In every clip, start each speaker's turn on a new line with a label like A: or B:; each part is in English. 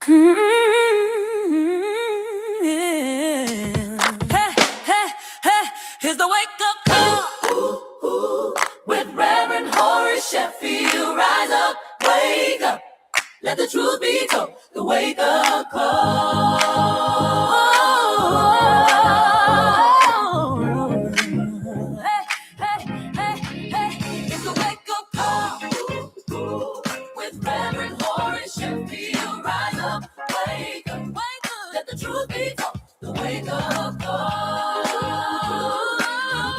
A: Hey, hey, hey, here's the wake up call with Reverend Horace Sheffield. Rise up, wake up, let the truth be told. The wake up call. Hey, hey, hey, hey, it's the wake up call with Reverend Horace Sheffield. Rise up, wake up, let the truth be told. The wake up call.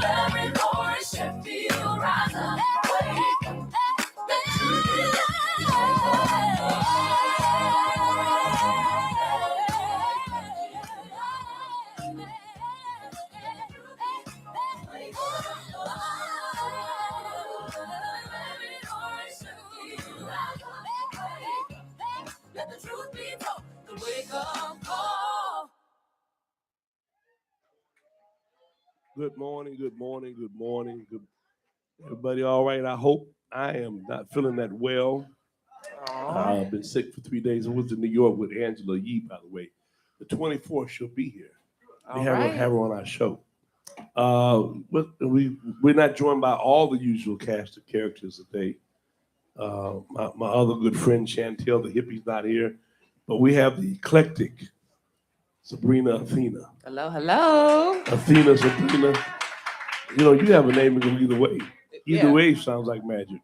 A: Reverend Horace Sheffield. Rise up, wake up, let the truth be let the truth be told. The wake up call.
B: Good morning, good morning, good morning. Good. Everybody all right? I hope. I am not feeling that well. I've been sick for 3 days. I was in New York with Angela Yee, by the way. The 24th, she'll be here. We have her on our show. But we're not joined by all the usual cast of characters today. My other good friend Chantel, the hippie's not here, but we have the eclectic Sabrina Athena.
C: Hello, hello.
B: Athena, Sabrina. You know, you have a name that can go either way. Either way sounds like magic.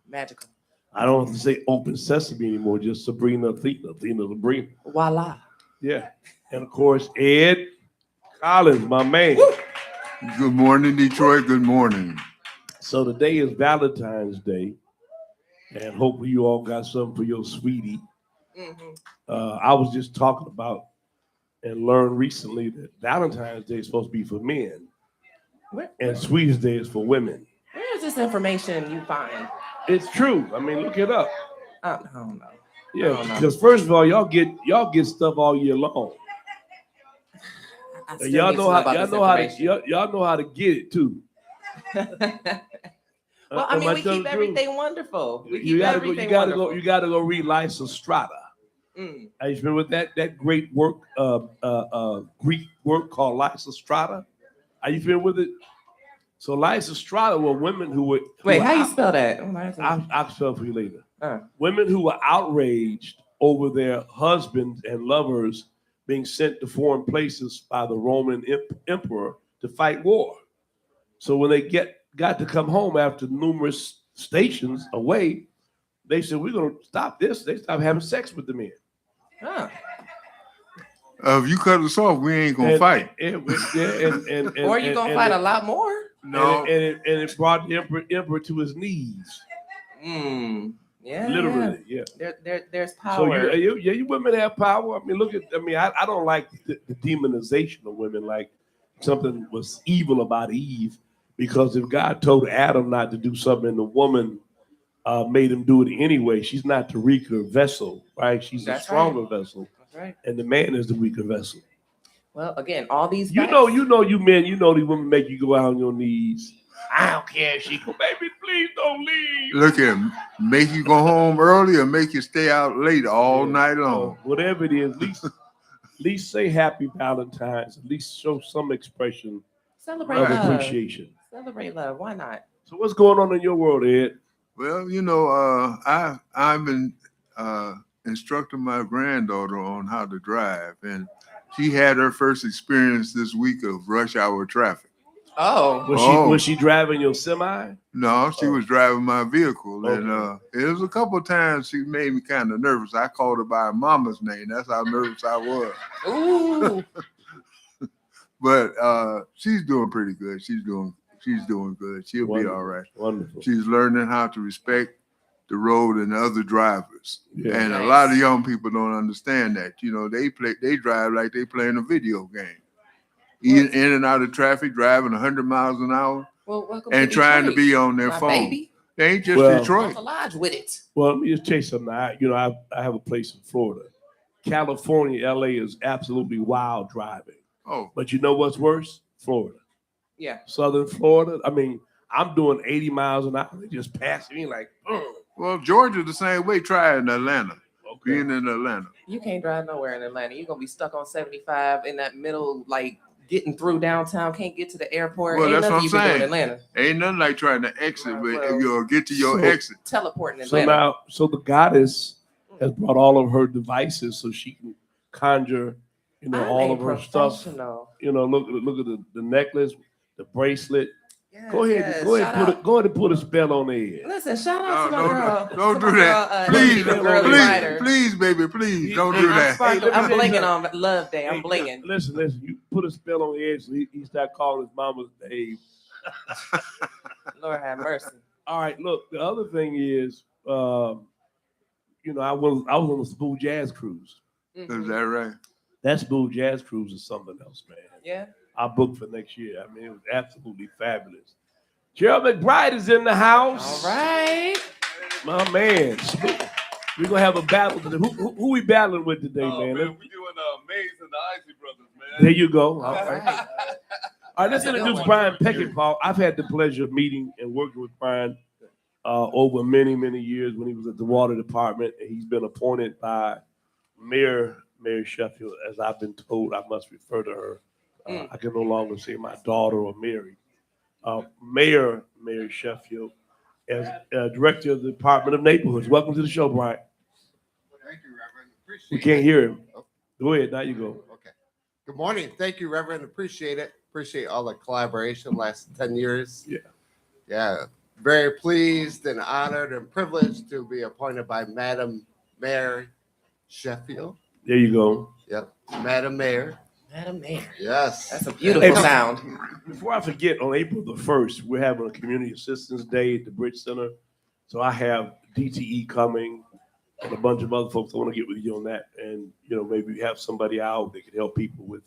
C: Magical.
B: I don't have to say open sesame anymore, just Sabrina Athena, Athena Sabrina.
C: Voila.
B: Yeah. And of course, Ed Collins, my man.
D: Woo! Good morning, Detroit. Good morning.
B: So today is Valentine's Day, and hopefully you all got something for your sweetie. I was just talking about and learned recently that Valentine's Day is supposed to be for men, and Sweetie's Day is for women.
C: Where is this information you find?
B: It's true. I mean, look it up.
C: I don't know.
B: Yeah, because first of all, y'all get stuff all year long. Y'all know how to get it too.
C: Well, I mean, we keep everything wonderful. You gotta
B: go read Lysa Strata. Are you familiar with that great work, Greek work called Lysa Strata? Are you familiar with it? So Lysa Strata were women who were
C: how you spell that?
B: I'll spell it for you later. Women who were outraged over their husbands and lovers being sent to foreign places by the Roman emperor to fight war. So when they got to come home after numerous stations away, they said, we're going to stop this. They stopped having sex with the men.
D: If you cut us off, we ain't going to fight.
C: Or you going to fight a lot more.
D: No.
B: And it brought the emperor to his knees.
C: Yeah.
B: Literally, yeah.
C: There's power.
B: So you women have power. I mean, I don't like the demonization of women, like something was evil about Eve, because if God told Adam not to do something and the woman made him do it anyway, she's not the weaker vessel, right? She's a stronger vessel.
C: That's right.
B: And the man is the weaker vessel.
C: Well, again, all these
B: you know you men, these women make you go out on your knees. I don't care if she go, baby, please don't leave.
D: Look at him. Make you go home early or make you stay out late all night long.
B: Whatever it is, at least say happy Valentine's. At least show some expression of appreciation.
C: Celebrate love. Why not?
B: So what's going on in your world, Ed?
D: Well, I've been instructing my granddaughter on how to drive, and she had her first experience this week of rush hour traffic.
B: Was she driving your semi?
D: No, she was driving my vehicle, and it was a couple of times she made me kind of nervous. I called her by her mama's name. That's how nervous I was.
C: Ooh.
D: But she's doing pretty good. She's doing good. She'll be all right.
B: Wonderful.
D: She's learning how to respect the road and other drivers.
B: Yeah.
D: And a lot of young people don't understand that. You know, they drive like they playing a video game. In and out of traffic, driving 100 miles an hour, and trying to be on their phone.
C: Baby.
D: They ain't just Detroit.
C: Lodge with it.
B: Well, let me just tell you something. I have a place in Florida. California, LA is absolutely wild driving.
D: Oh.
B: But you know what's worse? Florida.
C: Yeah.
B: Southern Florida. I mean, I'm doing 80 miles an hour. They just pass me like,
D: Well, Georgia the same way. Try in Atlanta.
B: Okay.
D: being in Atlanta.
C: You can't drive nowhere in Atlanta. You're gonna be stuck on 75 in that middle, like getting through downtown. Can't get to the airport.
D: Well,
C: Ain't
D: that's
C: nothing
D: what I'm
C: you can do in
D: saying.
C: Atlanta.
D: Ain't nothing like trying to exit, but
C: Well,
D: you'll get to your
B: So-
D: exit.
C: Teleporting in
B: So
C: Atlanta.
B: now, so the goddess has brought all of her devices so she can conjure, all of her stuff. Look at the necklace, the bracelet.
C: Yes,
B: Go ahead,
C: yes.
B: go ahead,
C: Shout out.
B: go ahead and put a spell on their head.
C: Listen, shout out to my
D: No,
C: girl.
D: don't
C: to
D: do
C: my
D: that.
C: Girl,
D: Please,
C: the girly
B: please,
C: writer.
D: please, baby, please, don't
B: Hey,
D: do
C: I'm
D: that.
C: sparkling.
B: Hey,
C: I'm
B: let me-
C: blinging on Love Day. I'm
B: Hey,
C: blinging.
B: Listen, you put a spell on the edge so he start calling his mama Dave.
C: Lord have mercy.
B: All right, look, the other thing is, I was on a smooth jazz cruise.
D: Is
C: Mhm.
D: that right?
B: That smooth jazz cruise is something else, man.
C: Yeah.
B: I booked for next year. I mean, it was absolutely fabulous. Gerald McBride is in the house.
C: All right.
B: My man. We're gonna have a battle today. Who we battling with today, man?
E: We doing Maze and the Isley Brothers, man.
B: There you go.
C: All right.
B: All right, let's
C: That's a good
B: introduce
C: one.
B: Brian Peckinpah. I've had the pleasure of meeting and working with Brian over many, many years when he was at the Water Department, and he's been appointed by Mayor Sheffield. As I've been told, I must refer to her. I can no longer say my daughter or Mary. Mayor Sheffield, as Director of the Department of Neighborhoods. Welcome to the show, Brian.
F: Thank you, Reverend. Appreciate
B: We can't
F: it.
B: hear him. Go ahead. Now you go.
F: Okay. Good morning. Thank you, Reverend. Appreciate it. Appreciate all the collaboration last 10 years.
B: Yeah.
F: Yeah. Very pleased and honored and privileged to be appointed by Madam Mayor Sheffield.
B: There you go.
F: Yep. Madam Mayor.
C: Madam Mayor.
F: Yes.
C: That's a beautiful
B: Hey,
C: sound.
B: Before I forget, on April the 1st, we're having a Community Assistance Day at the Bridge Center. So I have DTE coming and a bunch of other folks. I want to get with you on that. And, maybe have somebody out that can help people with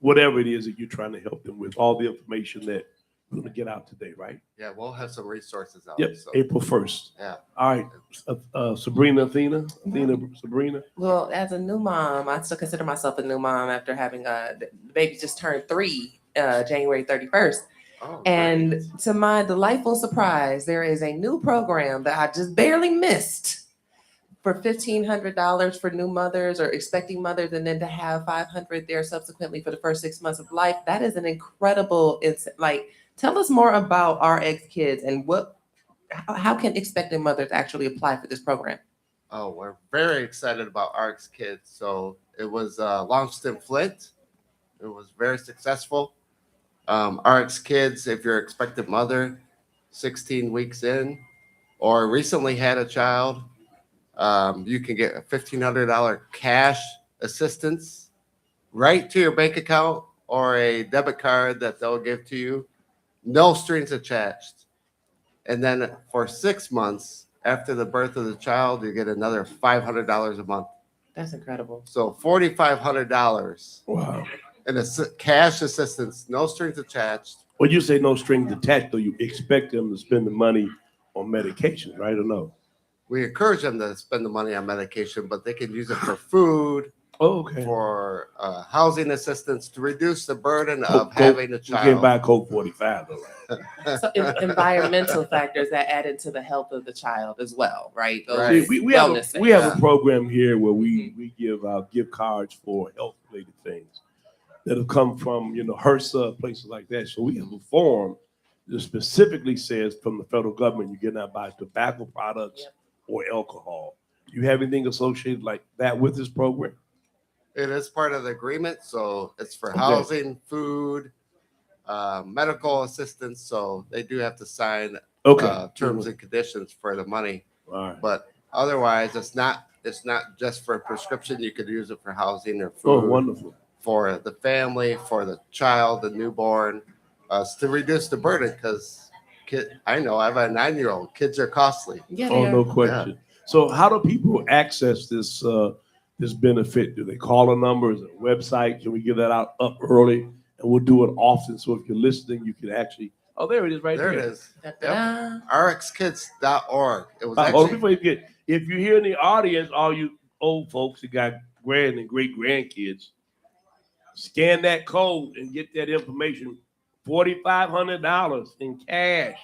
B: whatever it is that you're trying to help them with. All the information that we're going to get out today, right?
F: Yeah, we'll have some resources out.
B: Yep,
F: So,
B: April 1st.
F: yeah.
B: All right, Sabrina.
C: Well, as a new mom, I still consider myself a new mom after having the baby just turned 3 January 31st.
F: Oh,
C: And
F: great.
C: to my delightful surprise, there is a new program that I just barely missed for $1,500 for new mothers or expecting mothers, and then to have $500 there subsequently for the first 6 months of life. That is an incredible, tell us more about RX Kids and how can expecting mothers actually apply for this program?
F: Oh, we're very excited about RX Kids. So it was launched in Flint. It was very successful. RX Kids, if you're expectant mother, 16 weeks in, or recently had a child, you can get a $1,500 cash assistance right to your bank account or a debit card that they'll give to you. No strings attached. And then for 6 months after the birth of the child, you get another $500 a month.
C: That's incredible.
F: So $4,500
B: Wow.
F: and cash assistance, no strings attached.
B: When you say no strings attached, though, you expect them to spend the money on medications, right or no?
F: We encourage them to spend the money on medication, but they can use it for food,
B: Oh, okay.
F: for housing assistance to reduce the burden of having a
B: You
F: child.
B: can't buy a Coke 45, though, right?
C: So environmental factors that add into the health of the child as well, right? Those
F: Right.
B: See, we
C: wellness
B: have
F: Yeah.
B: a program here where we give out gift cards for health-related things that have come from, HRSA, places like that. So we have a form that specifically says from the federal government, you cannot buy tobacco products or alcohol. Do you have anything associated like that with this program?
F: It is part of the agreement, so it's for
B: Okay.
F: housing, food, medical assistance. So they do have to sign
B: Okay.
F: terms and conditions for the money.
B: All right.
F: But otherwise, it's not just for prescription. You could use it for housing or
B: Oh,
F: food,
B: wonderful.
F: for the family, for the child, the newborn, to reduce the burden. Because I know I have a 9-year-old. Kids are costly.
C: Yeah,
B: Oh,
C: they are.
B: no question. So how do people access this this benefit? Do they call a number? Is it a website? Can we get that out up early? And we'll do it often. So if you're listening, you can actually, oh, there it is right
F: There
B: there.
F: it is.
C: Da-da-da.
F: rxkids.org. It was
B: Hold on,
F: actually
B: before you get, if you're here in the audience, all you old folks that got grand and great grandkids, scan that code and get that information. $4,500 in cash.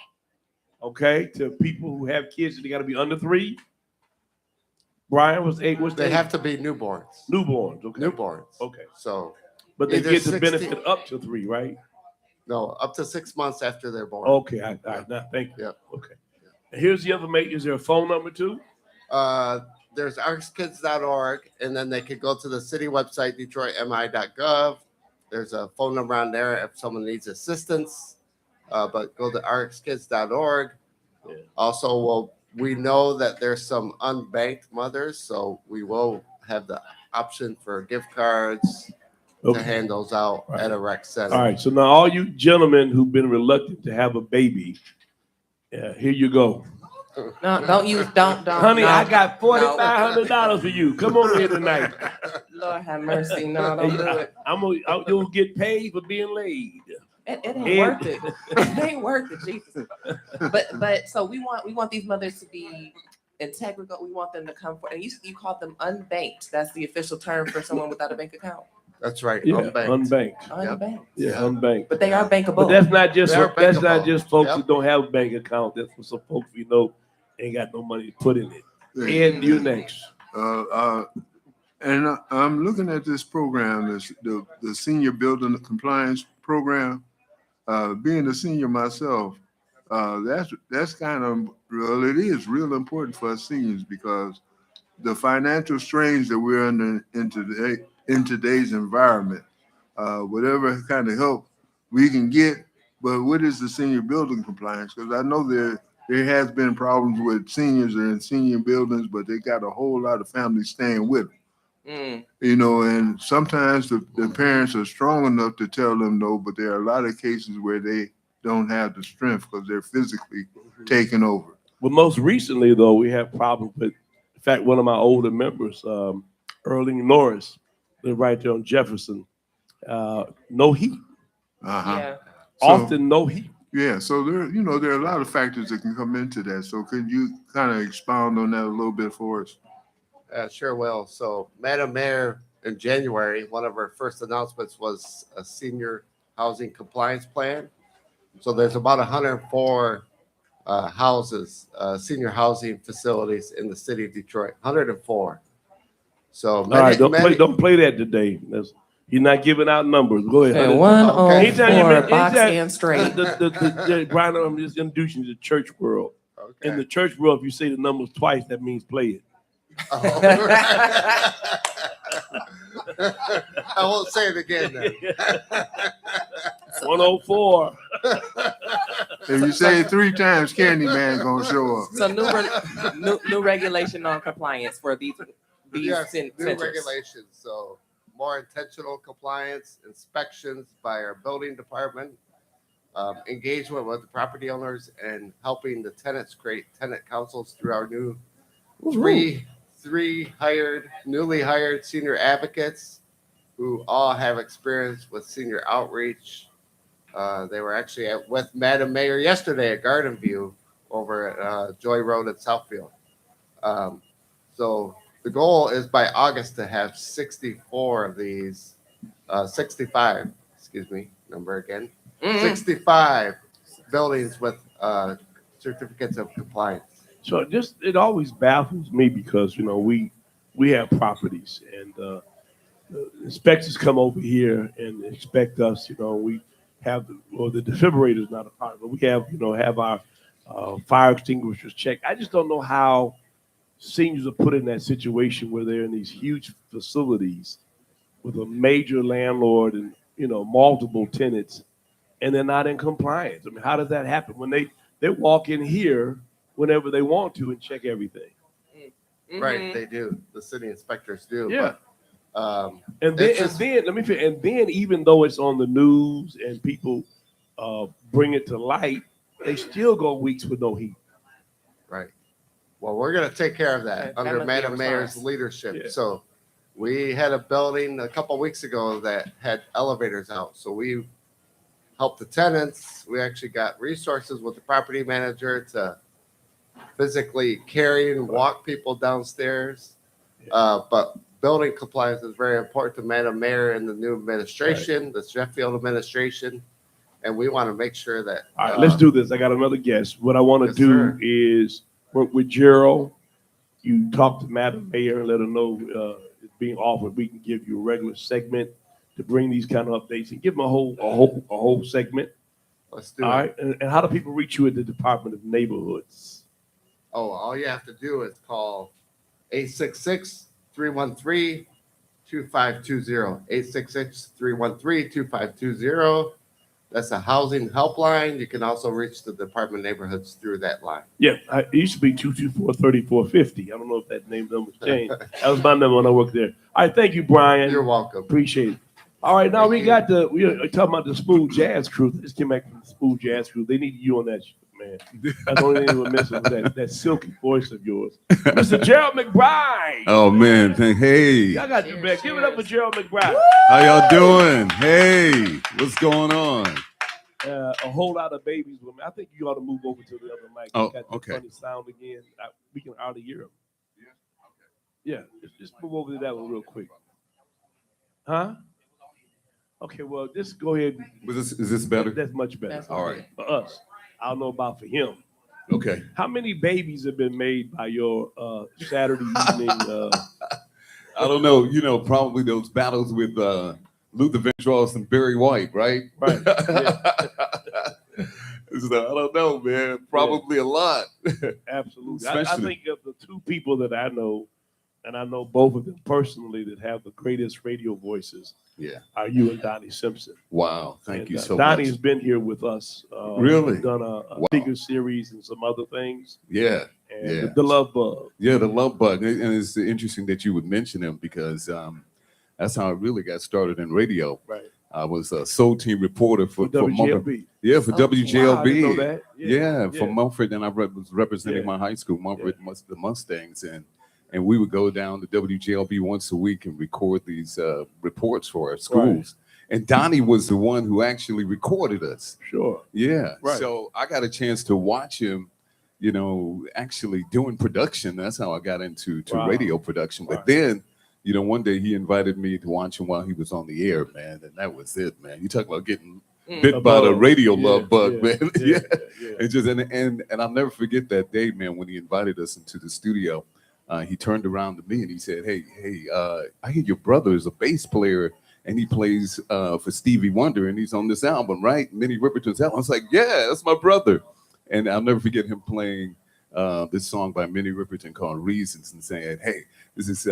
B: Okay, to people who have kids that they got to be under 3. Brian was 8. What's
F: They
B: the
F: have to be newborns.
B: newborns? Okay.
F: Newborns.
B: Okay.
F: So,
B: But they
F: either
B: get the
F: 16
B: benefit up to 3, right?
F: no, up to 6 months after they're born.
B: Okay. All right. Now, thank you.
F: Yeah.
B: Okay. And here's the other mate. Is there a phone number too?
F: There's arcskids.org, and then they could go to the city website, detroitmi.gov. There's a phone number on there if someone needs assistance. But go to arcskids.org.
B: Yeah.
F: Also, we know that there's some unbanked mothers, so we will have the option for gift cards to hand those out at a rec center.
B: All right. So now all you gentlemen who've been reluctant to have a baby, here you go.
C: No, don't.
B: Honey,
C: no,
B: I got $4,500 for you. Come on here tonight.
C: Lord have mercy. No, don't do it.
B: You'll get paid for being laid.
C: It ain't worth it. It ain't worth it, Jesus. But so we want these mothers to be integral. We want them to come for, and you called them unbanked. That's the official term for someone without a bank account.
F: That's right.
B: Yeah,
F: Unbanked.
C: Unbanked.
B: Yeah, unbanked.
C: But they are bankable.
B: But that's not just folks
F: Yep.
B: who don't have a bank account. That's for some folks we know ain't got no money to put in it. And you next.
D: And I'm looking at this program, the Senior Building Compliance Program. Being a senior myself, that's kind of, well, it is real important for us seniors because the financial strains that we're under in today's environment, whatever kind of help we can get, but what is the senior building compliance? Because I know there has been problems with seniors that are in senior buildings, but they got a whole lot of families staying with them. You know, and sometimes the parents are strong enough to tell them no, but there are a lot of cases where they don't have the strength because they're physically taking over.
B: Well, most recently, though, we have problems with, in fact, one of my older members, Erling Norris, live right there on Jefferson. No heat.
C: Yeah.
B: Often no heat.
D: Yeah, so there are a lot of factors that can come into that. So could you kind of expound on that a little bit for us?
F: Sure will. So, Madam Mayor, in January, one of her first announcements was a senior housing compliance plan. So there's about 104 houses, senior housing facilities in the city of Detroit. 104. So,
B: All right, don't play that today. You're not giving out numbers. Go ahead.
C: And 104
B: Anytime
C: box and straight.
B: Brian, I'm just introducing you to the church world.
F: Okay.
B: In the church world, if you say the numbers twice, that means play it.
F: I won't say it again then.
B: 104.
D: If you say it 3 times, Candyman gonna show up.
C: So new regulation on compliance for these
F: Yes, new
C: centers.
F: regulations. So more intentional compliance, inspections by our building department, engagement with the property owners, and helping the tenants create tenant councils through our new three newly hired senior advocates who all have experience with senior outreach. They were actually with Madam Mayor yesterday at Garden View over at Joy Road at Southfield. So the goal is by August to have 65, number again, 65 buildings with certificates of compliance.
B: So it always baffles me because, we have properties and inspectors come over here and expect us, we have, the defibrillator is not a part, but we have our fire extinguishers checked. I just don't know how seniors are put in that situation where they're in these huge facilities with a major landlord and, multiple tenants, and they're not in compliance. I mean, how does that happen when they walk in here whenever they want to and check everything?
F: Right, they do. The city inspectors do.
B: Yeah.
F: But,
B: and then even though it's on the news and people bring it to light, they still go weeks with no heat.
F: Right. Well, we're going to take care of that under Madam Mayor's leadership.
B: Yeah.
F: So we had a building a couple of weeks ago that had elevators out. So we helped the tenants. We actually got resources with the property manager to physically carry and walk people downstairs. But building compliance is very important to Madam Mayor and the new administration, the Sheffield administration. And we want to make sure that.
B: All right, let's do this. I got another guest. What I want to do is work with Gerald. you talk to Madam Mayor and let her know it's being offered. We can give you a regular segment to bring these kind of updates and give them a whole segment.
F: Let's do
B: All
F: it.
B: right. And how do people reach you at the Department of Neighborhoods?
F: Oh, all you have to do is call 866-313-2520. 866-313-2520. That's a housing helpline. You can also reach the Department of Neighborhoods through that line.
B: Yeah, it used to be 224-3450. I don't know if that name number's changed. That was my number when I worked there. All right, thank you, Brian.
F: You're welcome.
B: Appreciate it. All right, now we are talking about the smooth jazz crew. Let's get back to the smooth jazz crew. They need you on that shit, man. That's the only thing we're missing with that silky voice of yours. Mr. Gerald McBride.
G: Oh man, hey,
B: I got your back. Give it up for Gerald McBride.
G: how y'all doing? Hey, what's going on?
B: A whole lot of babies with me. I think you ought to move over to the other mic.
G: Oh,
B: Got the
G: okay.
B: funny sound again. We can hardly hear him. Yeah, just move over to that one real quick. Huh? Okay, well, just go ahead.
G: Is this better?
B: That's much better.
C: That's
G: All right.
B: For us. I don't know about for him.
G: Okay.
B: How many babies have been made by your Saturday evening?
G: I don't know. You know, probably those battles with Luther Vandross and Barry White, right?
B: Right. Yeah.
G: So, I don't know, man. Probably a lot.
B: Absolutely. I
G: Especially-
B: think of the two people that I know, and I know both of them personally, that have the greatest radio voices.
G: Yeah.
B: Are you and Donnie Simpson?
G: Wow. Thank
B: And,
G: you so
B: Donnie
G: much.
B: has been here with us.
G: Really?
B: We've done a
G: Wow.
B: bigger series and some other things.
G: Yeah.
B: And
G: Yeah.
B: the Love Bug.
G: Yeah, the love bug. And it's interesting that you would mention him because that's how I really got started in radio.
B: Right.
G: I was a soul team reporter for Mumford.
B: WGLB.
G: Yeah, for
C: Oh,
G: WJLB.
B: Wow, I didn't know that.
G: Yeah, for Mumford, and I was representing
B: Yeah.
G: my high school, Mumford, the Mustangs, and we would go down to WJLB once a week and record these reports for our schools. And Donnie was the one who actually recorded us.
B: Sure.
G: Yeah,
B: Right.
G: so I got a chance to watch him, you know, actually doing production. That's how I got into
B: Wow.
G: radio production. But
B: Right.
G: then, you know, one day he invited me to watch him while he was on the air, man, and that was it, man. You talk about getting bit by the radio love bug, man. Yeah. And just and I'll never forget that day, man, when he invited us into the studio. He turned around to me and he said, "Hey, I hear your brother is a bass player and he plays for Stevie Wonder and he's on this album, right? Minnie Riperton's album." I was like, "Yeah, that's my brother." And I'll never forget him playing this song by Minnie Riperton called "Reasons" and saying, "Hey, this is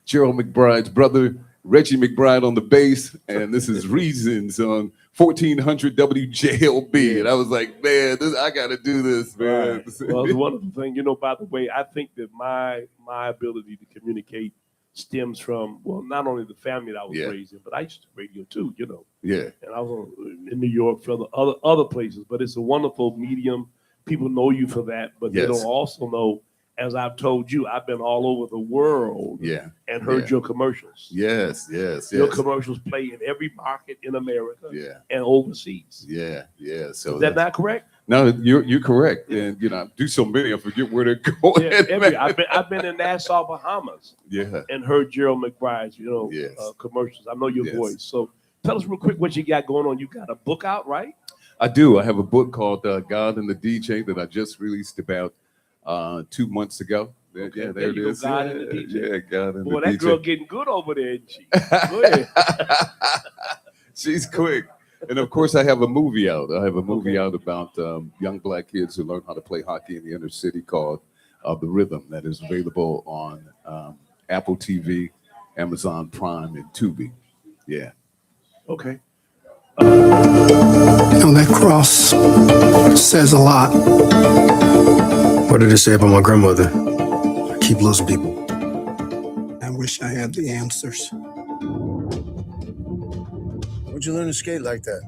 G: Gerald McBride's brother, Reggie McBride on the bass, and this is Reasons on 1400 WJLB." And I was like, "Man, I got to do this, man."
B: Right. Well, the wonderful thing, you know, by the way, I think that my ability to communicate stems from, well, not only the family that I was
G: Yeah.
B: raised in, but I used to radio too, you know.
G: Yeah,
B: And I was in New York for other places, but it's a wonderful medium. People know you for that, but they
G: Yes.
B: don't also know, as I've told you, I've been all over the world
G: yeah,
B: and heard
G: Yeah.
B: your commercials.
G: yes.
B: Your commercials play in every market in America
G: Yeah,
B: and overseas.
G: yeah. So
B: Is that not correct?
G: no, you're correct, and you know, I do so many, I forget where they're going.
B: Yeah, I've been in Nassau, Bahamas,
G: Yeah.
B: and heard Gerald McBride's, you know,
G: Yes.
B: commercials. I know your
G: Yes.
B: voice. So tell us real quick what you got going on. You got a book out, right?
G: I do. I have a book called God and the DJ that I just released about 2 months ago.
B: Okay,
G: Yeah,
B: there
G: there it
B: you go,
G: is.
B: God
G: yeah,
B: and the DJ.
G: Yeah, God and
B: Boy,
G: the
B: that girl
G: DJ.
B: getting good over there, isn't she? Go ahead.
G: She's quick. And of course, I have a movie out. I have a movie out about young black kids who learn how to play hockey in the inner city called The Rhythm, that is available on Apple TV, Amazon Prime, and Tubi. Yeah.
B: Okay.
H: You know, that cross says a lot. What did it say about my grandmother? I keep losing people. I wish I had the answers.
I: Where'd you learn to skate like that?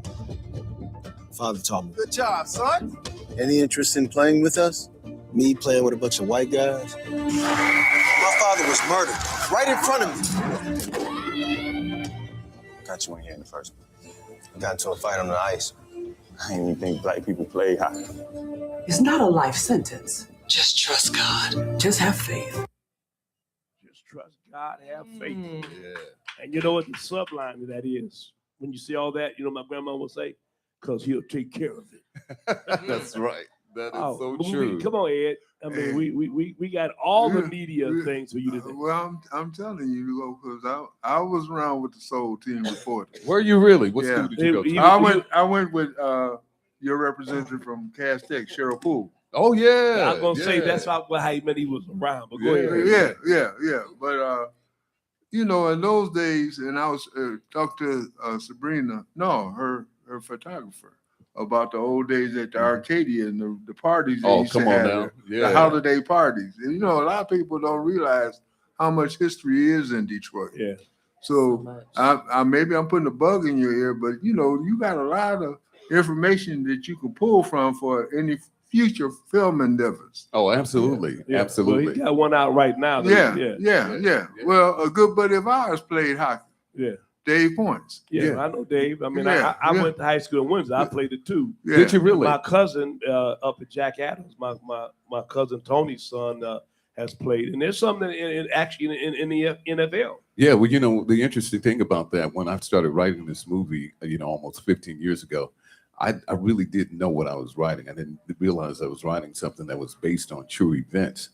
H: Father taught me.
I: Good job, son. Any interest in playing with us?
H: Me playing with a bunch of white guys.
I: My father was murdered right in front of me.
H: Got you in here in the first place. Got into a fight on the ice. I didn't even think black people played hockey.
J: It's not a life sentence. Just trust God. Just have faith.
B: Just trust God, have faith.
G: Yeah.
B: And you know what the subline of that is? When you see all that, you know my grandma will say, because he'll take care of it.
G: That's right. That is
B: Oh,
G: so
B: movie.
G: true.
B: Come on, Ed. I mean,
D: Hey.
B: we got all the
D: Yeah,
B: media
D: yeah.
B: things for you today.
D: Well, I'm telling you, because I was around with the Soul Team reporter.
G: Were you really? What
D: Yeah.
G: school did you go to?
D: I went with your representative from Cass Tech, Cheryl Poole.
G: Oh yeah.
B: I was gonna say
G: yeah.
B: that's how he meant he was around. But go
G: Yeah.
B: ahead.
D: Yeah. But you know, in those days, and I was talking to Sabrina, no, her photographer, about the old days at the Arcadia and the parties they used to have there, the holiday parties. And, you know, a lot of people don't realize how much history is in Detroit.
B: Yeah.
D: So I maybe I'm putting a bug in your ear, but you know, you got a lot of information that you can pull from for any future film endeavors.
G: Oh, absolutely.
B: Yeah.
G: Absolutely.
B: Well, he got one out right now.
D: Yeah. Well, a good buddy of ours played hockey.
B: Yeah.
D: Dave Points.
B: Yeah, I know Dave. I mean, I went to high school in Windsor. I played it too.
D: Yeah.
G: Did you really?
B: My cousin up at Jack Adams, my cousin Tony's son has played, and there's something in the NFL.
G: Yeah, well, you know, the interesting thing about that, when I started writing this movie, you know, almost 15 years ago, I really didn't know what I was writing. I didn't realize I was writing something that was based on true events.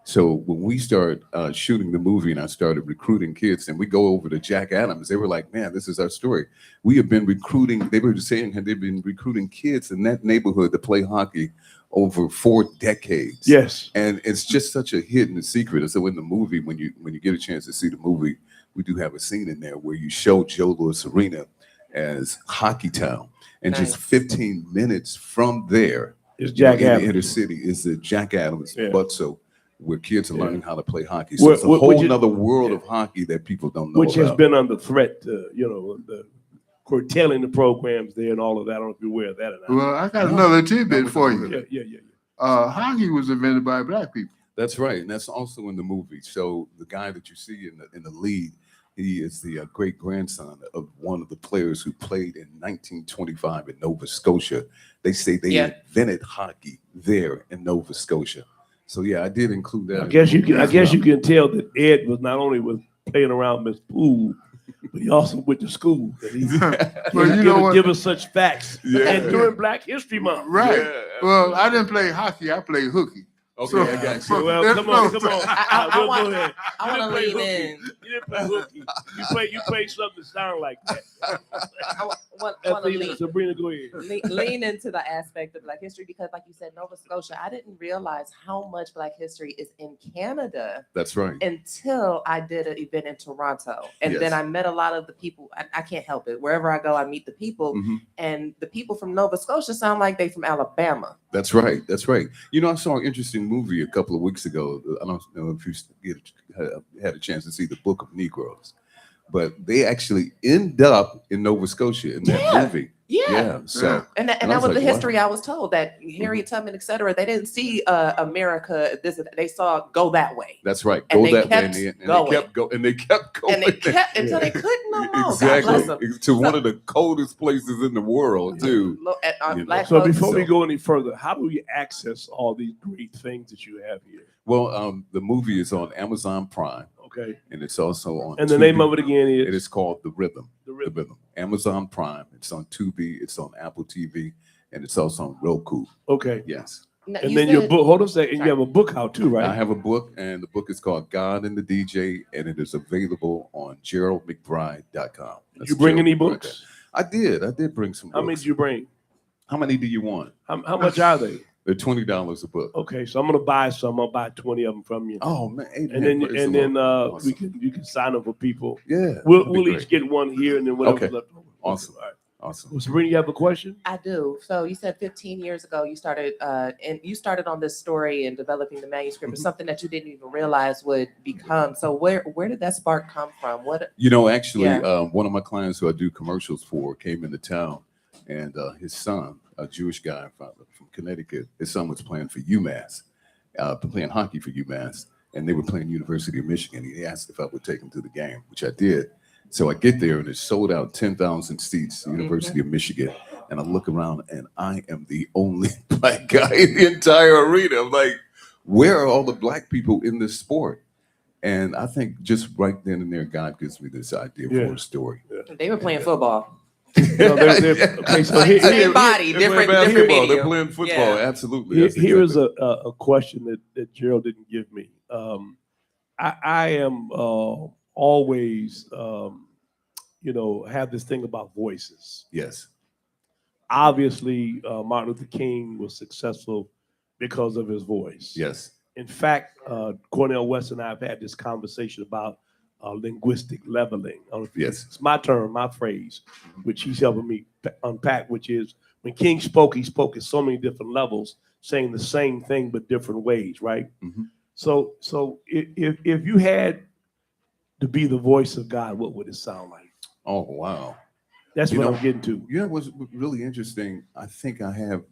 G: So when we started shooting the movie and I started recruiting kids, and we go over to Jack Adams, they were like, man, this is our story. We have been recruiting, they were just saying they've been recruiting kids in that neighborhood to play hockey over 4 decades.
B: Yes.
G: And it's just such a hidden secret. And so in the movie, when you get a chance to see the movie, we do have a scene in there where you show Joe Louis Arena as Hockey Town. And just 15 minutes from there,
B: is Jack
G: in
B: Adams.
G: the inner city, is the Jack Adams
B: Yeah.
G: Butso, where kids are learning how to play hockey. So it's a whole nother world of hockey that people don't know
B: which
G: about.
B: has been under threat, you know, the curtailing the programs there and all of that. I don't know if you're aware of that or not.
D: Well, I got another tidbit for you.
B: Yeah.
D: Hockey was invented by black people.
G: That's right, and that's also in the movie. So the guy that you see in the lead, he is the great grandson of one of the players who played in 1925 in Nova Scotia. They say they invented hockey there in Nova Scotia. So yeah, I did include that.
B: I guess you can tell that Ed was not only was playing around Miss Poole, but he also went to school. Give us such facts.
G: Yeah.
B: And during Black History Month.
D: Right.
G: Yeah,
D: well, I didn't play hockey. I played hooky.
G: Okay,
D: So-
G: I got you.
B: Well, come on.
C: I
B: Go ahead.
C: I
B: You
C: want
B: didn't
C: to
B: play
C: lean
B: hooky.
C: in.
B: You didn't play hooky. You played something that sounded like that.
C: I want to lean.
B: Sabrina, go ahead.
C: Lean into the aspect of Black history because, like you said, Nova Scotia, I didn't realize how much Black history is in Canada
G: That's right.
C: until I did an event in Toronto. And
G: Yes.
C: then I met a lot of the people. I can't help it. Wherever I go, I meet the people.
G: Mhm.
C: And the people from Nova Scotia sound like they from Alabama.
G: That's right. That's right. You know, I saw an interesting movie a couple of weeks ago. I don't know if you had a chance to see the Book of Negroes, but they actually end up in Nova Scotia in that movie.
C: Yeah.
G: So
C: And that
G: I
C: was
G: was
C: the
G: like, wow.
C: history I was told that Harriet Tubman, et cetera, they didn't see America. They saw go that way.
G: that's right.
C: And
G: Go
C: they
G: that way,
C: kept
G: and they
C: going.
G: kept going, and they kept going,
C: And they kept until they couldn't no more. God
G: exactly
C: bless them.
G: to one of the coldest places in the world, too. You know.
C: Black
B: So
C: folks-
B: before we go any further, how do we access all these great things that you have here?
G: Well, the movie is on Amazon Prime,
B: Okay.
G: and it's also on.
B: And the
G: Tubi.
B: name of it again
G: It
B: is
G: is called The Rhythm.
B: The Rhythm.
G: Amazon Prime. It's on Tubi. It's on Apple TV, and it's also on Roku.
B: Okay.
G: Yes.
C: No,
B: And
C: you
B: then your
C: said-
B: book, hold on a second, you
C: Sorry.
B: have a book out too, right?
G: I have a book, and the book is called God and the DJ, and it is available on GeraldMcBride.com. That's
B: You bring any
G: Gerald McBride.
B: books?
G: I did bring some
B: How many
G: books.
B: did you bring?
G: How many do you want?
B: How much are they?
G: They're $20 a book.
B: Okay, so I'm gonna buy some. I'll buy 20 of them from you.
G: Oh man! Amen.
B: And then
G: Praise the Lord. Awesome.
B: you can sign them for people.
G: Yeah.
B: We'll
G: that'd be
B: each
G: great.
B: get one here, and then whatever's
G: Okay.
B: left over.
G: Awesome.
B: All right.
G: Awesome.
B: Well, Sabrina, you have a question?
C: I do. So you said 15 years ago you started, and you started on this story and developing the manuscript. It's something that you didn't even realize would become. So where did that spark come from? What?
G: You know, actually,
C: Yeah.
G: one of my clients who I do commercials for came into town, and his son, a Jewish guy from Connecticut, his son was playing for UMass, playing hockey for UMass, and they were playing University of Michigan. He asked if I would take him to the game, which I did. So I get there, and it's sold out 10,000 seats, University of Michigan. And I look around, and I am the only black guy in the entire arena. I'm like, where are all the black people in this sport? And I think just right then and there, God gives me this idea for a story.
C: They were playing football.
B: Okay, so
C: Same body,
G: They're
C: different
G: playing basketball.
C: medium.
G: They're playing football.
C: Yeah.
G: Absolutely.
B: Here is a question that Gerald didn't give me. I am always, have this thing about voices.
G: Yes.
B: Obviously, Martin Luther King was successful because of his voice.
G: Yes.
B: In fact, Cornel West and I have had this conversation about linguistic leveling.
G: Yes.
B: It's my term, my phrase, which he's helping me unpack, which is when King spoke, he spoke at so many different levels, saying the same thing but different ways, right?
G: Mm-hmm.
B: So if you had to be the voice of God, what would it sound like?
G: Oh, wow.
B: That's what I'm getting to.
G: You know what's really interesting? I think I have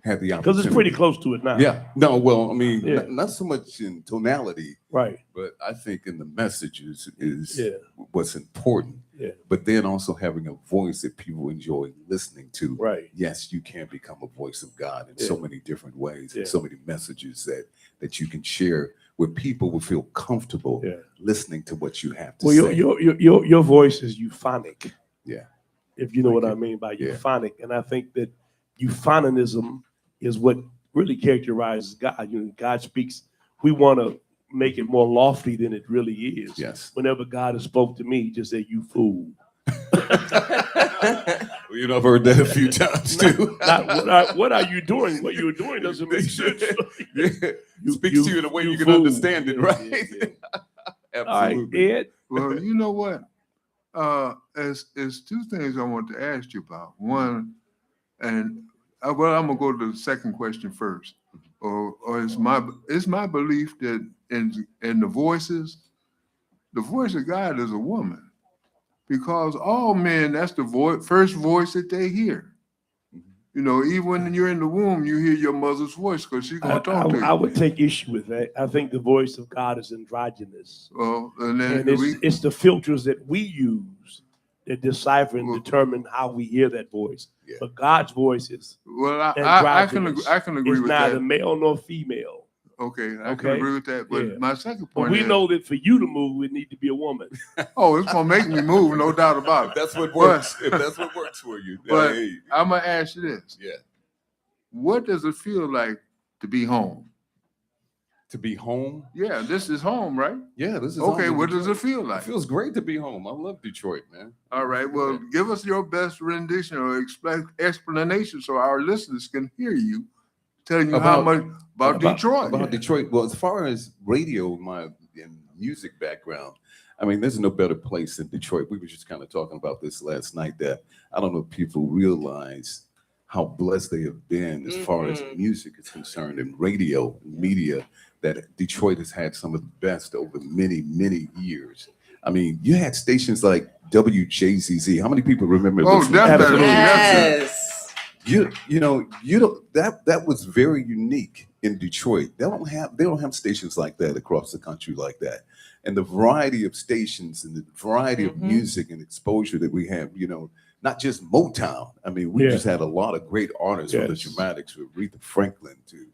G: had the opportunity.
B: Because it's pretty close to it now.
G: Yeah. No, well, I mean,
B: Yeah.
G: not so much in tonality,
B: Right.
G: but I think in the messages is
B: Yeah.
G: what's important.
B: Yeah.
G: But then also having a voice that people enjoy listening to.
B: Right.
G: Yes, you can become a voice of God in so many different ways and so many messages that you can share where people will feel comfortable listening to what you have to say.
B: Well, your voice is euphonic.
G: Yeah.
B: If you know what I mean by euphonic. And I think that euphonism is what really characterizes God. God speaks. We want to make it more lofty than it really is.
G: Yes.
B: Whenever God has spoke to me, he just say, "You fool."
G: Well, I've heard that a few times too.
B: What are you doing? What you're doing doesn't make sense.
G: Speaks to you in a way you can understand it, right? Absolutely.
B: All right, Ed.
D: Well, you know what? There's two things I want to ask you about. One, and I'm gonna go to the second question first. Or it's my belief that in the voices, the voice of God is a woman, because all men, that's the first voice that they hear. Even when you're in the womb, you hear your mother's voice because she's gonna talk to you.
B: I would take issue with that. I think the voice of God is androgynous.
D: Well, and then
B: it's the filters that we use that decipher and determine how we hear that voice. Yeah. But God's voice is
D: I can agree
B: it's
D: with
B: neither
D: that.
B: male nor female.
D: Okay, I can agree with that. But my second point
B: we
D: is,
B: know that for you to move, it need to be a woman.
D: Oh, it's gonna make me move, no doubt about it.
G: That's what works. If that's what works for you.
D: But I'm gonna ask you this.
G: Yeah.
D: What does it feel like to be home?
G: To be home?
D: Yeah, this is home, right?
G: Yeah, this is
D: okay.
G: home.
D: What does it feel like?
G: It feels great to be home. I love Detroit, man.
D: All right. Well, give us your best rendition or explanation so our listeners can hear you telling you how much about Detroit.
G: About Detroit. Well, as far as radio, my music background, I mean, there's no better place than Detroit. We were just kind of talking about this last night, that I don't know if people realize how blessed they have been as far as music is concerned, and radio and media, that Detroit has had some of the best over many, many years. I mean, you had stations like WJZZ. How many people remember?
D: Oh, definitely.
C: Yes.
G: You don't that was very unique in Detroit. They don't have stations like that across the country like that. And the variety of stations and the variety of music and exposure that we have, not just Motown. I mean, we just had a lot of great artists from the Dramatics, from Aretha Franklin to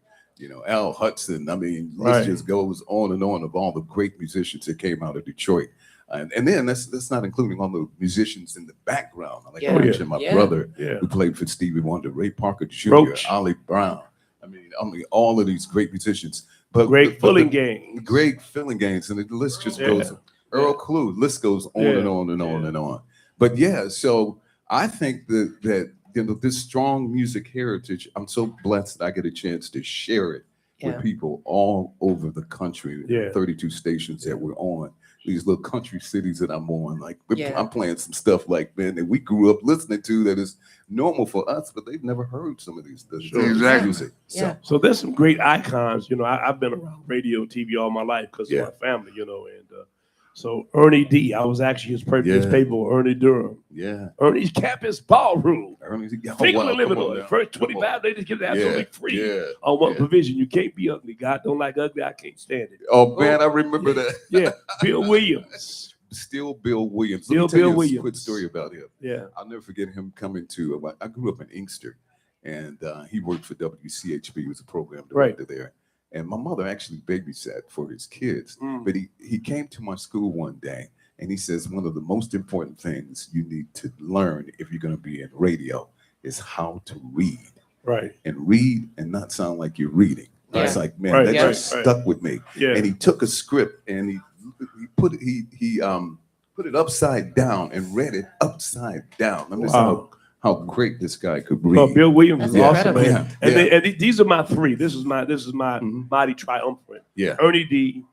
G: Al Hudson. I mean, list just goes on and on of all the great musicians that came out of Detroit. And then that's not including all the musicians in the background. Like I mentioned, my brother who played for Stevie Wonder, Ray Parker Jr., Ollie Brown. I mean, all of these great musicians. But
B: great filling games.
G: Great filling games. And the list just goes, Earl Clue, list goes on and on and on and on. But so I think that this strong music heritage, I'm so blessed that I get a chance to share it with people all over the country. 32 stations that we're on. These little country cities that I'm on, like I'm playing some stuff like that we grew up listening to that is normal for us, but they've never heard some of these music.
B: So there's some great icons. I've been around radio, TV all my life because of my family. And so Ernie D. I was actually his paper, Ernie Durham.
G: Yeah.
B: Ernie's Campus Ballroom.
G: Ernie's
B: Illinois. First 25, they just give it absolutely free. On one provision. You can't be ugly. God don't like ugly. I can't stand it.
G: Oh, man, I remember that.
B: Yeah. Bill Williams.
G: Still Bill Williams.
B: Still
G: Let me tell
B: Bill
G: you a
B: Williams.
G: quick story about him.
B: Yeah.
G: I'll never forget him coming to, I grew up in Inkster, and he worked for WCHB. He was a program director there. And my mother actually babysat for his kids. But he came to my school one day, And he says one of the most important things you need to learn if you're going to be in radio is how to read.
B: Right.
G: And read and not sound like you're reading.
C: Yeah.
G: It's like, man,
B: Right,
G: that
B: right,
G: just
B: right.
G: stuck with me.
B: Yeah.
G: And he took a script and he put it upside down and read it upside down. I mean, how great this guy could read.
B: Oh, Bill Williams is
C: That's
B: awesome,
C: incredible.
B: man.
G: Yeah.
B: And these are my three. This is my mighty triumvirate.
G: Yeah.
B: Ernie D,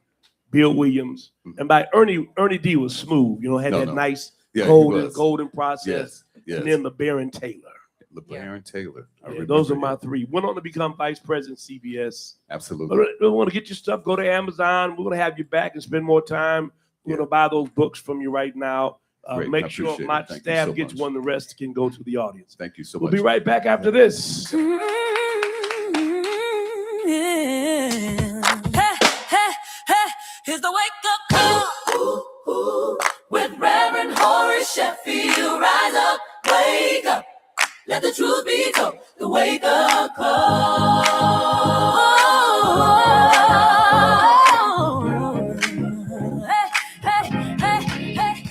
B: Bill Williams, and by Ernie D was smooth. You know, had that nice
G: Yeah, he
B: golden
G: was.
B: process.
G: Yes.
B: And then LeBaron Taylor.
G: LeBaron Taylor. I
B: Yeah,
G: remember
B: those are
G: him.
B: my three. Went on to become vice president CBS.
G: Absolutely.
B: But if you want to get your stuff, go to Amazon. We're going to have you back and spend more time. We're going to buy those books from you right now.
G: Great. I
B: Make sure
G: appreciate
B: my
G: it. Thank you
B: staff
G: so
B: gets
G: much.
B: one. The rest can go to the audience.
G: Thank you so
B: We'll
G: much.
B: be right back after this.
A: Hey, hey, hey, here's the wake up call with Reverend Horace Sheffield. Rise up, wake up, let the truth be told. The wake up call. Hey, hey, hey, hey.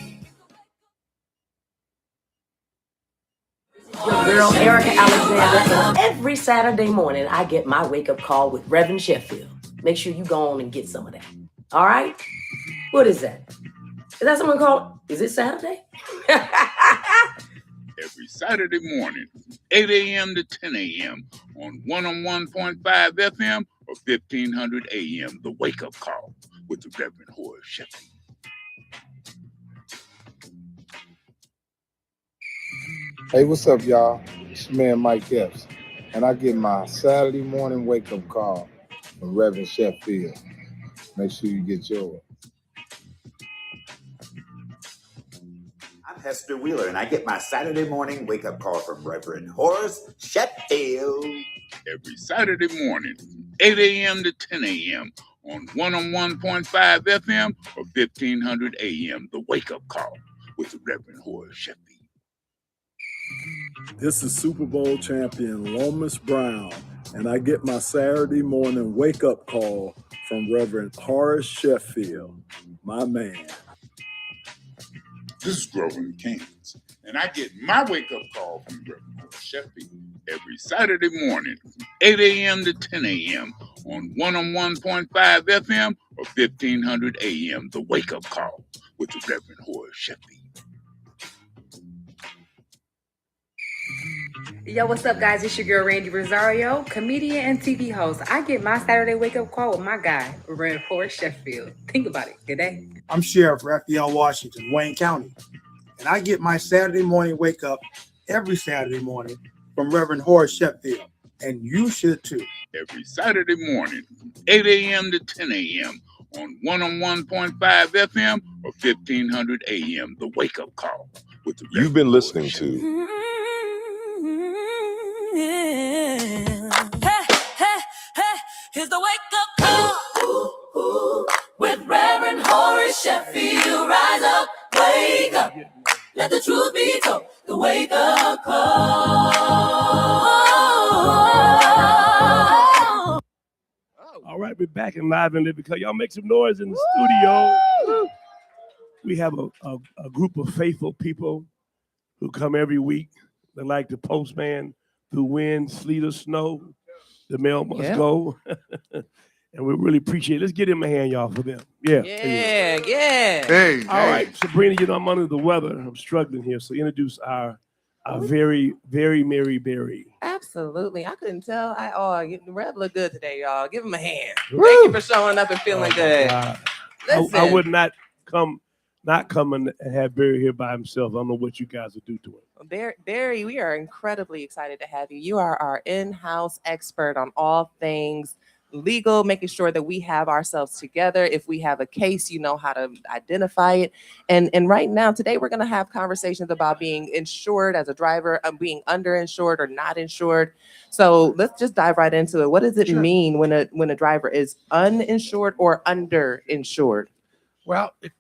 J: Your girl Erica Alexander, and every Saturday morning I get my wake-up call with Reverend Sheffield. Make sure you go on and get some of that. All right? What is that? Is that someone called? Is it Saturday?
E: Every Saturday morning, 8 a.m. to 10 a.m. on 101.5 FM or 1500 a.m. The Wake Up Call with the Reverend Horace Sheffield.
K: Hey, what's up, y'all? It's your man Mike Epps, and I get my Saturday morning wake-up call from Reverend Sheffield. Make sure you get yours.
L: I'm Hester Wheeler, and I get my Saturday morning wake-up call from Reverend Horace Sheffield.
E: Every Saturday morning, 8 a.m. to 10 a.m. on 101.5 FM or 1500 a.m. The Wake Up Call with the Reverend Horace Sheffield.
M: This is Super Bowl champion Lomas Brown, and I get my Saturday morning wake-up call from Reverend Horace Sheffield, my man.
E: This is Grover Kings, and I get my wake-up call from Reverend Horace Sheffield every Saturday morning, 8 a.m. to 10 a.m. on 101.5 FM or 1500 a.m. The Wake Up Call with the Reverend Horace Sheffield.
N: Yo, what's up, guys? It's your girl, Randy Rosario, comedian and TV host. I get my Saturday wake-up call with my guy, Reverend Horace Sheffield. Think about it. Good day.
I: I'm Sheriff Raphael Washington, Wayne County, and I get my Saturday morning wake up every Saturday morning from Reverend Horace Sheffield, and you should too.
E: Every Saturday morning, 8 a.m. to 10 a.m. on 101.5 FM or 1500 a.m. The Wake Up Call with the
O: You've been listening to
A: Hey, hey, hey, here's the wake up call with Reverend Horace Sheffield. Rise up, wake up, let the truth be told. The wake up call.
B: All right, we're back and live and live because y'all make some noise in the studio. We have a group of faithful people who come every week. They're like the postman through wind, sleet, or snow. The mail must go. And we really appreciate it. Let's get him a hand, y'all, for them. Yeah.
C: Yeah.
D: Hey.
B: All right, Sabrina, you know I'm under the weather. I'm struggling here. So introduce our very, very Mary Berry.
C: Absolutely. I couldn't tell. Rev look good today, y'all. Give him a hand. Thank you for showing up and feeling good.
B: I would not come and have Barry here by himself. I don't know what you guys will do to him.
C: Barry, we are incredibly excited to have you. You are our in-house expert on all things legal, making sure that we have ourselves together. If we have a case, you know how to identify it. And right now, today, we're going to have conversations about being insured as a driver, being underinsured or not insured. So let's just dive right into it. What does it mean when a driver is uninsured or underinsured?
P: Well, it's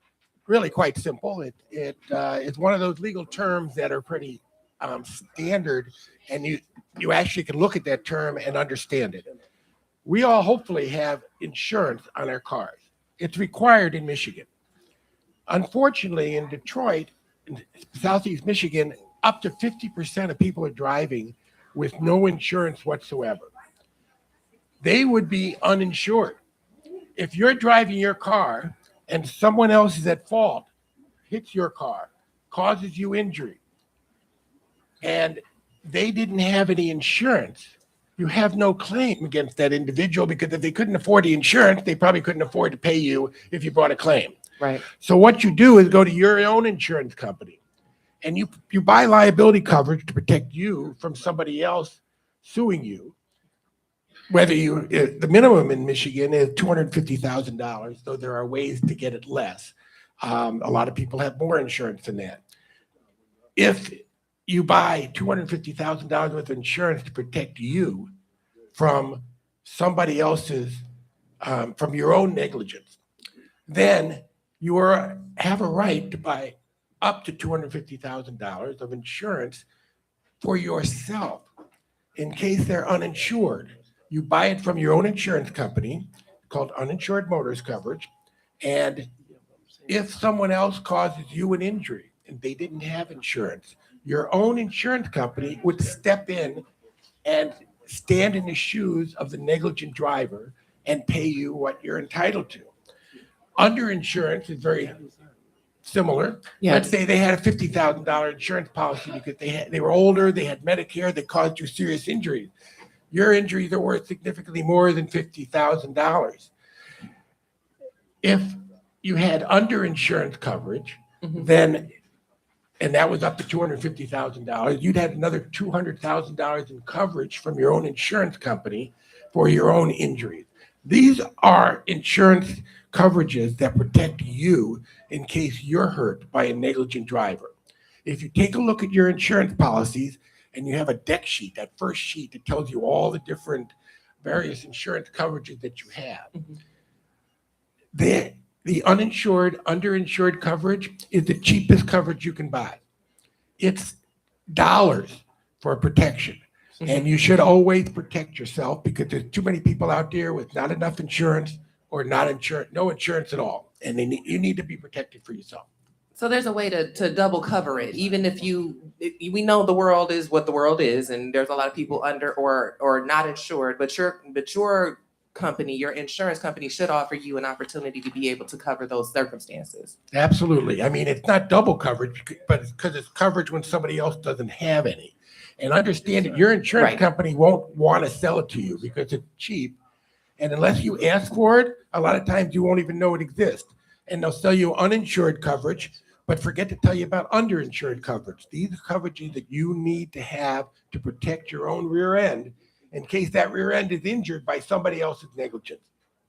P: really quite simple. It's one of those legal terms that are pretty standard, and you actually can look at that term and understand it. We all hopefully have insurance on our cars. It's required in Michigan. Unfortunately, in Detroit, in Southeast Michigan, up to 50% of people are driving with no insurance whatsoever. They would be uninsured. If you're driving your car and someone else is at fault, hits your car, causes you injury, and they didn't have any insurance, you have no claim against that individual, because if they couldn't afford the insurance, they probably couldn't afford to pay you if you brought a claim.
C: Right.
P: So what you do is go to your own insurance company and you buy liability coverage to protect you from somebody else suing you. Whether the minimum in Michigan is $250,000, though there are ways to get it less. A lot of people have more insurance than that. If you buy $250,000 worth of insurance to protect you from somebody else's, from your own negligence, then you have a right to buy up to $250,000 of insurance for yourself in case they're uninsured. You buy it from your own insurance company called uninsured motorist coverage. And if someone else causes you an injury and they didn't have insurance, your own insurance company would step in and stand in the shoes of the negligent driver and pay you what you're entitled to. Underinsurance is very similar.
C: Yeah.
P: Let's say they had a $50,000 insurance policy because they were older, they had Medicare, they caused you serious injuries. Your injuries are worth significantly more than $50,000. If you had underinsurance coverage, then, and that was up to $250,000, you'd have another $200,000 in coverage from your own insurance company for your own injuries. These are insurance coverages that protect you in case you're hurt by a negligent driver. If you take a look at your insurance policies and you have a deck sheet, that first sheet that tells you all the different various insurance coverages that you have, the uninsured, underinsured coverage is the cheapest coverage you can buy. It's dollars for protection. And you should always protect yourself, because there's too many people out there with not enough insurance or no insurance at all. And you need to be protected for yourself.
C: So there's a way to double cover it, even if we know the world is what the world is, and there's a lot of people under or not insured, but your company, your insurance company, should offer you an opportunity to be able to cover those circumstances.
P: Absolutely. I mean, it's not double coverage, but it's because it's coverage when somebody else doesn't have any. And understand that your insurance company won't want to sell it to you because it's cheap. And unless you ask for it, a lot of times you won't even know it exists. And they'll sell you uninsured coverage, but forget to tell you about underinsured coverage. These are coverages that you need to have to protect your own rear end in case that rear end is injured by somebody else's negligence.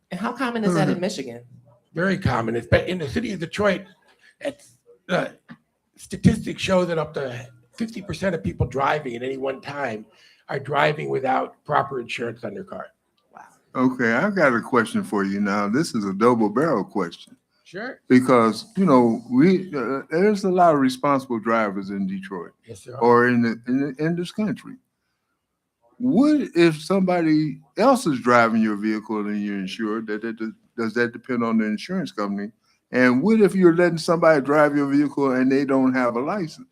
C: And how common is that in Michigan?
P: Very common. It's in the city of Detroit. Statistics show that up to 50% of people driving at any one time are driving without proper insurance on their car.
C: Wow.
D: Okay, I've got a question for you now. This is a double barrel question.
P: Sure.
D: Because, there's a lot of responsible drivers in Detroit.
P: Yes, there are.
D: Or in this country. What if somebody else is driving your vehicle and you're insured? Does that depend on the insurance company? And what if you're letting somebody drive your vehicle and they don't have a license?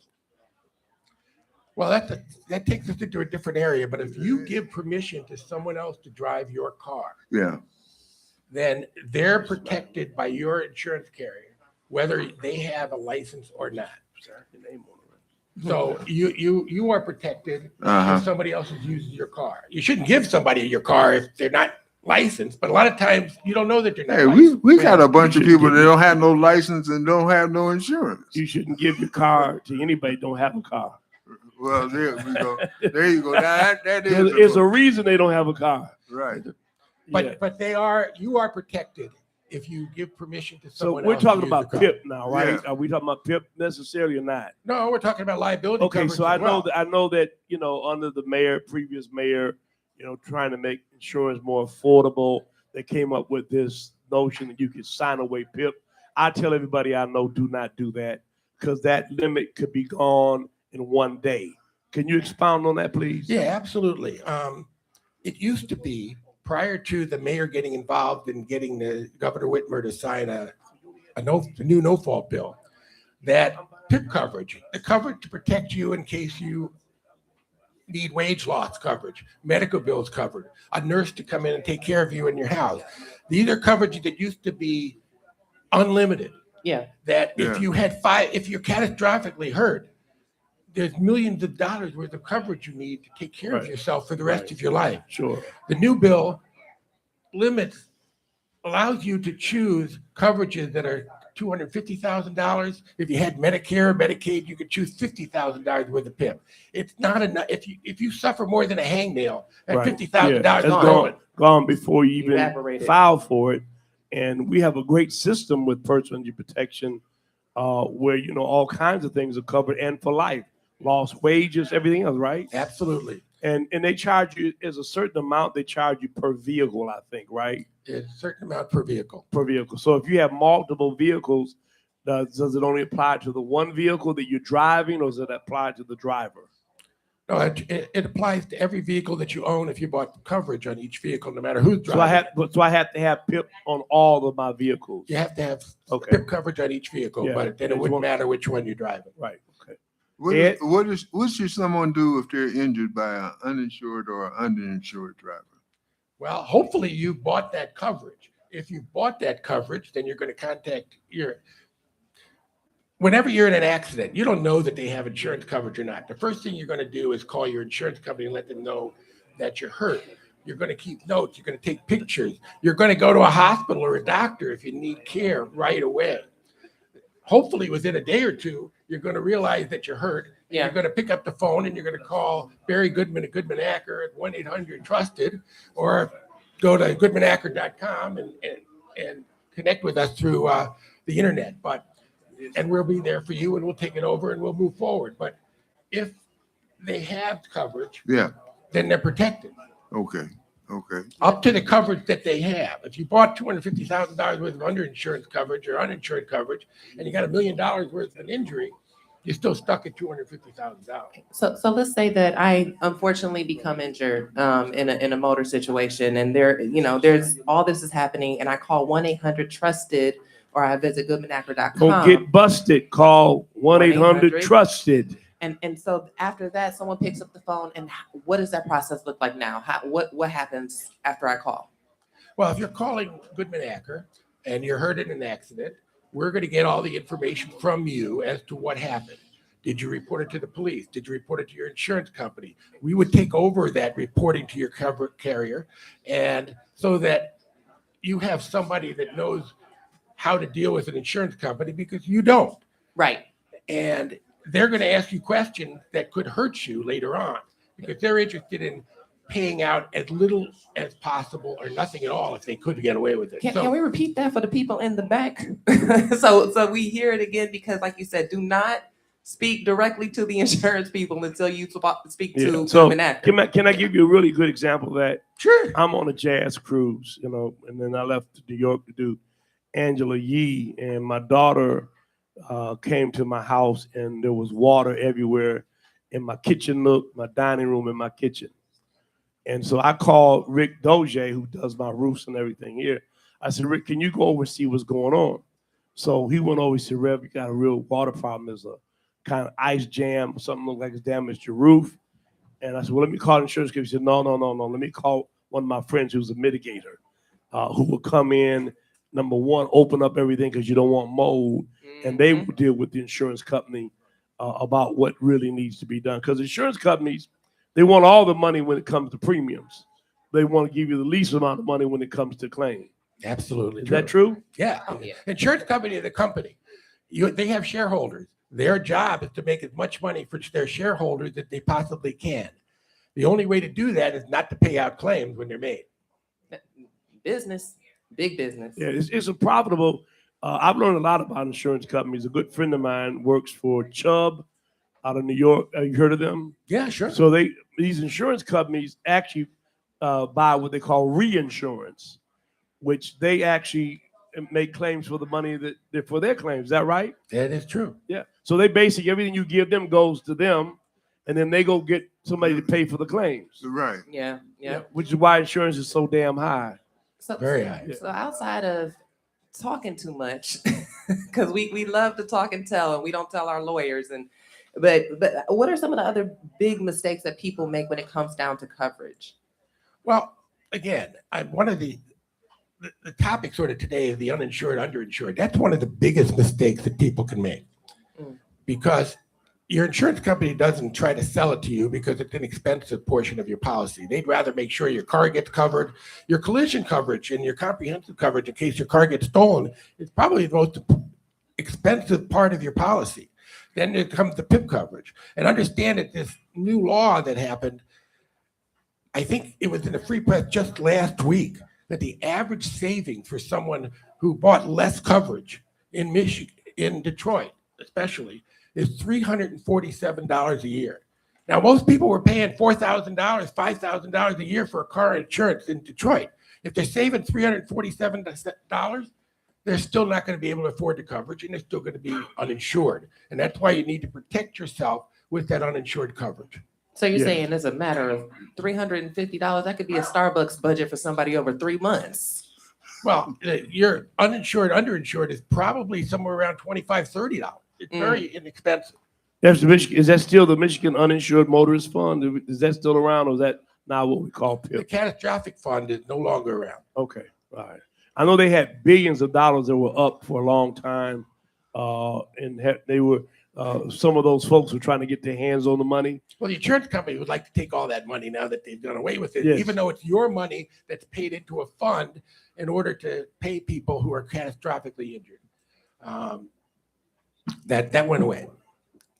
P: Well, that takes us into a different area. But if you give permission to someone else to drive your car, then they're protected by your insurance carrier, whether they have a license or not. So you are protected if somebody else is using your car. You shouldn't give somebody your car if they're not licensed, but a lot of times you don't know that they're not licensed.
D: We got a bunch of people that don't have no license and don't have no insurance.
B: You shouldn't give your car to anybody that don't have a car.
D: Well, there we go. There you go. That is
B: There's a reason they don't have a car.
D: Right.
P: But you are protected if you give permission to
B: So
P: someone
B: we're
P: else
B: talking
P: to use
B: about
P: the car.
B: PIP now, right?
D: Yeah.
B: Are we talking about PIP necessarily or not?
P: No, we're talking about liability
B: Okay,
P: coverage
B: so
P: as well.
B: I know that under the previous mayor, trying to make insurance more affordable, they came up with this notion that you could sign away PIP. I tell everybody I know, do not do that, because that limit could be gone in one day. Can you expound on that, please?
P: Yeah, absolutely. It used to be, prior to the mayor getting involved in getting the Governor Whitmer to sign a the new no-fault bill, that PIP coverage, the coverage to protect you in case you need wage loss coverage, medical bills covered, a nurse to come in and take care of you in your house. These are coverages that used to be unlimited.
C: Yeah.
P: That
D: Yeah.
P: if you're catastrophically hurt, there's millions of dollars worth of coverage you need to take care of
B: Right.
P: yourself for the rest
B: Right.
P: of your life.
B: Sure.
P: The new bill allows you to choose coverages that are $250,000. If you had Medicare or Medicaid, you could choose $50,000 worth of PIP. It's not enough. If you suffer more than a hangnail, that
B: Right.
P: $50,000
B: That's
P: gone.
B: gone before you even
C: Evaporated.
B: file for it. And we have a great system with personal injury protection, where all kinds of things are covered, and for life, lost wages, everything else, right?
P: Absolutely.
B: And they charge you, there's a certain amount they charge you per vehicle, I think, right?
P: There's a certain amount per vehicle.
B: Per vehicle. So if you have multiple vehicles, does it only apply to the one vehicle that you're driving, or does it apply to the driver?
P: No, it applies to every vehicle that you own if you bought coverage on each vehicle, no matter who's driving.
B: So I have to have PIP on all of my vehicles.
P: You have to have
B: Okay.
P: PIP coverage on each vehicle,
B: Yeah.
P: but then it
B: It's
P: wouldn't
B: one-
P: matter which one you're driving.
B: Right. Okay.
D: What should someone do if they're injured by an uninsured or underinsured driver?
P: Well, hopefully you bought that coverage. If you bought that coverage, then you're going to contact whenever you're in an accident, you don't know that they have insurance coverage or not. The first thing you're going to do is call your insurance company and let them know that you're hurt. You're going to keep notes. You're going to take pictures. You're going to go to a hospital or a doctor if you need care right away. Hopefully within a day or two, you're going to realize that you're hurt.
C: Yeah.
P: You're going to pick up the phone and you're going to call Barry Goodman at Goodman Acker at 1-800-TRUSTED, or go to goodmanacker.com and connect with us through the internet. And we'll be there for you, and we'll take it over and we'll move forward. But if they have coverage,
D: Yeah.
P: then they're protected
D: Okay.
P: up to the coverage that they have. If you bought $250,000 worth of underinsurance coverage or uninsured coverage, and you got $1 million worth of an injury, you're still stuck at $250,000.
C: So let's say that I unfortunately become injured in a motor situation, and there's all this is happening, and I call 1-800-TRUSTED, or I visit goodmanacker.com.
B: Don't get busted. Call 1-800-TRUSTED.
C: And so after that, someone picks up the phone, and what does that process look like now? What happens after I call?
P: Well, if you're calling Goodman Acker and you're hurt in an accident, we're going to get all the information from you as to what happened. Did you report it to the police? Did you report it to your insurance company? We would take over that reporting to your carrier, and so that you have somebody that knows how to deal with an insurance company, because you don't.
C: Right.
P: And they're going to ask you questions that could hurt you later on, because they're interested in paying out as little as possible or nothing at all if they could get away with it.
C: Can we repeat that for the people in the back? so we hear it again, because like you said, do not speak directly to the insurance people until you speak to
B: So
C: Goodman Acker.
B: can I give you a really good example of that?
P: Sure.
B: I'm on a jazz cruise, and then I left to New York to do Angela Yee, and my daughter came to my house, and there was water everywhere in my kitchen nook, my dining room, and my kitchen. And so I called Rick Doge, who does my roofs and everything here. I said, Rick, can you go over and see what's going on? So he went over and said, Rev, you got a real water problem. There's a kind of ice jam, something look like it's damaged your roof. And I said, well, let me call the insurance company. He said, no. Let me call one of my friends who's a mitigator, who will come in, number one, open up everything because you don't want mold. And they will deal with the insurance company about what really needs to be done. Because insurance companies, they want all the money when it comes to premiums. They want to give you the least amount of money when it comes to claim.
P: Absolutely.
B: Is that true?
P: Yeah. Insurance company is the company. They have shareholders. Their job is to make as much money for their shareholders that they possibly can. The only way to do that is not to pay out claims when they're made.
C: Business, big business.
B: Yeah, it's a profitable. I've learned a lot about insurance companies. A good friend of mine works for Chubb out of New York. Have you heard of them?
P: Yeah, sure.
B: So these insurance companies actually buy what they call reinsurance, which they actually make claims for the money that for their claims. Is that right?
P: That is true.
B: Yeah. So they basically everything you give them goes to them, and then they go get somebody to pay for the claims.
D: Right.
C: Yeah.
B: Which is why insurance is so damn high.
C: So,
P: Very high.
C: So outside of talking too much because we love to talk and tell, and we don't tell our lawyers. But what are some of the other big mistakes that people make when it comes down to coverage?
P: Well, again, one of the topic sort of today is the uninsured, underinsured. That's one of the biggest mistakes that people can make because your insurance company doesn't try to sell it to you because it's an expensive portion of your policy. They'd rather make sure your car gets covered. Your collision coverage and your comprehensive coverage in case your car gets stolen is probably the most expensive part of your policy. Then there comes the PIP coverage. And understand that this new law that happened, I think it was in the Free Press just last week, that the average saving for someone who bought less coverage in Michigan, in Detroit especially, is $347 a year. Now, most people were paying $4,000, $5,000 a year for a car insurance in Detroit. If they're saving $347, they're still not going to be able to afford the coverage, and they're still going to be uninsured. And that's why you need to protect yourself with that uninsured coverage.
C: So you're saying it's a matter of $350? That could be a Starbucks budget for somebody over 3 months.
P: Well, your uninsured, underinsured is probably somewhere around $25, $30. It's very inexpensive.
B: That's the Michigan. Is that still the Michigan Uninsured Motorist Fund? Is that still around, or is that now what we call PIP?
P: The catastrophic fund is no longer around.
B: Okay, all right. I know they had billions of dollars that were up for a long time, and they were some of those folks were trying to get their hands on the money.
P: Well, the insurance company would like to take all that money now that they've done away with it,
B: Yes.
P: even though it's your money that's paid into a fund in order to pay people who are catastrophically injured. That went away,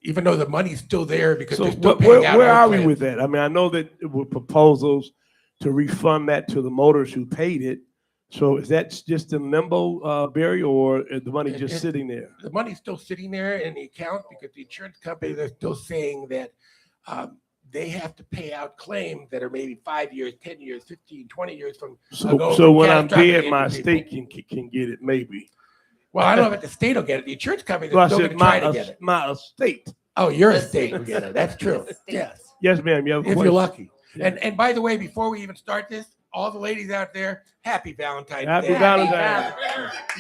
P: even though the money's still there because they're still paying out.
B: Where are we with that? I mean, I know that there were proposals to refund that to the motorists who paid it. So is that just in limbo, Barry, or is the money just sitting there?
P: The money's still sitting there in the account because the insurance company, they're still saying that they have to pay out claims that are maybe 5 years, 10 years, 15, 20 years from.
B: So when I'm dead, my estate can get it, maybe.
P: Well, I don't know if the state will get it. The insurance company is
B: So I
P: still
B: said
P: going to try to get it.
B: my estate.
P: Oh, your estate will get it. That's true. Yes.
B: Yes, ma'am. You have a
P: If
B: question?
P: you're lucky. And by the way, before we even start this, all the ladies out there, happy Valentine's
B: Happy
P: Day.
B: Valentine's.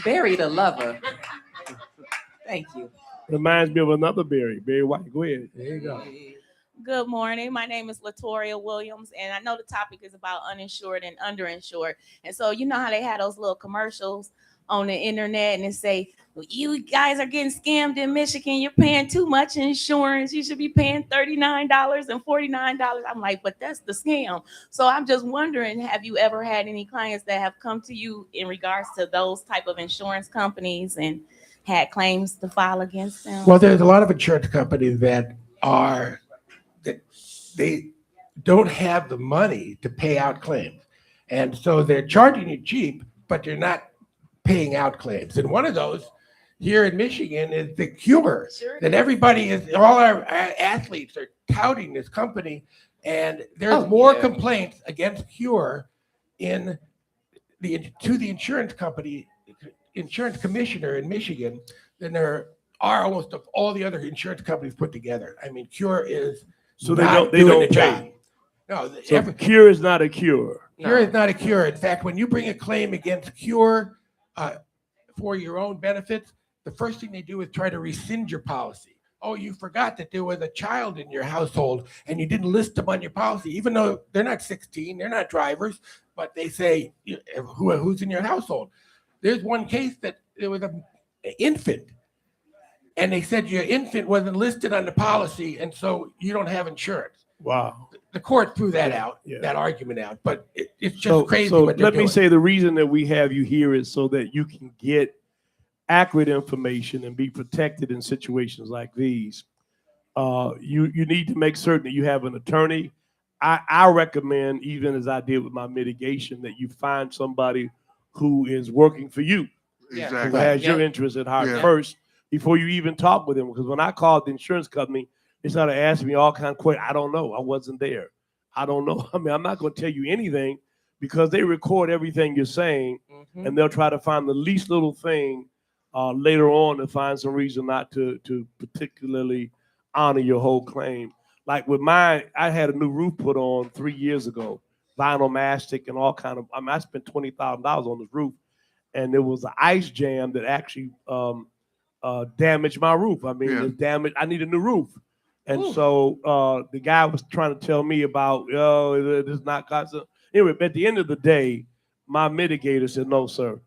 C: Barry the lover. Thank you.
B: Reminds me of another Barry White. Go ahead.
P: There you go.
O: Good morning. My name is Latoria Williams, and I know the topic is about uninsured and underinsured. And so you know how they had those little commercials on the internet and they say, well, you guys are getting scammed in Michigan. You're paying too much insurance. You should be paying $39 and $49. I'm like, but that's the scam. So I'm just wondering, have you ever had any clients that have come to you in regards to those type of insurance companies and had claims to file against them?
P: Well, there's a lot of insurance companies that they don't have the money to pay out claims. And so they're charging you cheap, but they're not paying out claims. And one of those here in Michigan is the Cure, that everybody is, all our athletes are touting this company. And there's more complaints against Cure to the insurance company, insurance commissioner in Michigan than there are almost of all the other insurance companies put together. I mean, Cure is they don't pay. No,
B: So Cure is not a cure.
P: Cure is not a cure. In fact, when you bring a claim against Cure for your own benefits, the first thing they do is try to rescind your policy. Oh, you forgot that there was a child in your household and you didn't list them on your policy, even though they're not 16, they're not drivers, but they say, who's in your household? There's one case that there was an infant, and they said your infant wasn't listed on the policy, and so you don't have insurance.
B: Wow.
P: The court threw that out, that argument out, but it's just crazy.
B: So
P: what they're
B: let me
P: doing.
B: say the reason that we have you here is so that you can get accurate information and be protected in situations like these. You need to make certain that you have an attorney. I recommend, even as I did with my mitigation, that you find somebody who is working for you,
D: Exactly.
B: who has your interest at heart first before you even talk with them. Because when I called the insurance company, they started asking me all kinds of questions. I don't know. I wasn't there. I don't know. I mean, I'm not going to tell you anything because they record everything you're saying, and they'll try to find the least little thing later on to find some reason not to particularly honor your whole claim. Like with mine, I had a new roof put on 3 years ago, vinyl mastic and all kind of. I mean, I spent $20,000 on this roof, and there was an ice jam that actually damaged my roof. I mean,
D: Yeah.
B: it damaged. I need a new roof. And
C: Ooh.
B: so the guy was trying to tell me about, it is not cost. Anyway, but at the end of the day, my mitigator said, no, sir,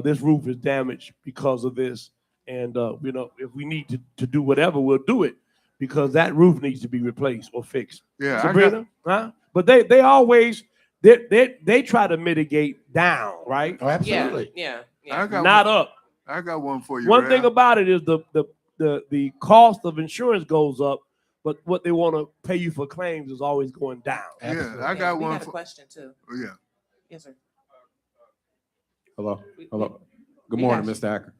B: this roof is damaged because of this. And, if we need to do whatever, we'll do it because that roof needs to be replaced or fixed.
D: Yeah,
B: Sabrina, huh? But they always, they try to mitigate down, right?
P: Oh, absolutely.
C: Yeah.
D: I got
B: Not
D: one,
B: up.
D: I got one for you.
B: One thing
D: Ralph.
B: about it is the cost of insurance goes up, but what they want to pay you for claims is always going down.
D: Yeah, I got
C: we
D: one.
C: got a question too.
D: Oh, yeah.
C: Yes, sir.
Q: Hello. Hello. Good
C: we
Q: morning,
C: got
Q: Mr. Acker.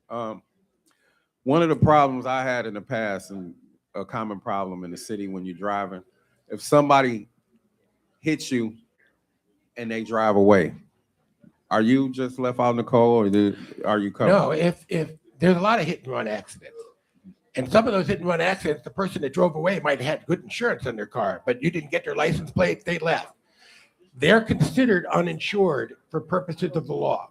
Q: One of the problems I had in the past, and a common problem in the city when you're driving, if somebody hits you and they drive away, are you just left out in the cold, or are you covered?
P: No, if there's a lot of hit and run accidents, and some of those hit and run accidents, the person that drove away might have had good insurance on their car, but you didn't get their license plate, they left. They're considered uninsured for purposes of the law.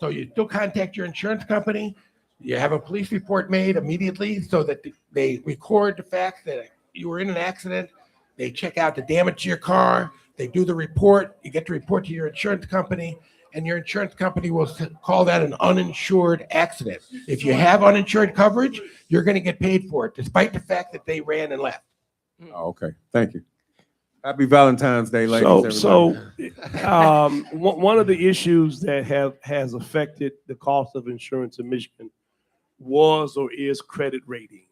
P: So you still contact your insurance company. You have a police report made immediately so that they record the fact that you were in an accident. They check out the damage to your car. They do the report. You get the report to your insurance company, and your insurance company will call that an uninsured accident. If you have uninsured coverage, you're going to get paid for it, despite the fact that they ran and left.
Q: Oh, okay. Thank you. Happy Valentine's Day, ladies.
B: One of the issues that has affected the cost of insurance in Michigan was or is credit rating.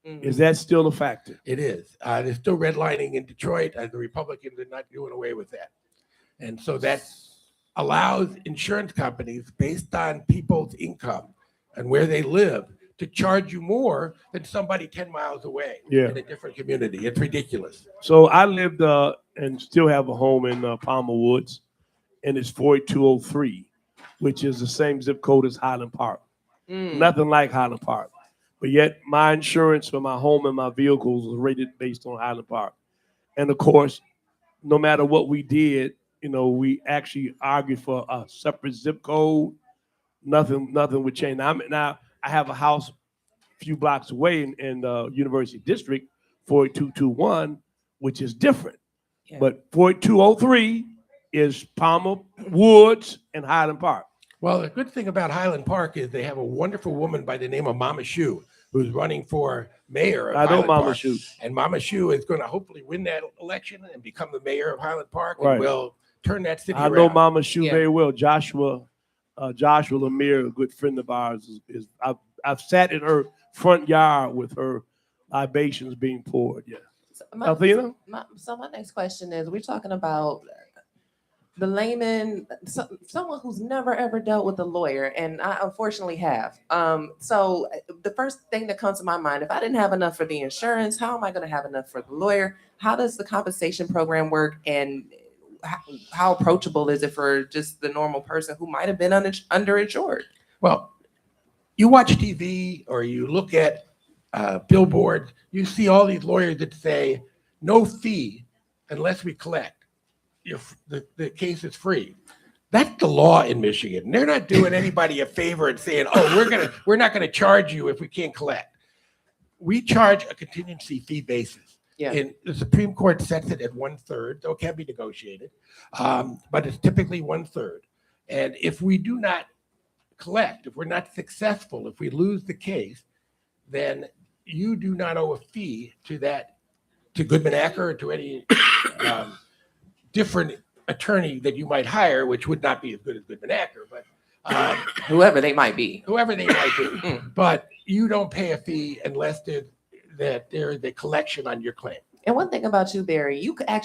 B: Is that still a factor?
P: It is. There's still redlining in Detroit. The Republicans are not doing away with that. And so that allows insurance companies, based on people's income and where they live, to charge you more than somebody 10 miles away in a different community. It's ridiculous.
B: So I lived and still have a home in Palmer Woods, and it's 48203, which is the same zip code as Highland Park. Nothing like Highland Park. But yet my insurance for my home and my vehicles was rated based on Highland Park. And of course, no matter what we did, we actually argued for a separate zip code. Nothing would change. Now I have a house a few blocks away in University District, 48221, which is different.
C: Yeah.
B: But 48203 is Palmer Woods and Highland Park.
P: Well, the good thing about Highland Park is they have a wonderful woman by the name of Mama Shu, who's running for mayor of
B: I know
P: Highland
B: Mama
P: Park.
B: Shu.
P: And Mama Shu is going to hopefully win that election and become the mayor of Highland Park,
B: Right.
P: and will turn that city
B: I
P: around.
B: know Mama Shu very well. Joshua Lemire, a good friend of ours, is I've sat in her front yard with her libations being poured. Yeah. Althea?
C: So my next question is, we're talking about the layman, someone who's never ever dealt with a lawyer, and I unfortunately have. So the first thing that comes to my mind, if I didn't have enough for the insurance, how am I going to have enough for the lawyer? How does the compensation program work, and how approachable is it for just the normal person who might have been underinsured?
P: Well, you watch TV or you look at billboards, you see all these lawyers that say no fee unless we collect. The case is free. That's the law in Michigan. They're not doing anybody a favor and saying, "Oh, we're not gonna charge you if we can't collect." We charge a contingency fee basis.
C: Yeah.
P: And the Supreme Court sets it at 1/3, though it can be negotiated, but it's typically 1/3. And if we do not collect, if we're not successful, if we lose the case, then you do not owe a fee to Goodman Acker or to any different attorney that you might hire, which would not be as good as Goodman Acker, but
C: whoever they might be.
P: But you don't pay a fee unless there's a collection on your claim.
C: And one thing about you, Barry, I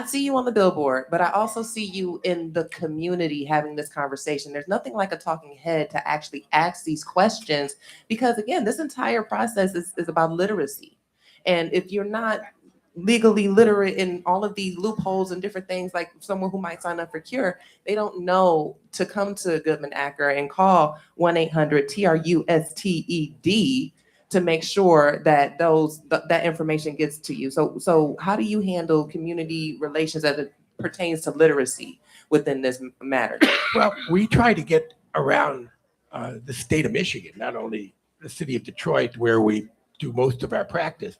C: see you on the billboard, but I also see you in the community having this conversation. There's nothing like a talking head to actually ask these questions, because again, this entire process is about literacy. And if you're not legally literate in all of these loopholes and different things, like someone who might sign up for Cure, they don't know to come to Goodman Acker and call 1-800-TRUSTED to make sure that that information gets to you. So how do you handle community relations as it pertains to literacy within this matter?
P: Well, we try to get around the state of Michigan, not only the city of Detroit, where we do most of our practice,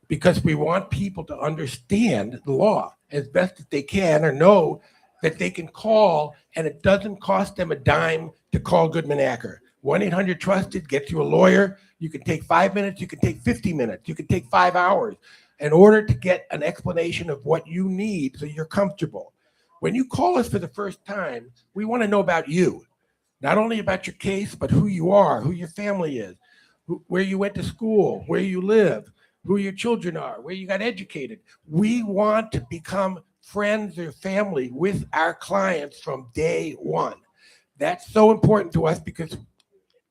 P: because we want people to understand the law as best as they can, or know that they can call and it doesn't cost them a dime to call Goodman Acker. 1-800-TRUSTED gets you a lawyer. You can take 5 minutes, you can take 50 minutes, you can take 5 hours in order to get an explanation of what you need so you're comfortable. When you call us for the first time, we want to know about you, not only about your case, but who you are, who your family is, where you went to school, where you live, who your children are, where you got educated. We want to become friends or family with our clients from day one. That's so important to us because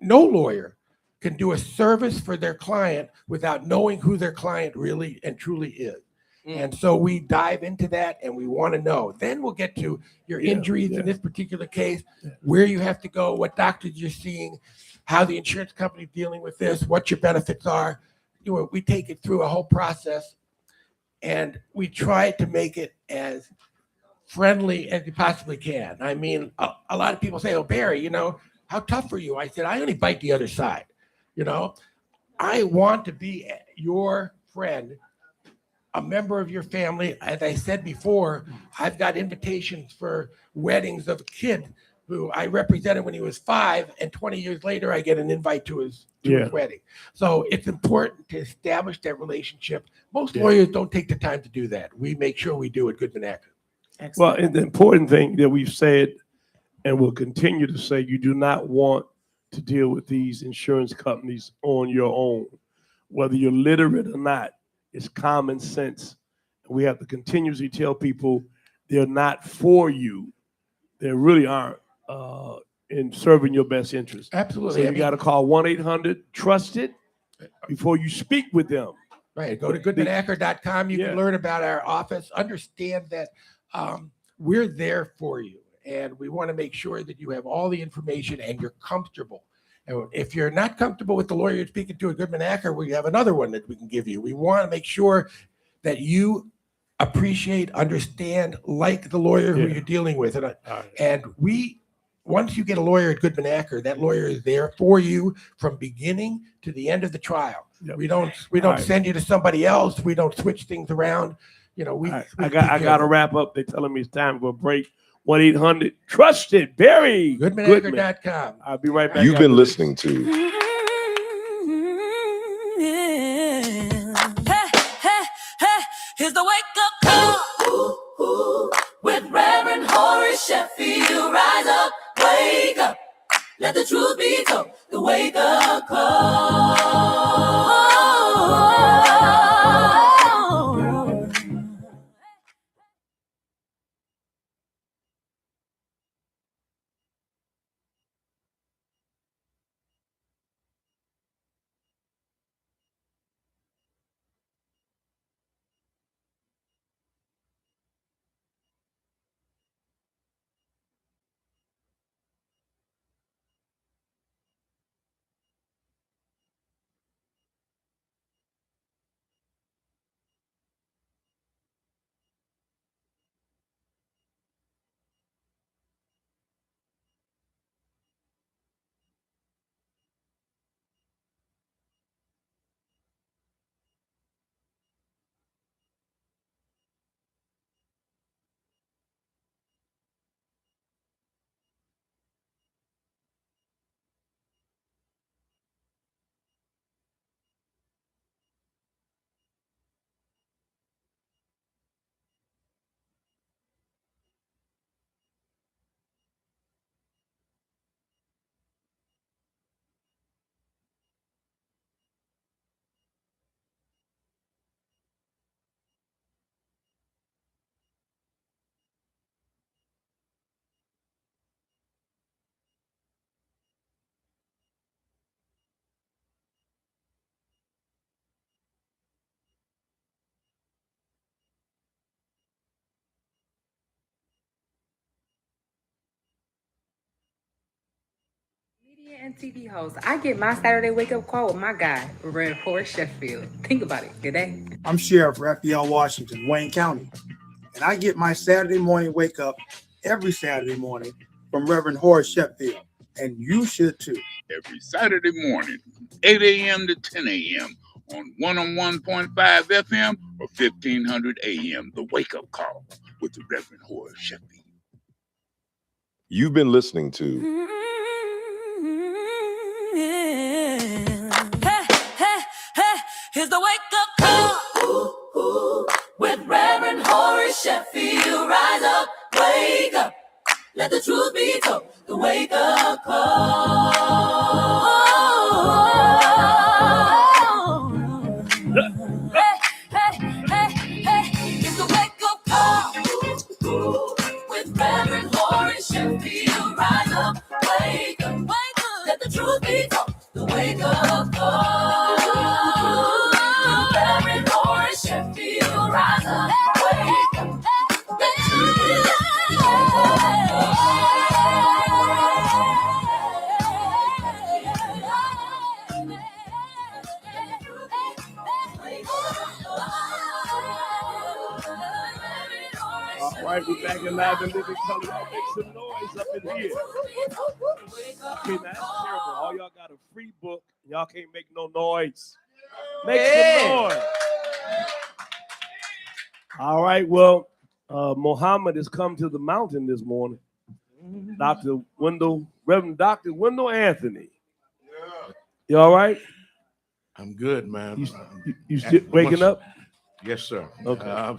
P: no lawyer can do a service for their client without knowing who their client really and truly is. And so we dive into that and we want to know. Then we'll get to your injuries in this particular case, where you have to go, what doctors you're seeing, how the insurance company is dealing with this, what your benefits are. You know, we take it through a whole process and we try to make it as friendly as you possibly can. I mean, a lot of people say, oh, Barry, you know, how tough are you? I said, I only bite the other side. You know, I want to be your friend, a member of your family. As I said before, I've got invitations for weddings of a kid who I represented when he was 5, and 20 years later, I get an invite to his wedding. So it's important to establish that relationship. Most lawyers don't take the time to do that. We make sure we do at Goodman Acker.
B: Well, and the important thing that we've said and will continue to say, you do not want to deal with these insurance companies on your own, whether you're literate or not. It's common sense. We have to continuously tell people they're not for you. They really aren't in serving your best interest.
P: Absolutely.
B: So you got to call 1-800-TRUSTED before you speak with them.
P: Right. Go to goodmanacker.com. You can learn about our office. Understand that we're there for you. And we want to make sure that you have all the information and you're comfortable. And if you're not comfortable with the lawyer you're speaking to at Goodman Acker, we have another one that we can give you. We want to make sure that you appreciate, understand, like the lawyer who you're dealing with. And once you get a lawyer at Goodman Acker, that lawyer is there for you from beginning to the end of the trial. We don't send you to somebody else. We don't switch things around. You know,
B: I got to wrap up. They're telling me it's time for a break. 1-800-TRUSTED Barry.
P: Goodmanacker.com.
B: I'll be right back.
R: You've been listening to
A: Here's the wake up call with Reverend Horace Sheffield. Rise up, wake up, let the truth be told. The wake up call.
N: Media and TV host. I get my Saturday wake up call with my guy, Reverend Horace Sheffield. Think about it. Good day.
I: I'm Sheriff Raphael Washington, Wayne County, and I get my Saturday morning wake up every Saturday morning from Reverend Horace Sheffield. and you should too.
E: Every Saturday morning, 8 a.m. to 10 a.m. on 101.5 FM or 1500 AM. The Wake Up Call with the Reverend Horace Sheffield.
A: You've been listening to here's the wake up call with Reverend Horace Sheffield. Rise up, wake up, let the truth be told. The wake up call. It's the wake up call with Reverend Horace Sheffield. Rise up, wake up, let the truth be told. The wake up call. Reverend Horace Sheffield. Rise up, wake up, let the truth be
B: All right, we're back in live and living color. Y'all make some noise up in here. Okay, now that's terrible. All y'all got a free book. Y'all can't make no noise. Make some noise. All right, well, Muhammad has come to the mountain this morning. Reverend Dr. Wendell Anthony. You all right?
R: I'm good, man.
B: You still waking up?
R: Yes, sir.
B: Okay.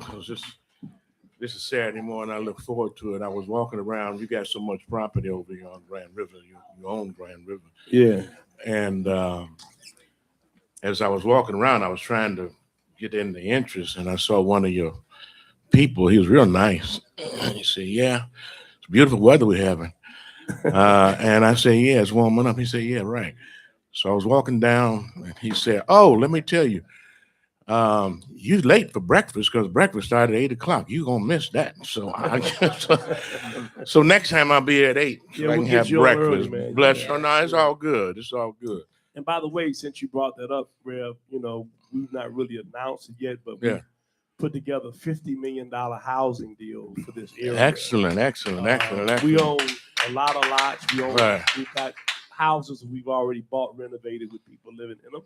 R: This is Saturday morning. I look forward to it. I was walking around. You got so much property over here on Grand River. You own Grand River.
B: Yeah.
R: And as I was walking around, I was trying to get in the interest, and I saw one of your people. He was real nice. And he said, "Yeah, it's beautiful weather we're having." And I said, "Yeah, it's warming up." He said, "Yeah, right." So I was walking down, and he said, "Oh, let me tell you, you late for breakfast because breakfast started at 8 o'clock. You gonna miss that." So next time I'll be at 8 so I can have breakfast.
B: Man.
R: Bless you. No, it's all good. It's all good.
B: And by the way, since you brought that up, Rev, we've not really announced it yet, but we put together a $50 million housing deal for this area.
R: Excellent.
B: We own a lot of lots. We've got houses we've already bought, renovated with people living in them.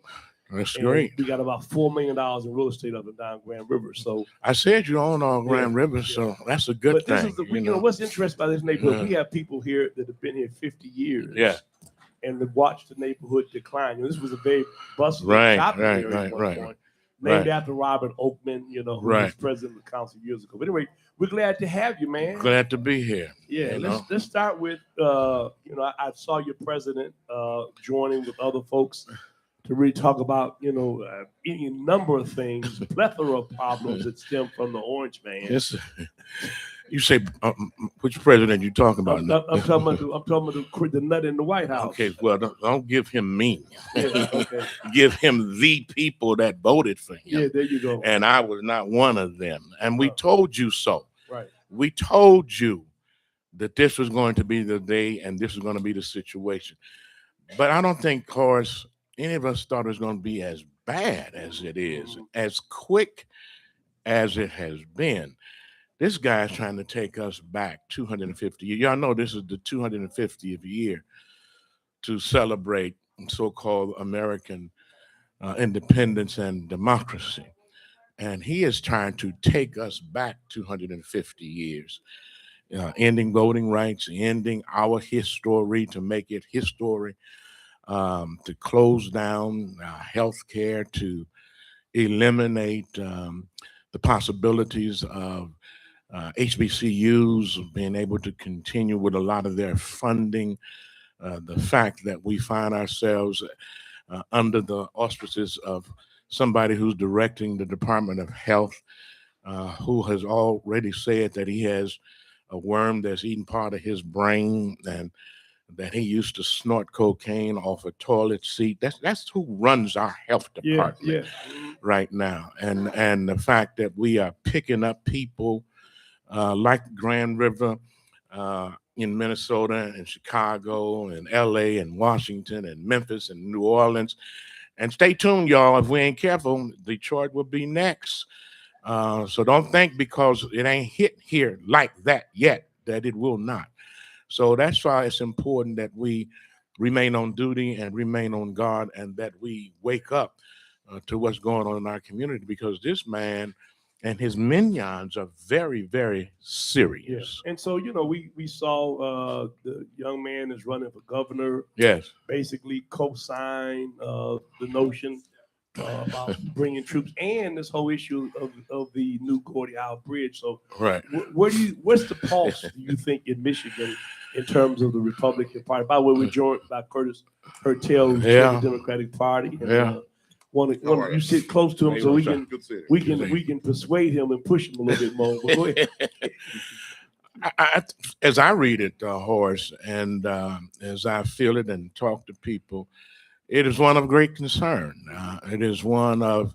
R: That's great.
B: We got about $4 million in real estate up and down Grand River. So
R: I said you own all Grand River, so that's a good thing.
B: What's interesting about this neighborhood? We have people here that have been here 50 years.
R: Yeah.
B: And have watched the neighborhood decline. This was a very bustling shopping area at one point. Named after Robert Oakman, who was president of the council years ago. But anyway, we're glad to have you, man.
R: Glad to be here.
B: Yeah, let's start with I saw your president joining with other folks to really talk about any number of things, a plethora of problems that stem from the Orange Man.
R: Yes. You say which president you talking about?
B: I'm talking about the nut in the White House.
R: Okay, well, don't give him me.
B: Okay.
R: Give him the people that voted for him.
B: Yeah, there you go.
R: And I was not one of them. And we told you so.
B: Right.
R: We told you that this was going to be the day and this was going to be the situation. But I don't think, Horace, any of us thought it was going to be as bad as it is, as quick as it has been. This guy is trying to take us back 250 years. Y'all know this is the 250th year to celebrate so-called American independence and democracy. And he is trying to take us back 250 years, ending voting rights, ending our history to make it history, to close down health care, to eliminate the possibilities of HBCUs being able to continue with a lot of their funding, the fact that we find ourselves under the auspices of somebody who's directing the Department of Health, who has already said that he has a worm that's eating part of his brain and that he used to snort cocaine off a toilet seat. That's who runs our health department right now. And the fact that we are picking up people like Grand River in Minnesota and Chicago and LA and Washington and Memphis and New Orleans. And stay tuned, y'all. If we ain't careful, Detroit will be next. So don't think because it ain't hit here like that yet that it will not. So that's why it's important that we remain on duty and remain on guard, and that we wake up to what's going on in our community, because this man and his minions are very, very serious.
B: And so, we saw the young man is running for governor.
R: Yes.
B: Basically co-sign the notion about bringing troops and this whole issue of the new Gordie Howe Bridge. So,
R: Right.
B: What's the pulse, do you think, in Michigan in terms of the Republican Party? By the way, we're joined by Curtis Hertel, who's chair of the Democratic Party. And, you sit close to him so we can persuade him and push him a little bit more. But go ahead.
R: As I read it, Horace, and as I feel it and talk to people, it is one of great concern. It is one of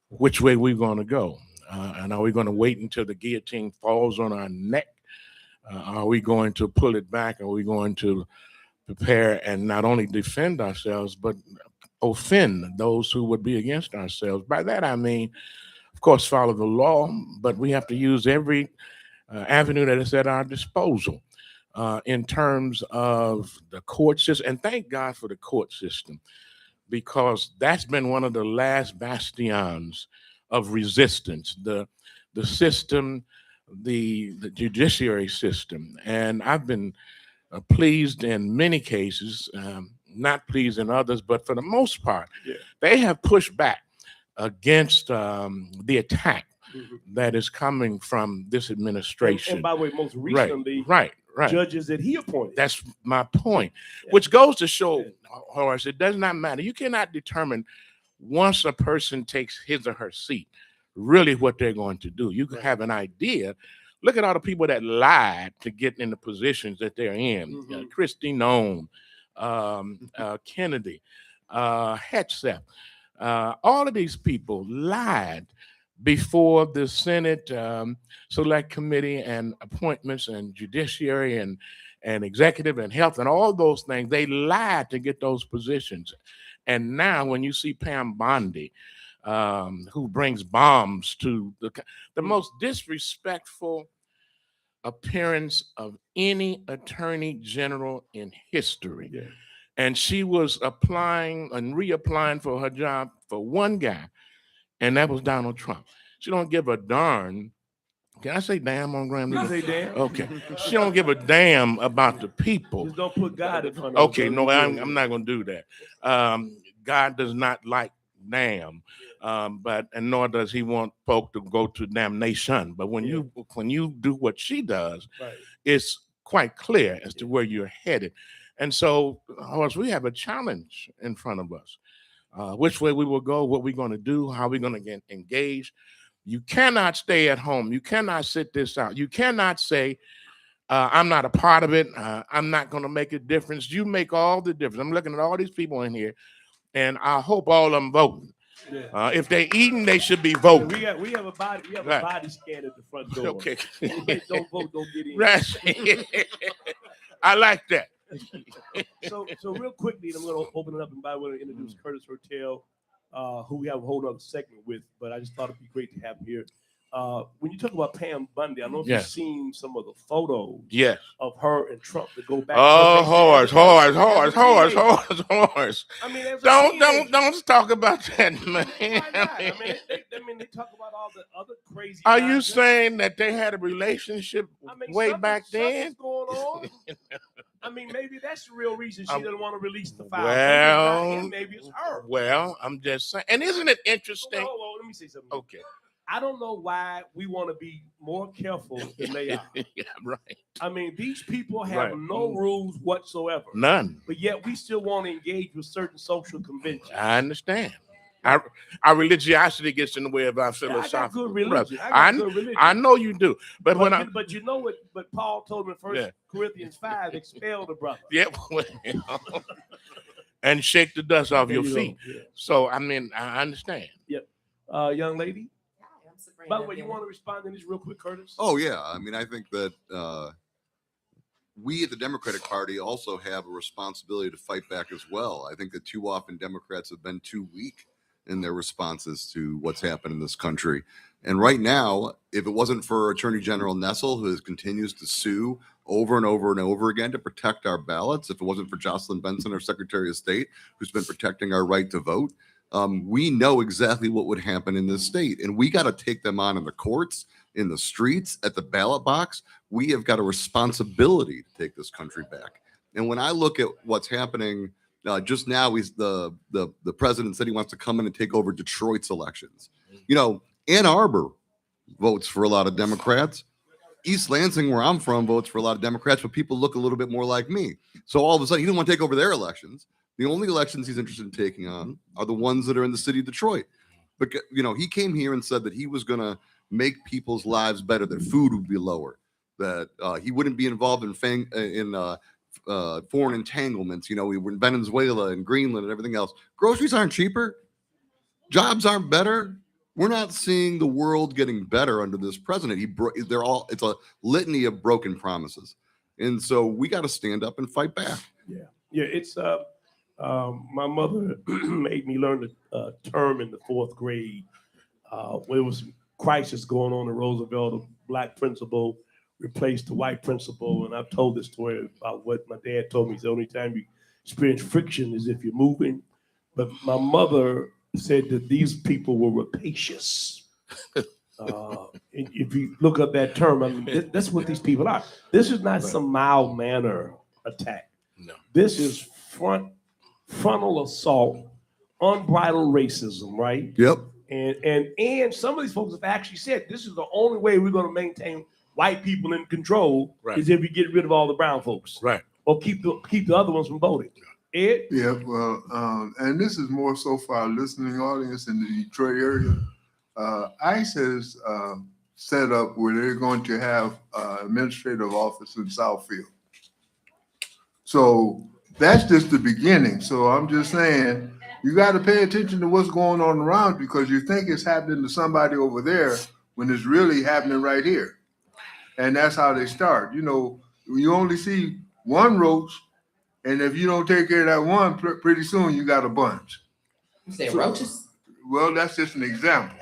R: which way we're going to go. And are we going to wait until the guillotine falls on our neck? Are we going to pull it back? Are we going to prepare and not only defend ourselves, but offend those who would be against ourselves? By that, I mean, of course, follow the law, but we have to use every avenue that is at our disposal in terms of the court system. And thank God for the court system, because that's been one of the last bastions of resistance, the system, the judiciary system. And I've been pleased in many cases, not pleased in others, but for the most part, they have pushed back against the attack that is coming from this administration.
B: And by the way, most recently,
R: right.
B: judges that he appointed.
R: That's my point, which goes to show, Horace, it does not matter. You cannot determine once a person takes his or her seat really what they're going to do. You can have an idea. Look at all the people that lied to get in the positions that they're in. Christy Nome, Kennedy, Hetzef. All of these people lied before the Senate Select Committee and appointments and judiciary and executive and health and all those things. They lied to get those positions. And now when you see Pam Bondi, who brings bombs to the most disrespectful appearance of any attorney general in history. And she was applying and reapplying for her job for one guy, and that was Donald Trump. She don't give a darn. Can I say damn on Graham?
B: You say damn.
R: Okay. She don't give a damn about the people.
B: Just don't put God in front of
R: Okay, no, I'm not going to do that. God does not like damn, and nor does he want folk to go to damnation. But when you do what she does, it's quite clear as to where you're headed. And so, Horace, we have a challenge in front of us. Which way we will go, what we're going to do, how we're going to get engaged. You cannot stay at home. You cannot sit this out. You cannot say, I'm not a part of it. I'm not going to make a difference. You make all the difference. I'm looking at all these people in here, and I hope all of them voting. If they eating, they should be voting.
B: We have a body. A body scan at the front door.
R: Okay.
B: Don't vote. Don't get in.
R: Right. I like that.
B: So real quickly, I'm going to open it up, and by the way, introduce Curtis Hertel, who we have a whole other segment with, but I just thought it'd be great to have him here. When you talk about Pam Bondi, I don't know if you've seen some of the photos of her and Trump that go back.
R: Horace.
B: I mean,
R: don't talk about that, man.
B: They talk about all the other crazy.
R: Are you saying that they had a relationship way back then?
B: Something's going on. I mean, maybe that's the real reason she doesn't want to release the file.
R: Well,
B: maybe it's her.
R: Well, I'm just saying. And isn't it interesting?
B: Hold on, let me say something.
R: Okay.
B: I don't know why we want to be more careful than they are.
R: Yeah, right.
B: I mean, these people have no rules whatsoever.
R: None.
B: But yet we still want to engage with certain social conventions.
R: I understand. Our religiosity gets in the way of our philosophical.
B: I got good religion.
R: I know you do. But
B: you know what? But Paul told me in 1 Corinthians 5, expel the brother.
R: Yeah. And shake the dust off your feet. So I mean, I understand.
B: Yep. Young lady. By the way, you want to respond to this real quick, Curtis?
S: Oh, yeah. I mean, I think that we at the Democratic Party also have a responsibility to fight back as well. I think that too often Democrats have been too weak in their responses to what's happened in this country. And right now, if it wasn't for Attorney General Nessel, who continues to sue over and over and over again to protect our ballots, if it wasn't for Jocelyn Benson, our Secretary of State, who's been protecting our right to vote, we know exactly what would happen in this state. And we got to take them on in the courts, in the streets, at the ballot box. We have got a responsibility to take this country back. And when I look at what's happening just now, the president said he wants to come in and take over Detroit's elections. You know, Ann Arbor votes for a lot of Democrats. East Lansing, where I'm from, votes for a lot of Democrats, but people look a little bit more like me. So all of a sudden, he didn't want to take over their elections. The only elections he's interested in taking on are the ones that are in the city of Detroit. But, you know, he came here and said that he was going to make people's lives better, that food would be lower, that he wouldn't be involved in foreign entanglements. You know, we were in Venezuela and Greenland and everything else. Groceries aren't cheaper. Jobs aren't better. We're not seeing the world getting better under this president. It's a litany of broken promises. And so we got to stand up and fight back.
B: Yeah. It's my mother made me learn the term in the 4th grade. When there was some crisis going on in Roosevelt, the black principal replaced the white principal. And I've told this story about what my dad told me. The only time you experience friction is if you're moving. But my mother said that these people were rapacious. If you look up that term, I mean, that's what these people are. This is not some mild manner attack.
R: No.
B: This is frontal assault, unbridled racism, right?
S: Yep.
B: And some of these folks have actually said this is the only way we're going to maintain white people in control is if we get rid of all the brown folks,
R: right?
B: Or keep the other ones from voting. Ed?
D: Yeah, well, and this is more so for our listening audience in the Detroit area. ICE has set up where they're going to have administrative office in Southfield. So that's just the beginning. So I'm just saying, you got to pay attention to what's going on around because you think it's happening to somebody over there when it's really happening right here. And that's how they start. You know, you only see one roach, and if you don't take care of that one, pretty soon you got a bunch.
C: You say roaches?
D: Well, that's just an example.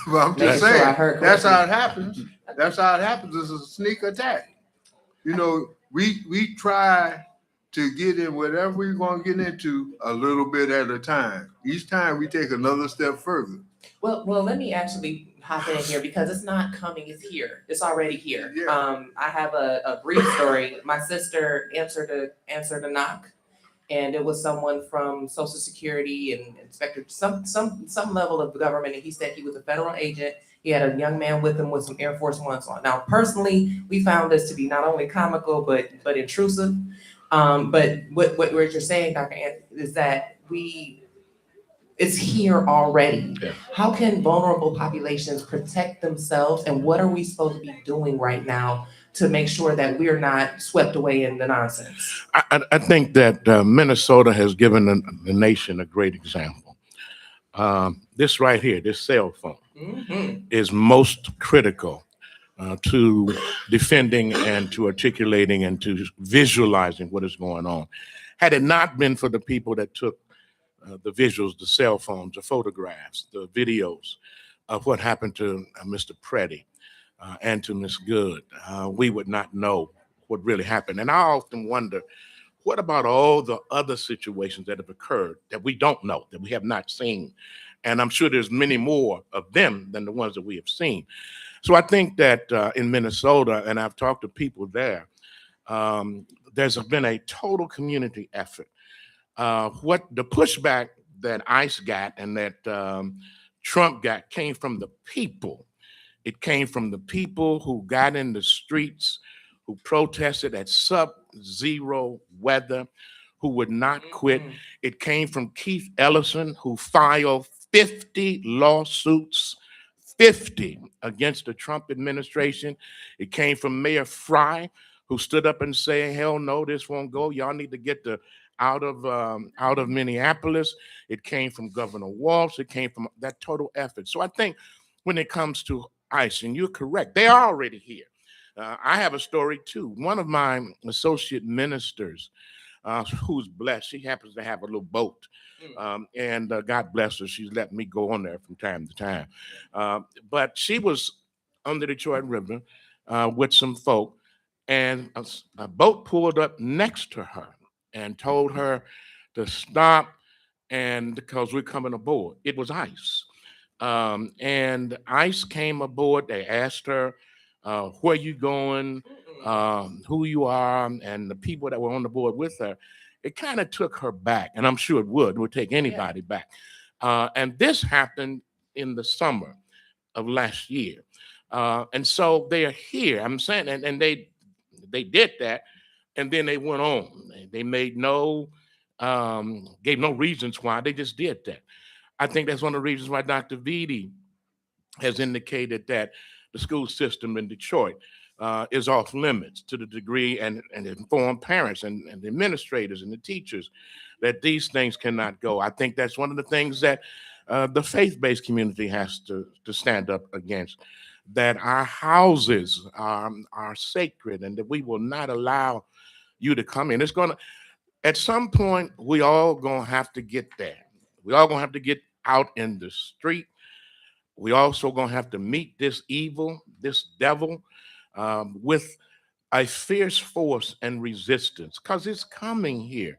D: But I'm
C: Making
D: just
C: sure
D: saying,
C: I heard
D: that's how it
C: correctly.
D: happens. That's how it happens. It's a sneak attack. You know, we try to get in whatever we're going to get into a little bit at a time. Each time we take another step further.
C: Well, let me actually hop in here because it's not coming, it's here. It's already here.
D: Yeah.
C: I have a brief story. My sister answered a knock, and it was someone from Social Security and inspector, some level of government, and he said he was a federal agent. He had a young man with him with some Air Force Ones on. Now, personally, we found this to be not only comical but intrusive. But what you're saying, Dr. Anthony, is that it's here already.
R: Yeah.
C: How can vulnerable populations protect themselves, and what are we supposed to be doing right now to make sure that we're not swept away in the nonsense?
R: I think that Minnesota has given the nation a great example. This right here, this cell phone, is most critical to defending and to articulating and to visualizing what is going on. Had it not been for the people that took the visuals, the cell phones, the photographs, the videos of what happened to Mr. Preddy and to Ms. Good, we would not know what really happened. And I often wonder, what about all the other situations that have occurred that we don't know, that we have not seen? And I'm sure there's many more of them than the ones that we have seen. So I think that in Minnesota, and I've talked to people there, there's been a total community effort. What the pushback that ICE got and that Trump got came from the people. It came from the people who got in the streets, who protested at sub-zero weather, who would not quit. It came from Keith Ellison, who filed 50 lawsuits, 50 against the Trump administration. It came from Mayor Fry, who stood up and said, hell no, this won't go. Y'all need to get out of Minneapolis. It came from Governor Walsh. It came from that total effort. So I think when it comes to ICE, and you're correct, they are already here. I have a story too. One of my associate ministers who's blessed. She happens to have a little boat, and God bless her. She's letting me go on there from time to time. But she was on the Detroit River with some folk, and a boat pulled up next to her and told her to stop, and because we're coming aboard. It was ICE. And ICE came aboard. They asked her, where you going, who you are, and the people that were on the board with her. It kind of took her back, and I'm sure it would take anybody back. And this happened in the summer of last year. And so they are here. I'm saying, and they did that, and then they went on. They made gave no reasons why. They just did that. I think that's one of the reasons why Dr. Vitti has indicated that the school system in Detroit is off limits to the degree and inform parents and the administrators and the teachers that these things cannot go. I think that's one of the things that the faith-based community has to stand up against, that our houses are sacred and that we will not allow you to come in. It's going to, at some point, we all going to have to get there. We all going to have to get out in the street. We also going to have to meet this evil, this devil, with a fierce force and resistance, because it's coming here.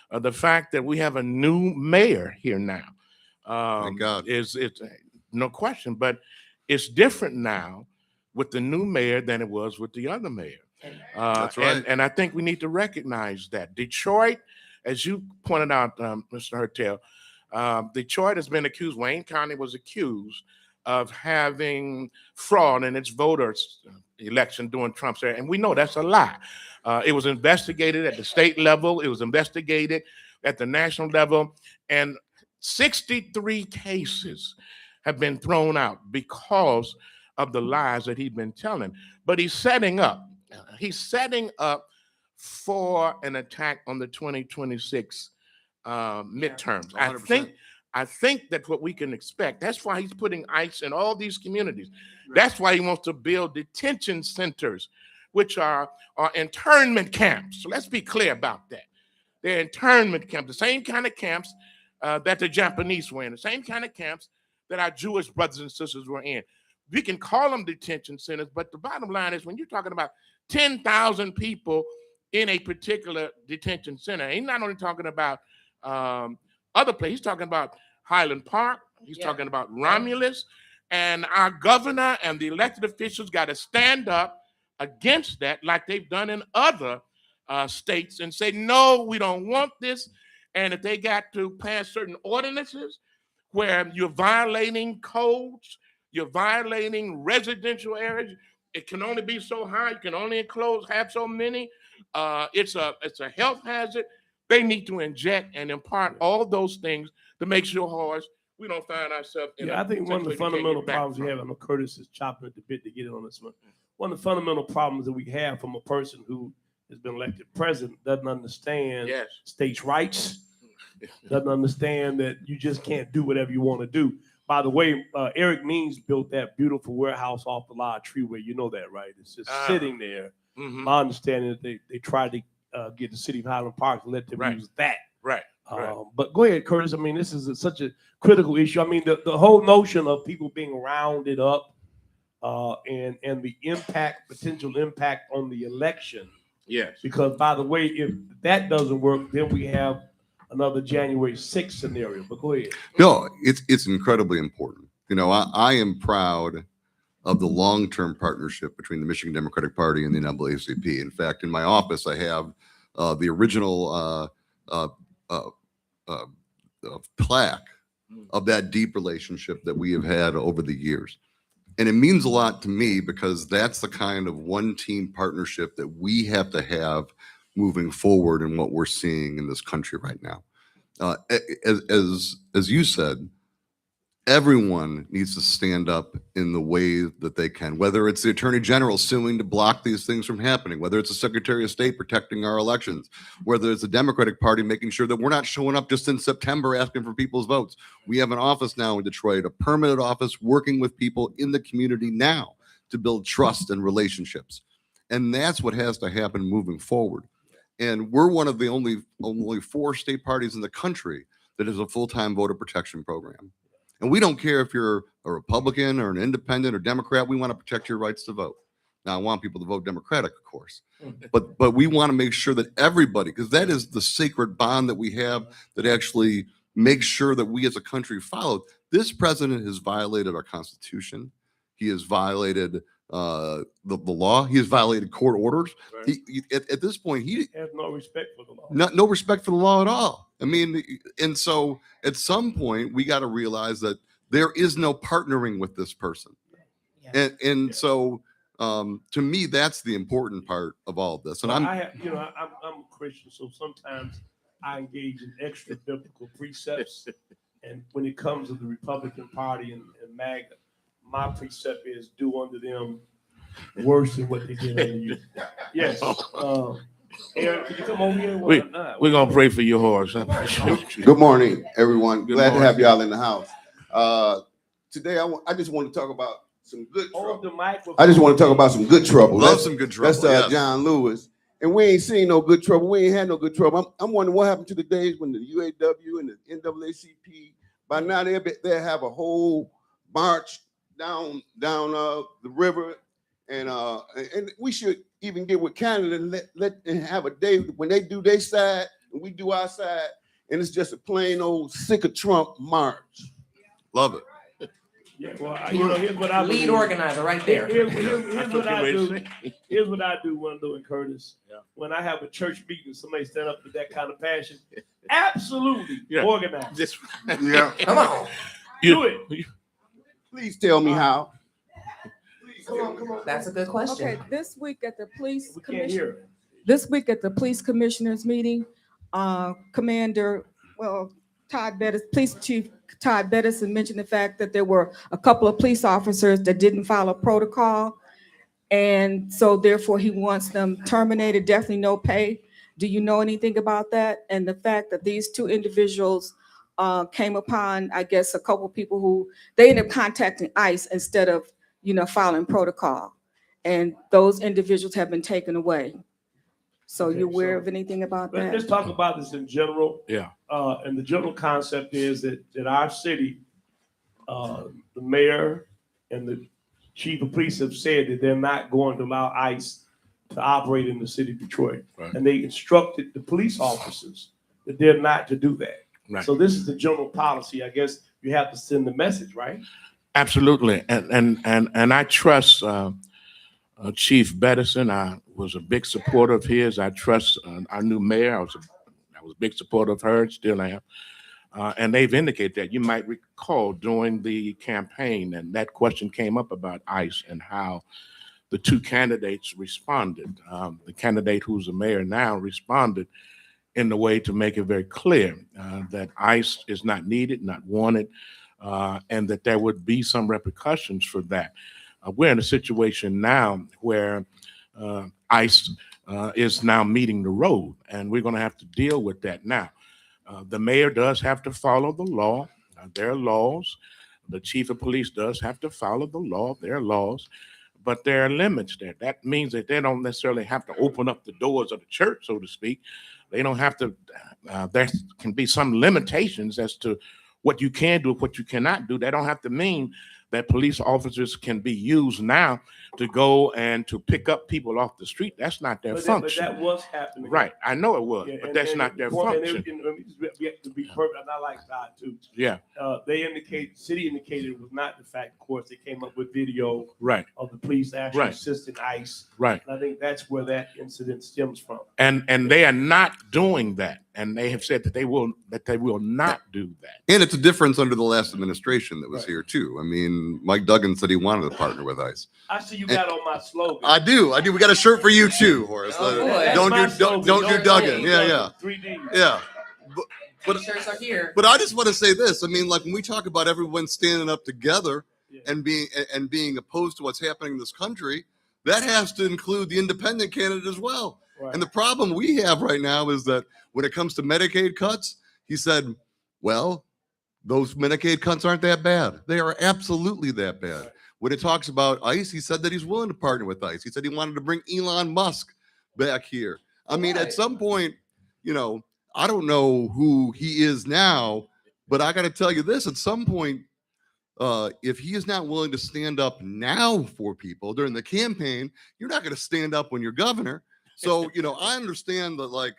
R: The fact that we have a new mayor here now
S: Thank God.
R: is no question, but it's different now with the new mayor than it was with the other mayor.
S: That's right.
R: And I think we need to recognize that. Detroit, as you pointed out, Mr. Hertel, Detroit has been accused, Wayne County was accused of having fraud in its voters election during Trump's era. And we know that's a lie. It was investigated at the state level. It was investigated at the national level. And 63 cases have been thrown out because of the lies that he's been telling. But he's setting up for an attack on the 2026 midterms.
S: Yeah,
R: I think that's what we can expect. That's why he's putting ICE in all these communities. That's why he wants to build detention centers, which are internment camps. So let's be clear about that. They're internment camps, the same kind of camps that the Japanese were in, the same kind of camps that our Jewish brothers and sisters were in. We can call them detention centers, but the bottom line is when you're talking about 10,000 people in a particular detention center, he's not only talking about other places, he's talking about Highland Park, he's talking about Romulus, and our governor and the elected officials got to stand up against that like they've done in other states and say, no, we don't want this. And if they got to pass certain ordinances where you're violating codes, you're violating residential areas, it can only be so high, you can only have so many, it's a health hazard. They need to inject and impart all those things to make sure, Horace, we don't find ourselves in
B: I think one of the fundamental problems we have, I know Curtis is chopping at the bit to get in on this one. One of the fundamental problems that we have from a person who has been elected president doesn't understand states' rights, doesn't understand that you just can't do whatever you want to do. By the way, Eric Means built that beautiful warehouse off the Lodge Freeway. You know that, right? It's just sitting there. My understanding is they tried to get the city of Highland Park to let them use that.
R: Right.
B: But go ahead, Curtis. I mean, this is such a critical issue. I mean, the whole notion of people being rounded up and the potential impact on the election.
R: Yes.
B: Because, by the way, if that doesn't work, then we have another January 6th scenario. But go ahead.
S: No, it's incredibly important. You know, I am proud of the long-term partnership between the Michigan Democratic Party and the NAACP. In fact, in my office, I have the original plaque of that deep relationship that we have had over the years. And it means a lot to me because that's the kind of one-team partnership that we have to have moving forward in what we're seeing in this country right now. As you said, everyone needs to stand up in the way that they can, whether it's the Attorney General suing to block these things from happening, whether it's the Secretary of State protecting our elections, whether it's the Democratic Party making sure that we're not showing up just in September asking for people's votes. We have an office now in Detroit, a permanent office working with people in the community now to build trust and relationships. And that's what has to happen moving forward. And we're one of the only 4 state parties in the country that has a full-time voter protection program. And we don't care if you're a Republican or an independent or Democrat. We want to protect your rights to vote. Now, I want people to vote Democratic, of course, but we want to make sure that everybody, because that is the sacred bond that we have that actually makes sure that we as a country follow. This president has violated our Constitution. He has violated the law. He has violated court orders.
B: Right.
S: At this point, he
B: has no respect for the law.
S: No respect for the law at all. I mean, and so at some point we got to realize that there is no partnering with this person. So to me, that's the important part of all of this. And
B: Well,
S: I'm
B: I'm a Christian, so sometimes I engage in extra biblical precepts. And when it comes to the Republican Party and MAGA, my precept is do unto them worse than what they did unto you. Yes. Aaron, can you come over here?
R: We're going to pray for you, Horace.
T: Good morning, everyone.
R: Good
T: Glad
R: morning.
T: to have y'all in the house. Today, I just want to talk about some good
B: Hold the
T: trouble.
B: microphone.
T: I just want to talk about some good trouble.
S: Love some good trouble,
T: That's
S: yes.
T: John Lewis. And we ain't seen no good trouble. We ain't had no good trouble. I'm wondering what happened to the days when the UAW and the NAACP, by now they'll have a whole march down the river. And we should even get with Canada and let them have a day when they do their side and we do our side, and it's just a plain old sick of Trump march.
S: Love it.
B: Yeah, well, here's what I
C: Lead
B: believe.
C: organizer right there.
B: Here's what I do. Here's what I do, Wendell and Curtis.
R: Yeah.
B: When I have a church meeting, somebody stand up with that kind of passion. Absolutely organize.
T: Yeah.
C: Come on.
B: Do it.
T: Please tell me how.
B: Come on.
C: That's a good question.
U: Okay, this week at the police
B: We can't hear it.
U: This week at the police commissioners meeting, Commander, Police Chief Todd Bettison mentioned the fact that there were a couple of police officers that didn't follow protocol. And so therefore he wants them terminated, definitely no pay. Do you know anything about that? And the fact that these 2 individuals came upon, I guess, a couple of people who they ended up contacting ICE instead of, following protocol. And those individuals have been taken away. So
B: Okay,
U: you aware
B: so
U: of anything about that?
B: Let's talk about this in general.
R: Yeah.
B: And the general concept is that our city, the mayor and the chief of police have said that they're not going to allow ICE to operate in the city of Detroit.
R: Right.
B: And they instructed the police officers that they're not to do that.
R: Right.
B: So this is the general policy. I guess you have to send the message, right?
R: Absolutely. And I trust Chief Bettison. I was a big supporter of his. I trust our new mayor. I was a big supporter of her, still am. And they've indicated that. You might recall during the campaign, and that question came up about ICE and how the 2 candidates responded. The candidate who's the mayor now responded in the way to make it very clear that ICE is not needed, not wanted, and that there would be some repercussions for that. We're in a situation now where ICE is now meeting the road, and we're going to have to deal with that now. The mayor does have to follow the law. There are laws. The chief of police does have to follow the law. There are laws, but there are limits there. That means that they don't necessarily have to open up the doors of the church, so to speak. They don't have to, there can be some limitations as to what you can do, what you cannot do. That don't have to mean that police officers can be used now to go and to pick up people off the street. That's not their function.
B: But that was happening.
R: Right, I know it was,
B: Yeah,
R: but
B: and-
R: that's
B: and
R: not their
B: one- and
R: function.
B: we have to be perfect, and I like that too.
R: Yeah.
B: City indicated it was not the fact, of course, they came up with video
R: Right.
B: of the police actually
R: Right.
B: assisting ICE.
R: Right.
B: And I think that's where that incident stems from.
R: And they are not doing that, and they have said that they will not do that.
S: And it's a difference under the last administration that was here too. I mean, Mike Duggan said he wanted to partner with ICE.
B: I see you got on my slogan.
S: I do. We got a shirt for you too, Horace.
B: Oh, boy. That's
S: Don't
B: my
S: do
B: slogan.
S: don't do Duggan. Yeah.
B: 3D.
S: Yeah.
C: T-shirts are here.
S: But I just want to say this. I mean, like when we talk about everyone standing up together and being opposed to what's happening in this country, that has to include the independent candidate as well.
B: Right.
S: And the problem we have right now is that when it comes to Medicaid cuts, he said, well, those Medicaid cuts aren't that bad. They are absolutely that bad. Right. When it talks about ICE, he said that he's willing to partner with ICE. He said he wanted to bring Elon Musk back here. I mean,
C: Right.
S: at some point, I don't know who he is now, but I got to tell you this: at some point, if he is not willing to stand up now for people during the campaign, you're not going to stand up when you're governor. So, I understand that, like,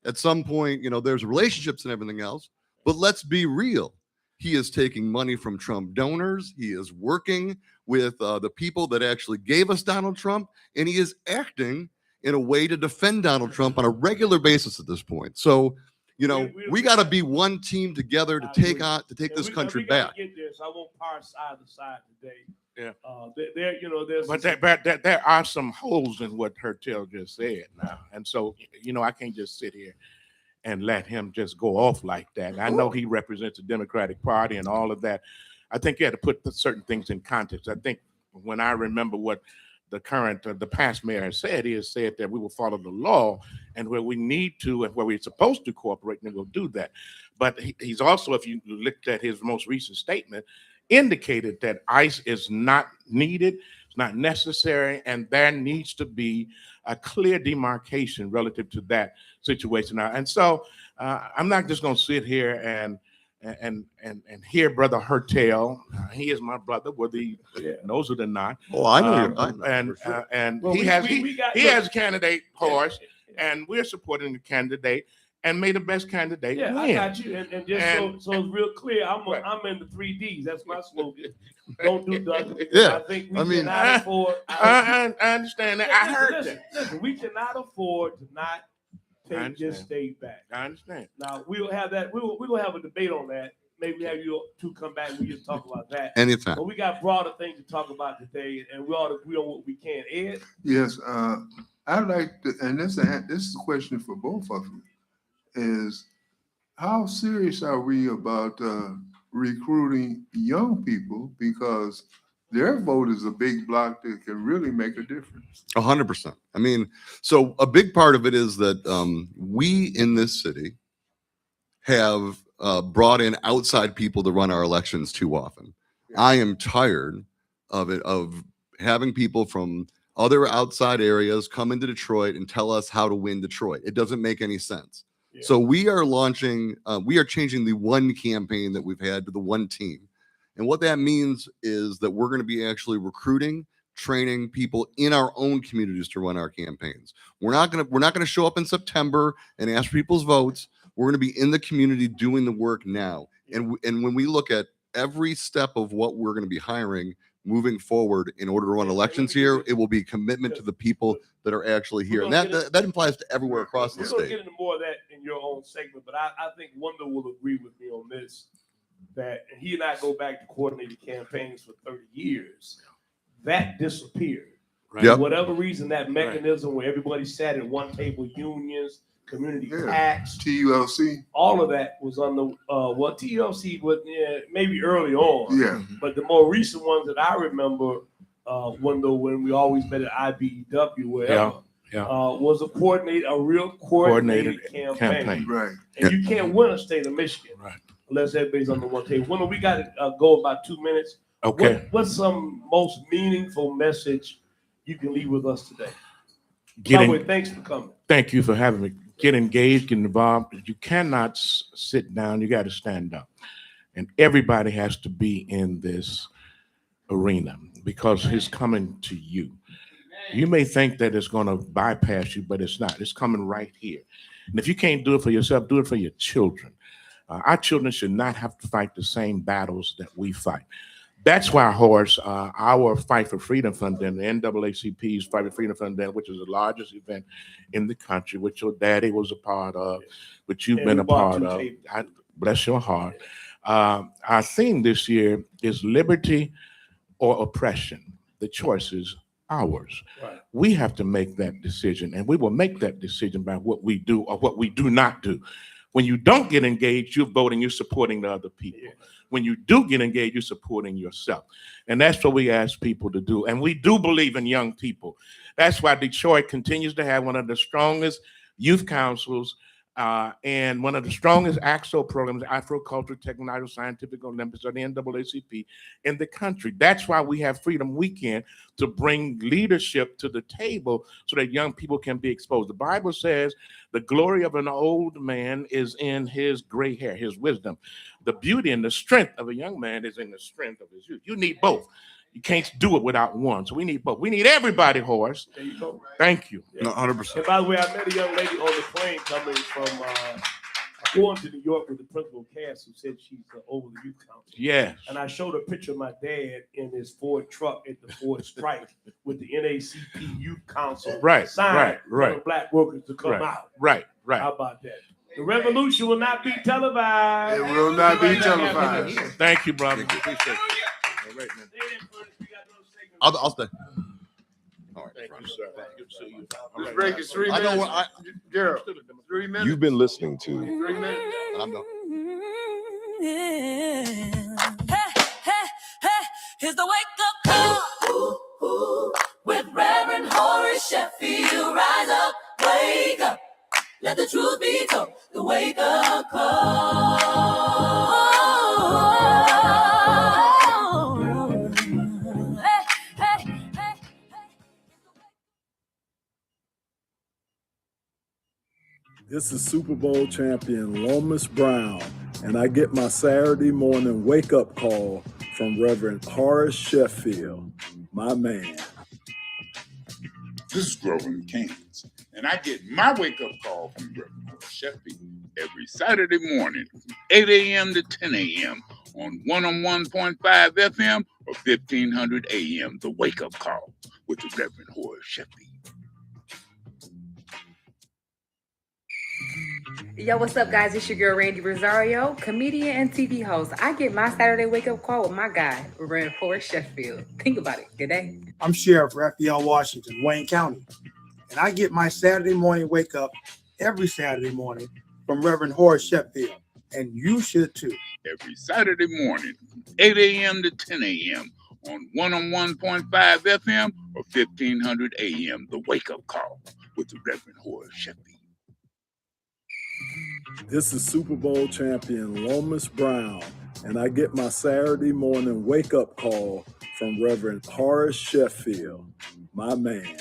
S: at some point, there's relationships and everything else, but let's be real. He is taking money from Trump donors. He is working with the people that actually gave us Donald Trump, and he is acting in a way to defend Donald Trump on a regular basis at this point. So, we got to be one team together to take this country back.
B: Get there, so I won't parse either side today.
R: Yeah.
B: There's
R: But there are some holes in what Hertel just said now, and so I can't just sit here and let him just go off like that. I know he represents the Democratic Party and all of that. I think you had to put certain things in context. I think when I remember what the past mayor has said, he has said that we will follow the law, and where we need to and where we're supposed to cooperate, then we'll do that. But he's also, if you looked at his most recent statement, indicated that ICE is not needed, it's not necessary, and there needs to be a clear demarcation relative to that situation. And so I'm not just going to sit here and hear Brother Hertel. He is my brother, whether he knows it or not.
S: Oh, I know.
R: And
B: Well,
R: he
B: we
R: has a candidate, Horace, and we're supporting the candidate. And may the best candidate
B: Yeah,
R: win.
B: I got you. And just so it's real clear, I'm in the 3Ds. That's my slogan. Don't do nothing.
S: Yeah,
B: I think we cannot afford.
R: I understand that. I heard that.
B: Listen, we cannot afford to not take this state back.
R: I understand.
B: Now we'll have that. We'll have a debate on that. Maybe have you two come back and we just talk about that.
S: Anytime.
B: But we got broader things to talk about today, and we ought to agree on what we can. Ed?
D: Yes, I'd like to, and this is a question for both of you, is how serious are we about recruiting young people, because their vote is a big block that can really make a difference.
S: 100%. I mean, so a big part of it is that we in this city have brought in outside people to run our elections too often. I am tired of it, of having people from other outside areas come into Detroit and tell us how to win Detroit. It doesn't make any sense. Yeah. So we are changing the one campaign that we've had to the one team. And what that means is that we're going to be actually recruiting, training people in our own communities to run our campaigns. We're not going to show up in September and ask for people's votes. We're going to be in the community doing the work now. And when we look at every step of what we're going to be hiring moving forward in order to run elections here, it will be commitment to the people that are actually here. And that implies to everywhere across the
B: state. We're going to
S: state.
B: get into more of that in your own segment, but I think Wonder will agree with me on this, that he and I go back to coordinated campaigns for 30 years. That disappeared.
S: Right. Yep.
B: For whatever reason, that mechanism where everybody sat at one table, unions, community PACs,
D: TULC,
B: all of that was on the TULC was maybe early on.
D: Yeah.
B: But the more recent ones that I remember, when we always met at IBEW, wherever, was a real coordinated campaign.
D: Right.
B: And you can't win a state of Michigan unless everybody's on the one table. When we got to go about 2 minutes.
R: Okay.
B: What's some most meaningful message you can leave with us today? Thanks for coming.
R: Thank you for having me. Get engaged, get involved. You cannot sit down. You got to stand up. And everybody has to be in this arena because it's coming to you. You may think that it's going to bypass you, but it's not. It's coming right here. And if you can't do it for yourself, do it for your children. Our children should not have to fight the same battles that we fight. That's why, Horace, our Fight for Freedom Fund, and the NAACP's Fight for Freedom Fund, which is the largest event in the country, which your daddy was a part of, which you've been a part of. Bless your heart. Our theme this year is liberty or oppression. The choice is ours. Right. We have to make that decision, and we will make that decision by what we do or what we do not do. When you don't get engaged, you're voting, you're supporting the other people. Yeah. When you do get engaged, you're supporting yourself. And that's what we ask people to do. And we do believe in young people. That's why Detroit continues to have one of the strongest youth councils And one of the strongest AXO programs, Afro-Cultural Technological Scientific Olympics, or the NAACP, in the country. That's why we have Freedom Weekend, to bring leadership to the table so that young people can be exposed. The Bible says the glory of an old man is in his gray hair, his wisdom. The beauty and the strength of a young man is in the strength of his youth. You need both. You can't do it without one. So we need both. We need everybody, Horace.
B: There you go.
R: Thank you.
B: Yeah.
S: No, 100%.
B: And by the way, I met a young lady on the plane coming from going to New York with the principal Cass, who said she's over the youth council.
R: Yes.
B: And I showed her a picture of my dad in his Ford truck at the Ford strike with the NAACP Youth Council sign for black workers to come out.
R: Right.
B: How about that? The revolution will not be televised.
D: It will not be televised.
R: Thank you, brother. Appreciate it. All right, man.
S: I'll stay.
R: All right, thank you, sir. Good to see you.
D: This break is 3
S: I know
D: minutes.
S: what
D: Gerald, 3 minutes.
F: You've been listening to
D: 3 minutes.
S: I'm done.
A: Here's the wake up call with Reverend Horace Sheffield. Rise up, wake up, let the truth be told. The wake up call.
M: This is Super Bowl champion Lomas Brown, and I get my Saturday morning wake-up call from Reverend Horace Sheffield, my man.
E: This is Grover in Kansas, and I get my wake-up call from Reverend Horace Sheffield every Saturday morning from 8 a.m. to 10 a.m. on 101.5 FM or 1500 AM, the wake-up call with the Reverend Horace Sheffield.
N: Yo, what's up, guys? It's your girl, Randy Rosario, comedian and TV host. I get my Saturday wake-up call with my guy, Reverend Horace Sheffield. Think about it. Good day.
I: I'm Sheriff Raphael Washington, Wayne County, and I get my Saturday morning wake up every Saturday morning from Reverend Horace Sheffield, and you should too.
E: Every Saturday morning from 8 a.m. to 10 a.m. on 101.5 FM or 1500 AM, the wake-up call with the Reverend Horace Sheffield.
M: This is Super Bowl champion Lomas Brown, and I get my Saturday morning wake-up call from Reverend Horace Sheffield, my man.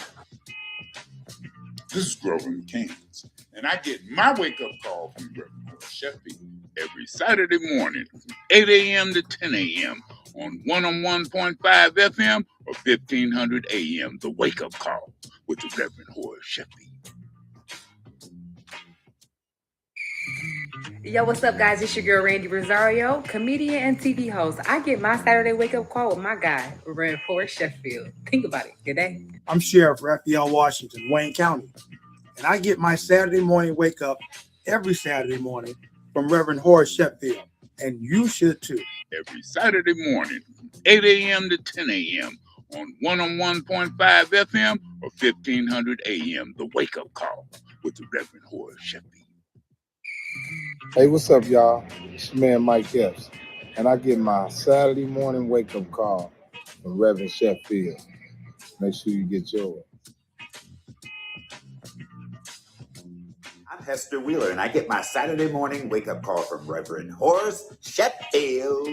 E: This is Grover in Kansas, and I get my wake-up call from Reverend Horace Sheffield every Saturday morning from 8 a.m. to 10 a.m. on 101.5 FM or 1500 AM, the wake-up call with the Reverend Horace Sheffield.
N: Yo, what's up, guys? It's your girl, Randy Rosario, comedian and TV host. I get my Saturday wake-up call with my guy, Reverend Horace Sheffield. Think about it. Good day.
I: I'm Sheriff Raphael Washington, Wayne County, and I get my Saturday morning wake up every Saturday morning from Reverend Horace Sheffield, and you should too.
E: Every Saturday morning from 8 a.m. to 10 a.m. on 101.5 FM or 1500 AM, the wake-up call with the Reverend Horace Sheffield.
K: Hey, what's up, y'all? It's your man Mike Epps, and I get my Saturday morning wake-up call from Reverend Sheffield. Make sure you get yours.
L: I'm Hester Wheeler, and I get my Saturday morning wake-up call from Reverend Horace Sheffield.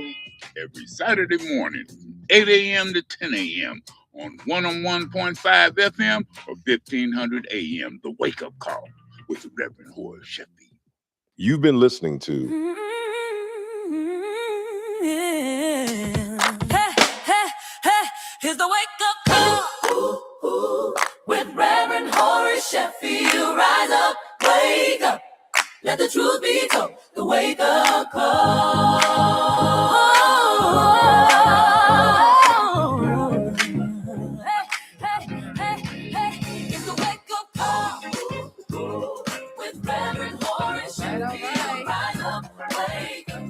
E: Every Saturday morning from 8 a.m. to 10 a.m. on 101.5 FM or 1500 AM, the wake-up call with the Reverend Horace Sheffield.
F: You've been listening to
A: Here's the wake up call with Reverend Horace Sheffield. Rise up, wake up, let the truth be told. The wake up call. It's the wake up call with Reverend Horace Sheffield. Rise up, wake up,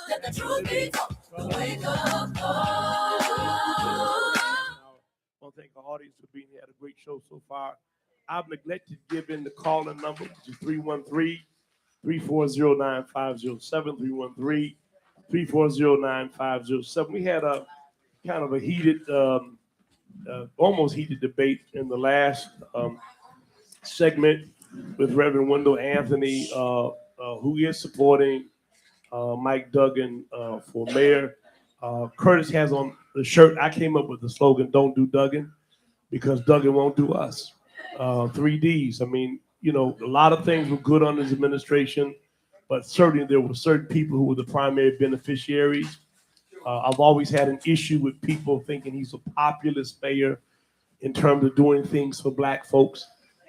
A: let the truth be told. The wake up call.
B: I want to thank our audience for being here. Had a great show so far. I've neglected to give in the calling number, which is 313-340-9507, 313-340-9507. We had a kind of a heated, almost heated debate in the last segment with Reverend Wendell Anthony, who is supporting Mike Duggan for mayor. Curtis has on the shirt. I came up with the slogan, "Don't do Duggan," because Duggan won't do us. 3Ds. I mean, you know, a lot of things were good under his administration, but certainly there were certain people who were the primary beneficiaries. I've always had an issue with people thinking he's a populist mayor in terms of doing things for black folks.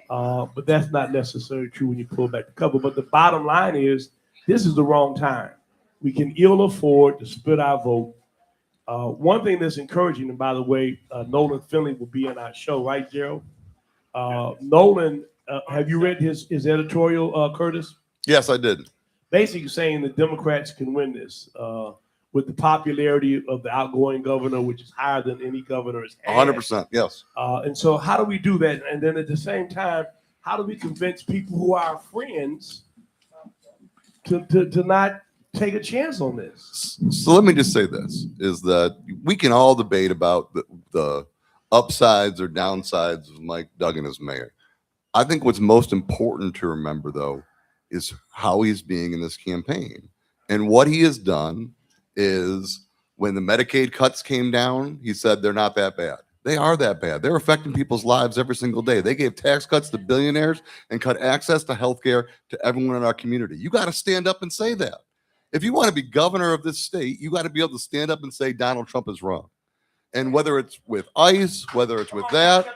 B: But that's not necessarily true when you pull back the cover. But the bottom line is, this is the wrong time. We can ill afford to split our vote. One thing that's encouraging, and by the way, Nolan Finley will be in our show, right, Gerald? Nolan, have you read his editorial, Curtis?
S: Yes, I did.
B: Basically saying the Democrats can win this with the popularity of the outgoing governor, which is higher than any governor has had.
S: 100%, yes.
B: And so how do we do that? And then at the same time, how do we convince people who are our friends to not take a chance on this?
S: So let me just say this, is that we can all debate about the upsides or downsides of Mike Duggan as mayor. I think what's most important to remember, though, is how he's being in this campaign. And what he has done is, when the Medicaid cuts came down, he said they're not that bad. They are that bad. They're affecting people's lives every single day. They gave tax cuts to billionaires and cut access to healthcare to everyone in our community. You got to stand up and say that. If you want to be governor of this state, you got to be able to stand up and say Donald Trump is wrong. And whether it's with ICE, whether it's with that,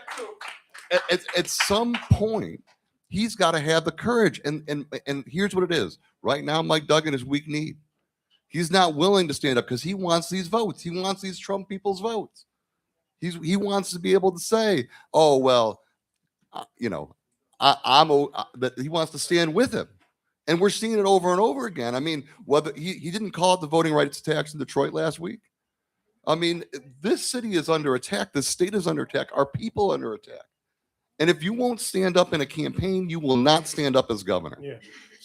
S: at some point, he's got to have the courage. And here's what it is. Right now, Mike Duggan is weak-kneed. He's not willing to stand up because he wants these votes. He wants these Trump people's votes. He wants to be able to say, oh, well, you know, that he wants to stand with him. And we're seeing it over and over again. I mean, whether he didn't call it the voting rights tax in Detroit last week. I mean, this city is under attack. This state is under attack. Our people are under attack. And if you won't stand up in a campaign, you will not stand up as governor.
B: Yeah.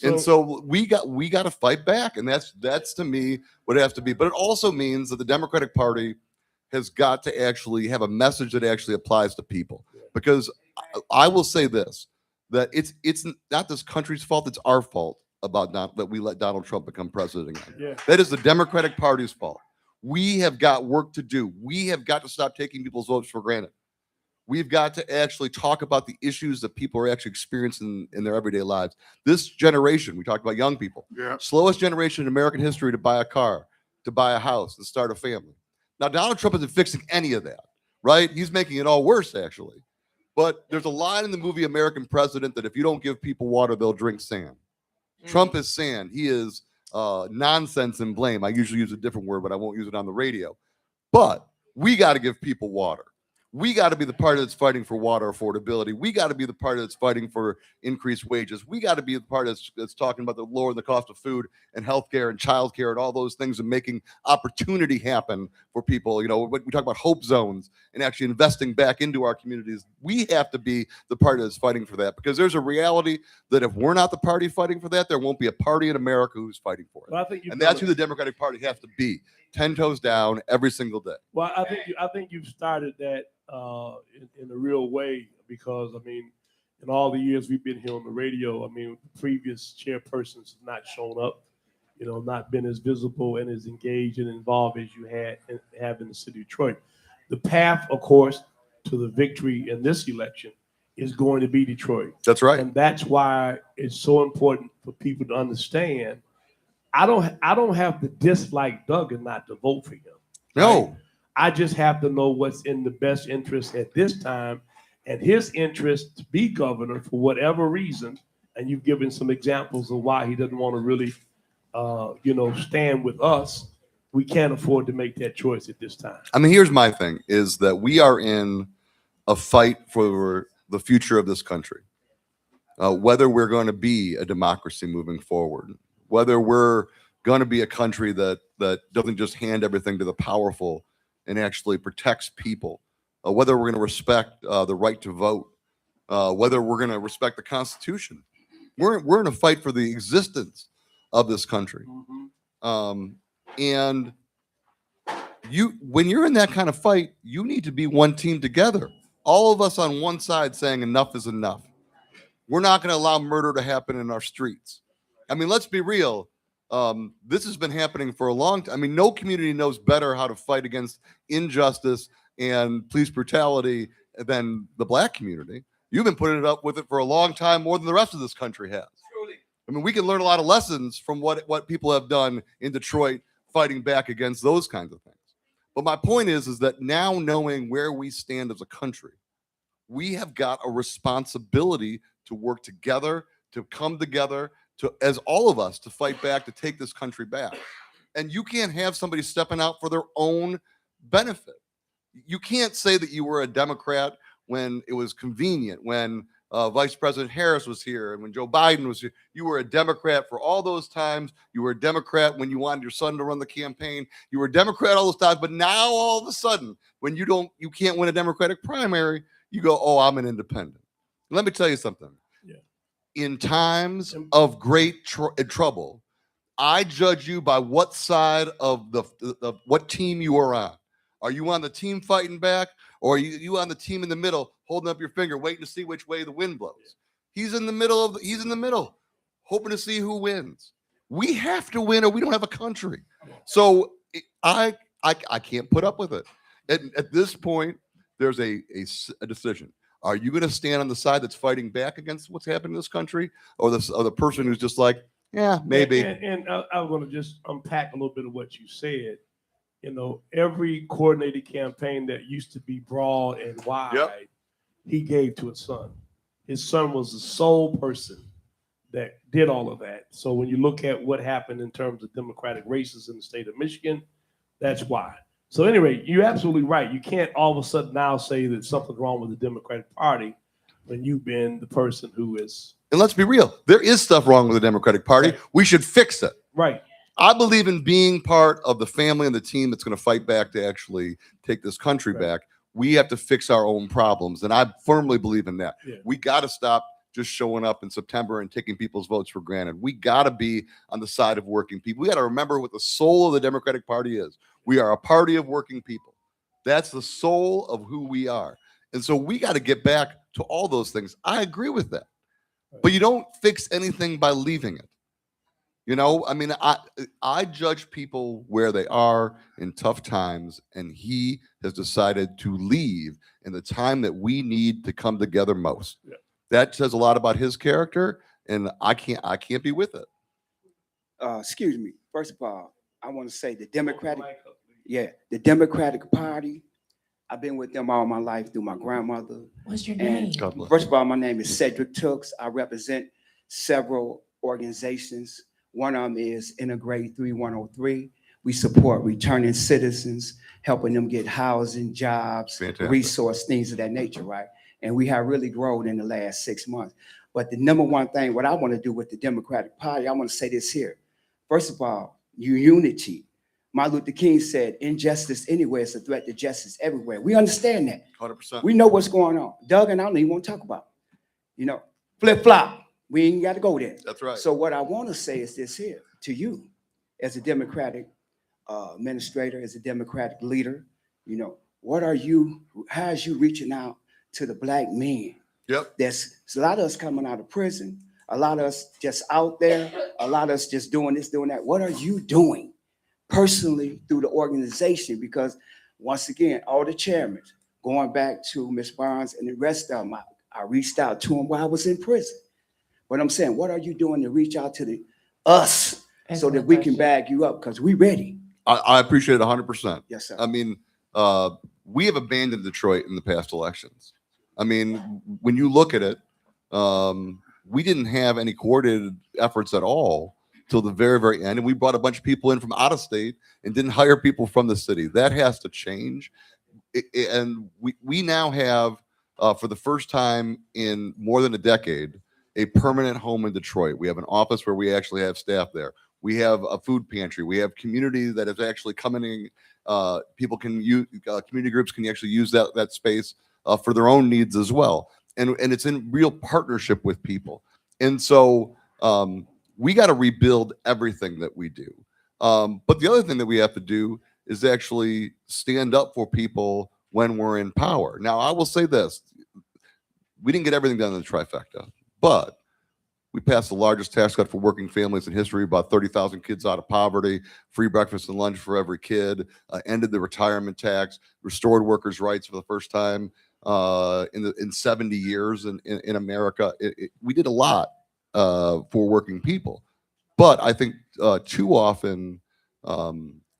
S: And so we got to fight back. And that's to me what it has to be. But it also means that the Democratic Party has got to actually have a message that actually applies to people. Because I will say this, that it's not this country's fault, it's our fault that we let Donald Trump become president again.
B: Yeah.
S: That is the Democratic Party's fault. We have got work to do. We have got to stop taking people's votes for granted. We've got to actually talk about the issues that people are actually experiencing in their everyday lives. This generation, we talked about young people, slowest generation in American history to buy a car, to buy a house, and start a family. Now, Donald Trump isn't fixing any of that, right? He's making it all worse, actually. But there's a line in the movie American President that if you don't give people water, they'll drink sand. Trump is sand. He is nonsense and blame. I usually use a different word, but I won't use it on the radio. But we got to give people water. We got to be the party that's fighting for water affordability. We got to be the party that's fighting for increased wages. We got to be the party that's talking about the lowering the cost of food and healthcare and childcare and all those things and making opportunity happen for people. You know, we talk about hope zones and actually investing back into our communities. We have to be the party that's fighting for that, because there's a reality that if we're not the party fighting for that, there won't be a party in America who's fighting for it.
B: Well,
S: and that's who the Democratic Party has to be, 10 toes down every single day.
B: Well, I think you've started that in a real way, because I mean, in all the years we've been here on the radio, I mean, previous chairpersons have not shown up, you know, not been as visible and as engaged and involved as you have in the city of Detroit. The path, of course, to the victory in this election is going to be Detroit.
S: That's right.
B: And that's why it's so important for people to understand. I don't have to dislike Duggan not to vote for him.
S: No.
B: Right? I just have to know what's in the best interest at this time, and his interest to be governor for whatever reason. And you've given some examples of why he doesn't want to really, stand with us. We can't afford to make that choice at this time.
S: I mean, here's my thing, is that we are in a fight for the future of this country. Whether we're going to be a democracy moving forward, whether we're going to be a country that doesn't just hand everything to the powerful and actually protects people, whether we're going to respect the right to vote, whether we're going to respect the Constitution. We're in a fight for the existence of this country. And when you're in that kind of fight, you need to be one team together. All of us on one side saying enough is enough. We're not going to allow murder to happen in our streets. I mean, let's be real. This has been happening for a long time. I mean, no community knows better how to fight against injustice and police brutality than the Black community. You've been putting it up with it for a long time, more than the rest of this country has. I mean, we can learn a lot of lessons from what people have done in Detroit fighting back against those kinds of things. But my point is that now knowing where we stand as a country, we have got a responsibility to work together, to come together, to, as all of us, to fight back, to take this country back. And you can't have somebody stepping out for their own benefit. You can't say that you were a Democrat when it was convenient, when Vice President Harris was here and when Joe Biden was here. You were a Democrat for all those times. You were a Democrat when you wanted your son to run the campaign. You were a Democrat all those times. But now all of a sudden, when you can't win a Democratic primary, you go, oh, I'm an independent. Let me tell you something.
B: Yeah.
S: In times of great trouble, I judge you by what side of the what team you are on. Are you on the team fighting back, or are you on the team in the middle, holding up your finger, waiting to see which way the wind blows? He's in the middle he's in the middle, hoping to see who wins. We have to win, or we don't have a country. So I can't put up with it. At this point, there's a decision. Are you going to stand on the side that's fighting back against what's happening in this country, or the person who's just like, yeah, maybe?
B: And I'm going to just unpack a little bit of what you said. You know, every coordinated campaign that used to be broad and wide, he gave to his son. His son was the sole person that did all of that. So when you look at what happened in terms of Democratic races in the state of Michigan, that's why. So anyway, you're absolutely right. You can't all of a sudden now say that something's wrong with the Democratic Party when you've been the person who is.
S: And let's be real, there is stuff wrong with the Democratic Party. Right. We should fix it.
B: Right.
S: I believe in being part of the family and the team that's going to fight back to actually take this country back. We have to fix our own problems. And I firmly believe in that. Yeah. We got to stop just showing up in September and taking people's votes for granted. We got to be on the side of working people. We got to remember what the soul of the Democratic Party is. We are a party of working people. That's the soul of who we are. And so we got to get back to all those things. I agree with that. But you don't fix anything by leaving it. You know, I mean, I judge people where they are in tough times, and he has decided to leave in the time that we need to come together most. Yeah. That says a lot about his character, and I can't be with it.
H: Excuse me. First of all, I want to say the Democratic Party. I've been with them all my life through my grandmother.
O: What's your name?
H: First of all, my name is Cedric Tooks. I represent several organizations. One of them is Integrate 3103. We support returning citizens, helping them get housing, jobs, resource, things of that nature, right? And we have really grown in the last 6 months. But the number one thing, what I want to do with the Democratic Party, I want to say this here. First of all, unity. Martin Luther King said, injustice anywhere is a threat to justice everywhere. We understand that.
S: 100%.
H: We know what's going on. Doug and I don't even want to talk about, flip-flop. We ain't got to go there.
S: That's right.
H: So what I want to say is this here to you as a Democratic administrator, as a Democratic leader, how is you reaching out to the Black men?
S: Yep.
H: There's a lot of us coming out of prison, a lot of us just out there, a lot of us just doing this, doing that. What are you doing personally through the organization? Because once again, all the chairmen, going back to Ms. Barnes and the rest of them, I reached out to them while I was in prison. But I'm saying, what are you doing to reach out to us so that we can bag you up? Because we ready.
S: I appreciate it 100%.
H: Yes, sir.
S: I mean, we have abandoned Detroit in the past elections. I mean, when you look at it, we didn't have any coordinated efforts at all till the very, very end. And we brought a bunch of people in from out of state and didn't hire people from the city. That has to change. And we now have, for the first time in more than a decade, a permanent home in Detroit. We have an office where we actually have staff there. We have a food pantry. We have community that is actually coming in. People can use, community groups can actually use that space for their own needs as well. And it's in real partnership with people. And so we got to rebuild everything that we do. But the other thing that we have to do is actually stand up for people when we're in power. Now, I will say this. We didn't get everything done in the trifecta. But we passed the largest tax cut for working families in history, about 30,000 kids out of poverty, free breakfast and lunch for every kid, ended the retirement tax, restored workers' rights for the first time in 70 years in America. We did a lot for working people. But I think too often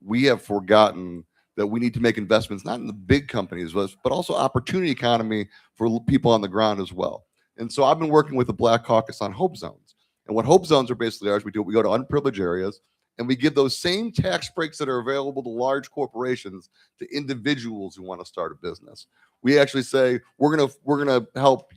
S: we have forgotten that we need to make investments, not in the big companies, but also opportunity economy for people on the ground as well. And so I've been working with the Black Caucus on Hope Zones. And what Hope Zones are basically is we go to unprivileged areas and we give those same tax breaks that are available to large corporations to individuals who want to start a business. We actually say we're gonna help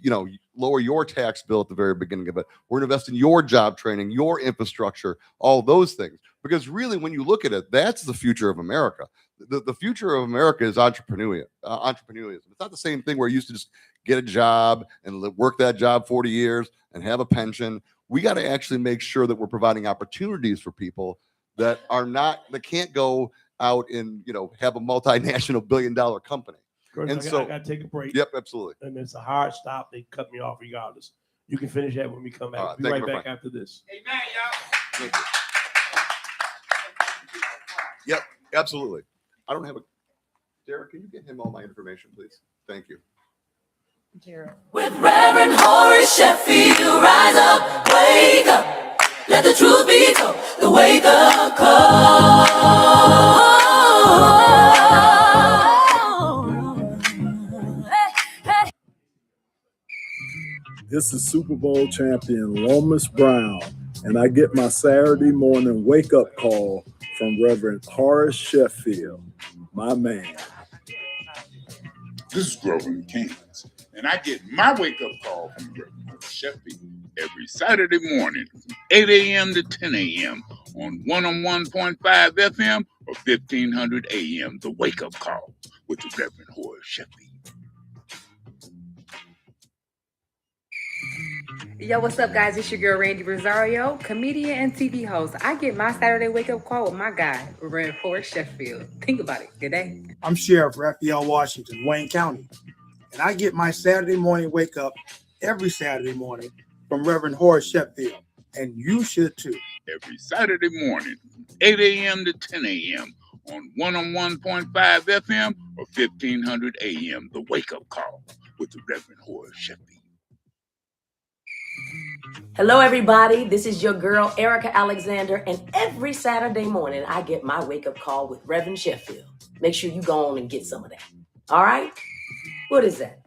S: lower your tax bill at the very beginning of it. We're gonna invest in your job training, your infrastructure, all those things. Because really, when you look at it, that's the future of America. The future of America is entrepreneurialism. It's not the same thing where you used to just get a job and work that job 40 years and have a pension. We got to actually make sure that we're providing opportunities for people that can't go out and have a multinational billion-dollar company.
B: Chris,
S: And
B: I
S: so,
B: got to take a break.
S: Yep, absolutely.
B: And it's a hard stop. They cut me off regardless. You can finish that when we come back.
S: All right,
B: Be
S: thank
B: right
S: you, my
B: back
S: friend.
B: after this.
S: Amen, y'all. Yep, absolutely. I don't have a. Derek, can you get him all my information, please? Thank you.
A: With Reverend Horace Sheffield, rise up, wake up, let the truth be told, the wake up call.
M: This is Super Bowl champion Lomas Brown, and I get my Saturday morning wake-up call from Reverend Horace Sheffield, my man.
E: This is Grover in Kansas, and I get my wake-up call from Reverend Horace Sheffield every Saturday morning from 8 a.m. to 10 a.m. on 101.5 FM or 1500 a.m. The Wake-Up Call with the Reverend Horace Sheffield.
N: Yo, what's up, guys? It's your girl, Randy Rosario, comedian and TV host. I get my Saturday wake-up call with my guy, Reverend Horace Sheffield. Think about it. Good day.
I: I'm Sheriff Raphael Washington, Wayne County, and I get my Saturday morning wake up every Saturday morning from Reverend Horace Sheffield, and you should too.
E: Every Saturday morning from 8 a.m. to 10 a.m. on 101.5 FM or 1500 a.m. The Wake-Up Call with the Reverend Horace Sheffield.
J: Hello, everybody. This is your girl, Erica Alexander, and every Saturday morning, I get my wake-up call with Reverend Sheffield. Make sure you go on and get some of that. All right? What is that?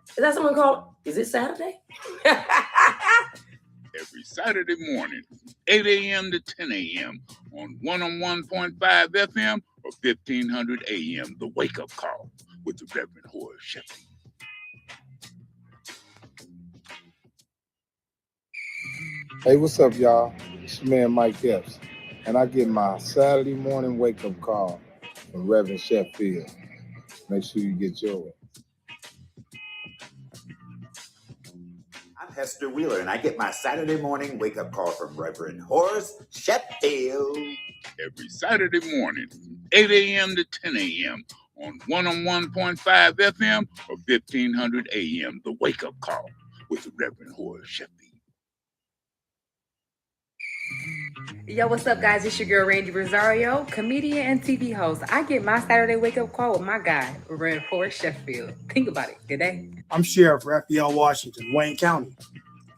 J: Is that someone called? Is it Saturday?
E: Every Saturday morning from 8 a.m. to 10 a.m. on 101.5 FM or 1500 a.m. The Wake-Up Call with the Reverend Horace Sheffield.
K: Hey, what's up, y'all? It's your man Mike Epps, and I get my Saturday morning wake-up call from Reverend Sheffield. Make sure you get yours.
L: I'm Hester Wheeler, and I get my Saturday morning wake-up call from Reverend Horace Sheffield.
E: Every Saturday morning from 8 a.m. to 10 a.m. on 101.5 FM or 1500 a.m. The Wake-Up Call with the Reverend Horace Sheffield.
N: Yo, what's up, guys? It's your girl, Randy Rosario, comedian and TV host. I get my Saturday wake-up call with my guy, Reverend Horace Sheffield. Think about it. Good day.
I: I'm Sheriff Raphael Washington, Wayne County,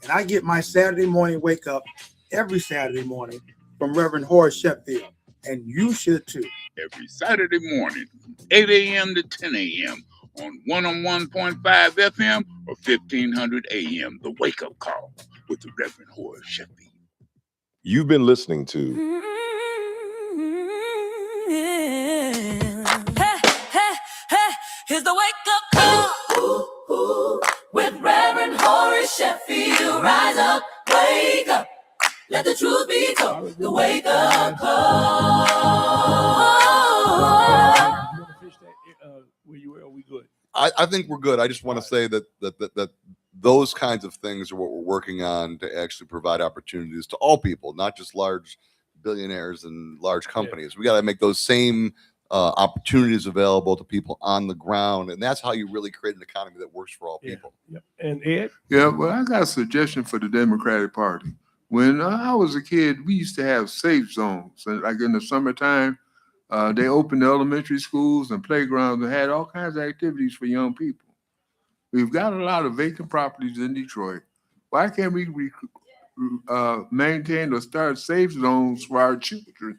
I: and I get my Saturday morning wake up every Saturday morning from Reverend Horace Sheffield, and you should too.
E: Every Saturday morning from 8 a.m. to 10 a.m. on 101.5 FM or 1500 a.m. The Wake-Up Call with the Reverend Horace Sheffield.
F: You've been listening to
A: Here's the wake-up call with Reverend Horace Sheffield. Rise up, wake up, let the truth be told. The wake-up call.
B: Where you are we good?
S: I think we're good. I just want to say that those kinds of things are what we're working on to actually provide opportunities to all people, not just large billionaires and large companies. We got to make those same opportunities available to people on the ground, and that's how you really create an economy that works for all people.
B: Yeah. And Ed?
D: Yeah, well, I got a suggestion for the Democratic Party. When I was a kid, we used to have safe zones. And like in the summertime, they opened the elementary schools and playgrounds and had all kinds of activities for young people. We've got a lot of vacant properties in Detroit. Why can't we maintain or start safe zones for our children?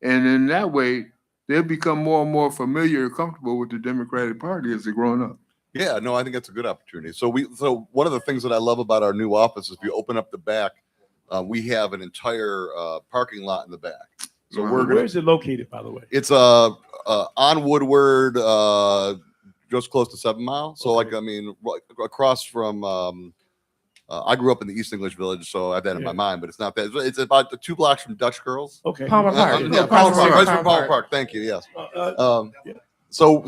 D: And in that way, they'll become more and more familiar and comfortable with the Democratic Party as they're growing up.
S: Yeah, no, I think that's a good opportunity. So one of the things that I love about our new office is if you open up the back, we have an entire parking lot in the back. So
B: where is it located, by the way?
S: It's on Woodward, just close to 7 Mile. So like, I mean, right across from, I grew up in the East English Village, so I have that in my mind, but it's not that. It's about 2 blocks from Dutch Girls.
B: Okay.
C: Palmer Park.
S: Yeah, Palmer Park. Right from Palmer Park. Thank you. Yes. So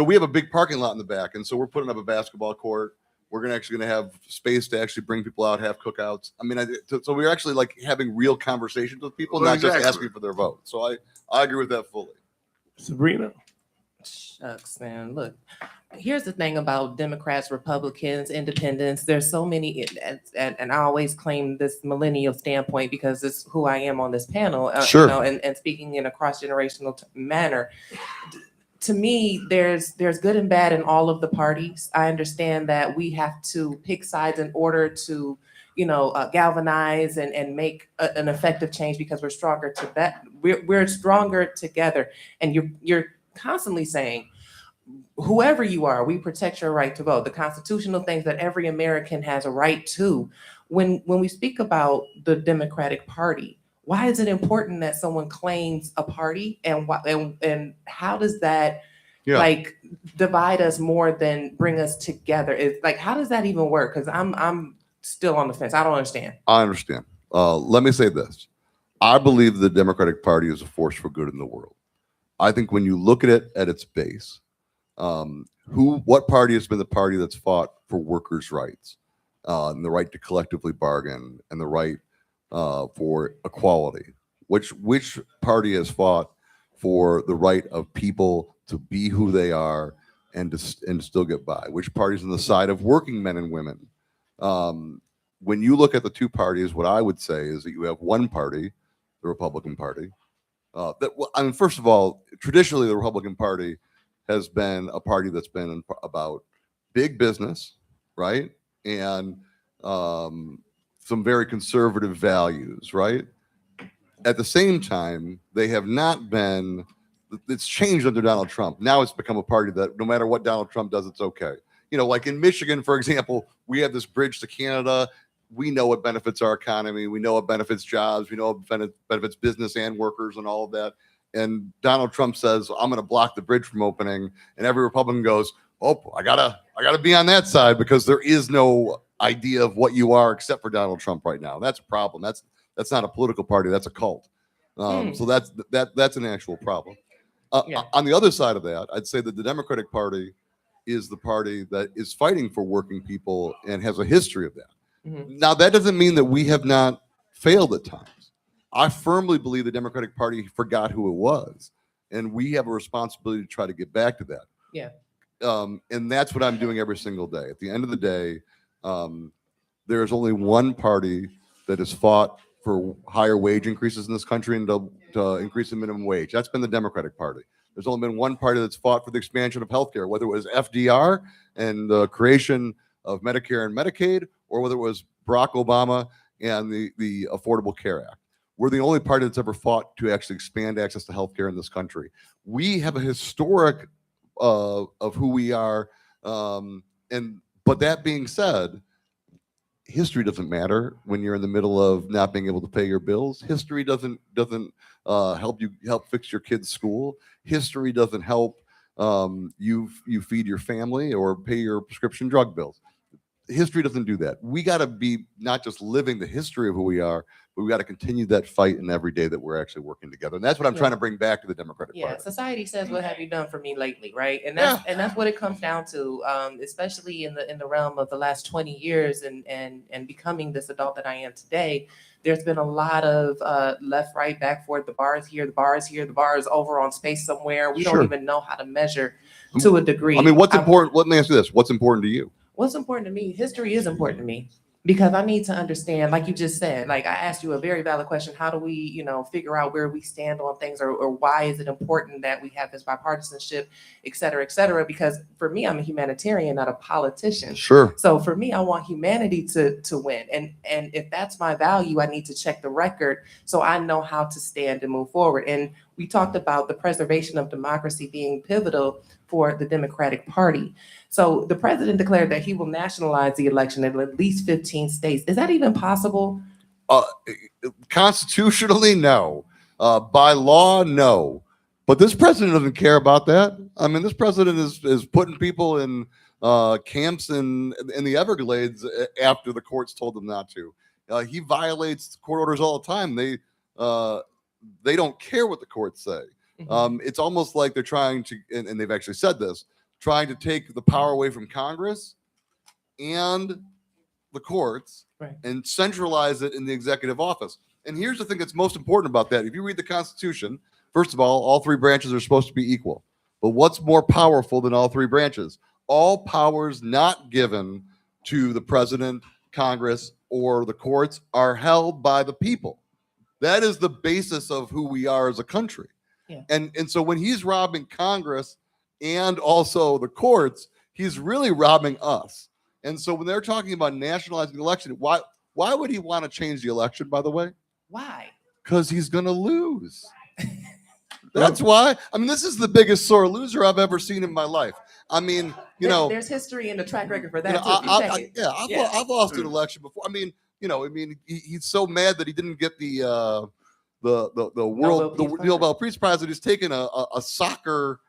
S: we have a big parking lot in the back, and so we're putting up a basketball court. We're actually going to have space to actually bring people out, have cookouts. I mean, so we're actually like having real conversations with people, not just asking for their vote. So I agree with that fully.
B: Sabrina?
C: Shucks, man. Look, here's the thing about Democrats, Republicans, Independents. There's so many, and I always claim this millennial standpoint because it's who I am on this panel.
S: Sure.
C: You know, and speaking in a cross-generational manner. To me, there's good and bad in all of the parties. I understand that we have to pick sides in order to, galvanize and make an effective change because we're stronger we're stronger together. And you're constantly saying, whoever you are, we protect your right to vote. The constitutional things that every American has a right to. When we speak about the Democratic Party, why is it important that someone claims a party, and how does that divide us more than bring us together? It's like, how does that even work? Because I'm still on the fence. I don't understand.
S: I understand. Let me say this. I believe the Democratic Party is a force for good in the world. I think when you look at it at its base, what party has been the party that's fought for workers' rights, and the right to collectively bargain, and the right for equality? Which party has fought for the right of people to be who they are and to still get by? Which party's on the side of working men and women? When you look at the two parties, what I would say is that you have one party, the Republican Party. First of all, traditionally the Republican Party has been a party that's been about big business, right? And some very conservative values, right? At the same time, they have not been, it's changed under Donald Trump. Now it's become a party that no matter what Donald Trump does, it's okay. Like in Michigan, for example, we have this bridge to Canada. We know what benefits our economy. We know what benefits jobs. We know what benefits business and workers and all of that. And Donald Trump says, I'm going to block the bridge from opening. And every Republican goes, oh, I gotta be on that side because there is no idea of what you are except for Donald Trump right now. That's a problem. That's not a political party. That's a cult. So that's an actual problem. On the other side of that, I'd say that the Democratic Party is the party that is fighting for working people and has a history of that. Mm-hmm. Now, that doesn't mean that we have not failed at times. I firmly believe the Democratic Party forgot who it was, and we have a responsibility to try to get back to that.
C: Yeah.
S: And that's what I'm doing every single day. At the end of the day, there is only one party that has fought for higher wage increases in this country and to increase the minimum wage. That's been the Democratic Party. There's only been one party that's fought for the expansion of healthcare, whether it was FDR and the creation of Medicare and Medicaid, or whether it was Barack Obama and the Affordable Care Act. We're the only party that's ever fought to actually expand access to healthcare in this country. We have a historic of who we are, but that being said, history doesn't matter when you're in the middle of not being able to pay your bills. History doesn't help fix your kids' school. History doesn't help you feed your family or pay your prescription drug bills. history doesn't do that. We got to be not just living the history of who we are, but we got to continue that fight in every day that we're actually working together. And that's what I'm trying to bring back to the Democratic
C: Yeah,
S: Party.
C: society says, "What have you done for me lately?" Right, and that's what it comes down to, especially in the realm of the last 20 years and becoming this adult that I am today. There's been a lot of left, right, back, forth. The bar is here, the bar is here, the bar is over on space somewhere. We don't even know how to measure to a degree.
S: I mean, what's important? Let me ask you this: what's important to you?
C: What's important to me? History is important to me because I need to understand, like you just said, like I asked you a very valid question. How do we, figure out where we stand on things or why is it important that we have this bipartisanship, et cetera, et cetera? Because for me, I'm a humanitarian, not a politician.
S: Sure.
C: So for me, I want humanity to win. And if that's my value, I need to check the record so I know how to stand and move forward. And we talked about the preservation of democracy being pivotal for the Democratic Party. So the president declared that he will nationalize the election in at least 15 states. Is that even possible?
S: Constitutionally, no. By law, no. But this president doesn't care about that. I mean, this president is putting people in camps in the Everglades after the courts told them not to. He violates court orders all the time. They don't care what the courts say. It's almost like they're trying to, and they've actually said this, trying to take the power away from Congress and the courts and centralize it in the executive office. And here's the thing that's most important about that. If you read the Constitution, first of all three branches are supposed to be equal. But what's more powerful than all three branches? All powers not given to the president, Congress, or the courts are held by the people. That is the basis of who we are as a country.
C: Yeah.
S: And so when he's robbing Congress and also the courts, he's really robbing us. And so when they're talking about nationalizing the election, why would he want to change the election, by the way?
C: Why?
S: Because he's going to lose. That's why. I mean, this is the biggest sore loser I've ever seen in my life. I mean,
C: there's history and a track record for that too.
S: I've lost an election before. I mean, he's so mad that he didn't get the Nobel Peace Prize, that he's taken a soccer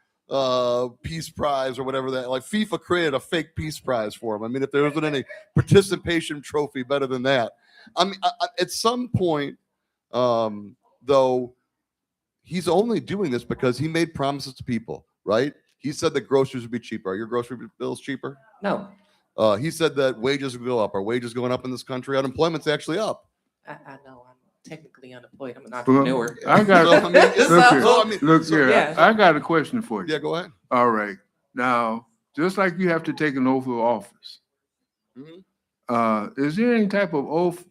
S: Peace Prize or whatever that, like FIFA created a fake Peace Prize for him. I mean, if there wasn't any participation trophy better than that. I mean, at some point, though, he's only doing this because he made promises to people, right? He said that groceries would be cheaper. Are your grocery bills cheaper?
C: No.
S: He said that wages would go up. Are wages going up in this country? Unemployment's actually up.
C: I know I'm technically unemployed. I'm an entrepreneur.
D: I got a question for you.
S: Yeah, go ahead.
D: All right. Now, just like you have to take an oath of office, is there any type of oath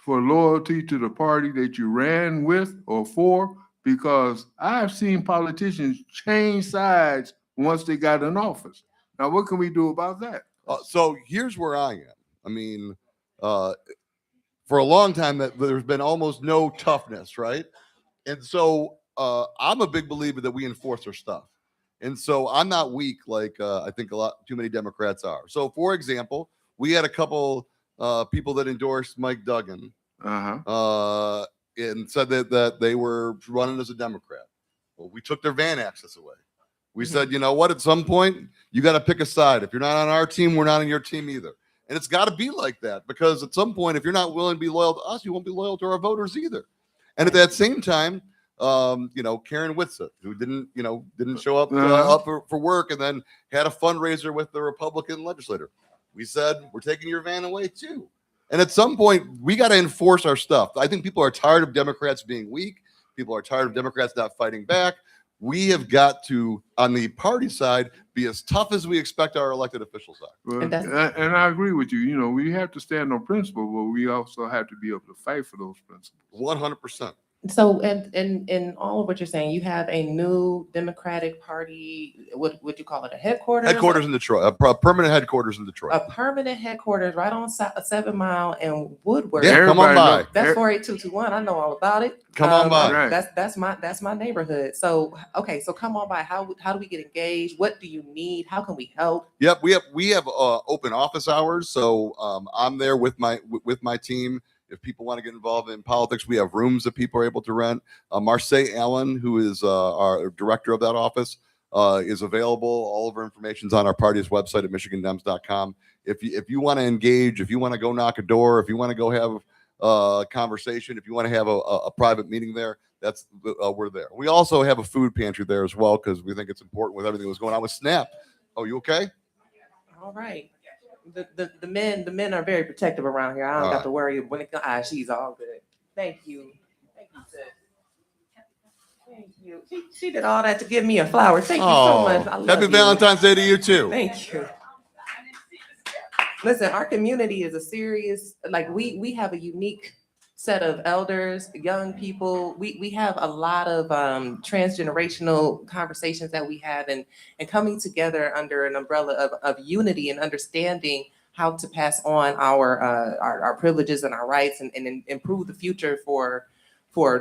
D: for loyalty to the party that you ran with or for? Because I've seen politicians change sides once they got in office. Now, what can we do about that?
S: So here's where I am. I mean, for a long time, that there's been almost no toughness, right? And so I'm a big believer that we enforce our stuff. And so I'm not weak like I think too many Democrats are. So, for example, we had a couple people that endorsed Mike Duggan and said that they were running as a Democrat. Well, we took their van access away. We said, you know what? At some point, you got to pick a side. If you're not on our team, we're not on your team either. And it's got to be like that, because at some point, if you're not willing to be loyal to us, you won't be loyal to our voters either. And at that same time, Karen Whitsett, who didn't show up for work, and then had a fundraiser with the Republican legislator. We said, we're taking your van away too. And at some point, we got to enforce our stuff. I think people are tired of Democrats being weak. People are tired of Democrats not fighting back. We have got to, on the party side, be as tough as we expect our elected officials are.
D: Well, and I agree with you. You know, we have to stand on principle, but we also have to be able to fight for those principles.
S: 100%.
C: So, in all of what you're saying, you have a new Democratic Party. What would you call it? A headquarters?
S: Headquarters in Detroit. A permanent headquarters in Detroit.
C: A permanent headquarters right on 7 Mile and Woodward.
S: Yeah, come on by.
C: That's 48221. I know all about it.
S: Come on by.
C: That's my neighborhood. So okay, so come on by. How do we get engaged? What do you need? How can we help?
S: Yep, we have open office hours. So I'm there with my team. If people want to get involved in politics, we have rooms that people are able to rent. Marseille Allen, who is our director of that office, is available. All of our information is on our party's website at michigandems.com. If you want to engage, if you want to go knock a door, if you want to go have a conversation, if you want to have a private meeting there, that's we're there. We also have a food pantry there as well because we think it's important with everything that was going on with SNAP. Oh, you okay?
C: All right. The men are very protective around here. I don't
S: All
C: got
S: right.
C: to worry when it comes. She's all good. Thank you. Thank you, sis. Thank you. She did all that to give me a flower. Thank you so much. I love
S: Happy
C: you.
S: Valentine's Day to you too.
C: Thank you. Listen, our community is a serious, like we have a unique set of elders, young people. We have a lot of transgenerational conversations that we have and coming together under an umbrella of unity and understanding how to pass on our privileges and our rights and improve the future for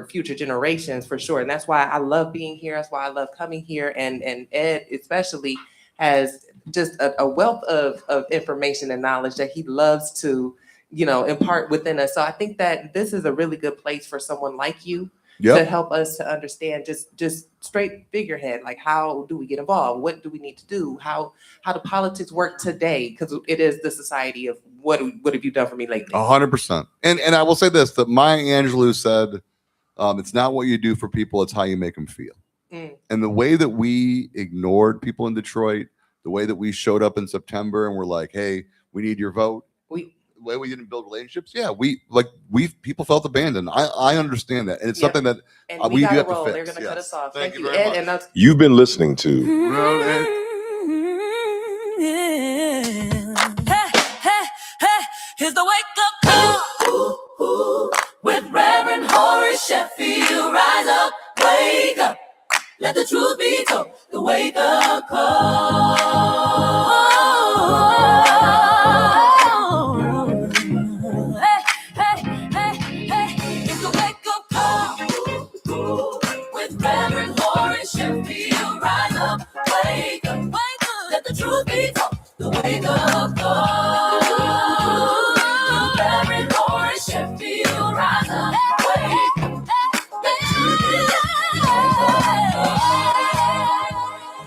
C: future generations for sure. And that's why I love being here. That's why I love coming here. And Ed especially has just a wealth of information and knowledge that he loves to, impart within us. So I think that this is a really good place for someone like you to help us to understand just straight figurehead, like how do we get involved? What do we need to do? How do politics work today? Because it is the society of what have you done for me lately?
S: 100%. And I will say this, that Maya Angelou said, it's not what you do for people, it's how you make them feel. And the way that we ignored people in Detroit, the way that we showed up in September and we're like, hey, we need your vote. The way we didn't build relationships, people felt abandoned. I understand that. And it's something that we do have to fix.
C: They're going to cut us off.
S: Thank you
C: Ed.
S: very
C: And
S: much.
F: You've been listening to
A: Hey, hey, hey, here's the wake up call.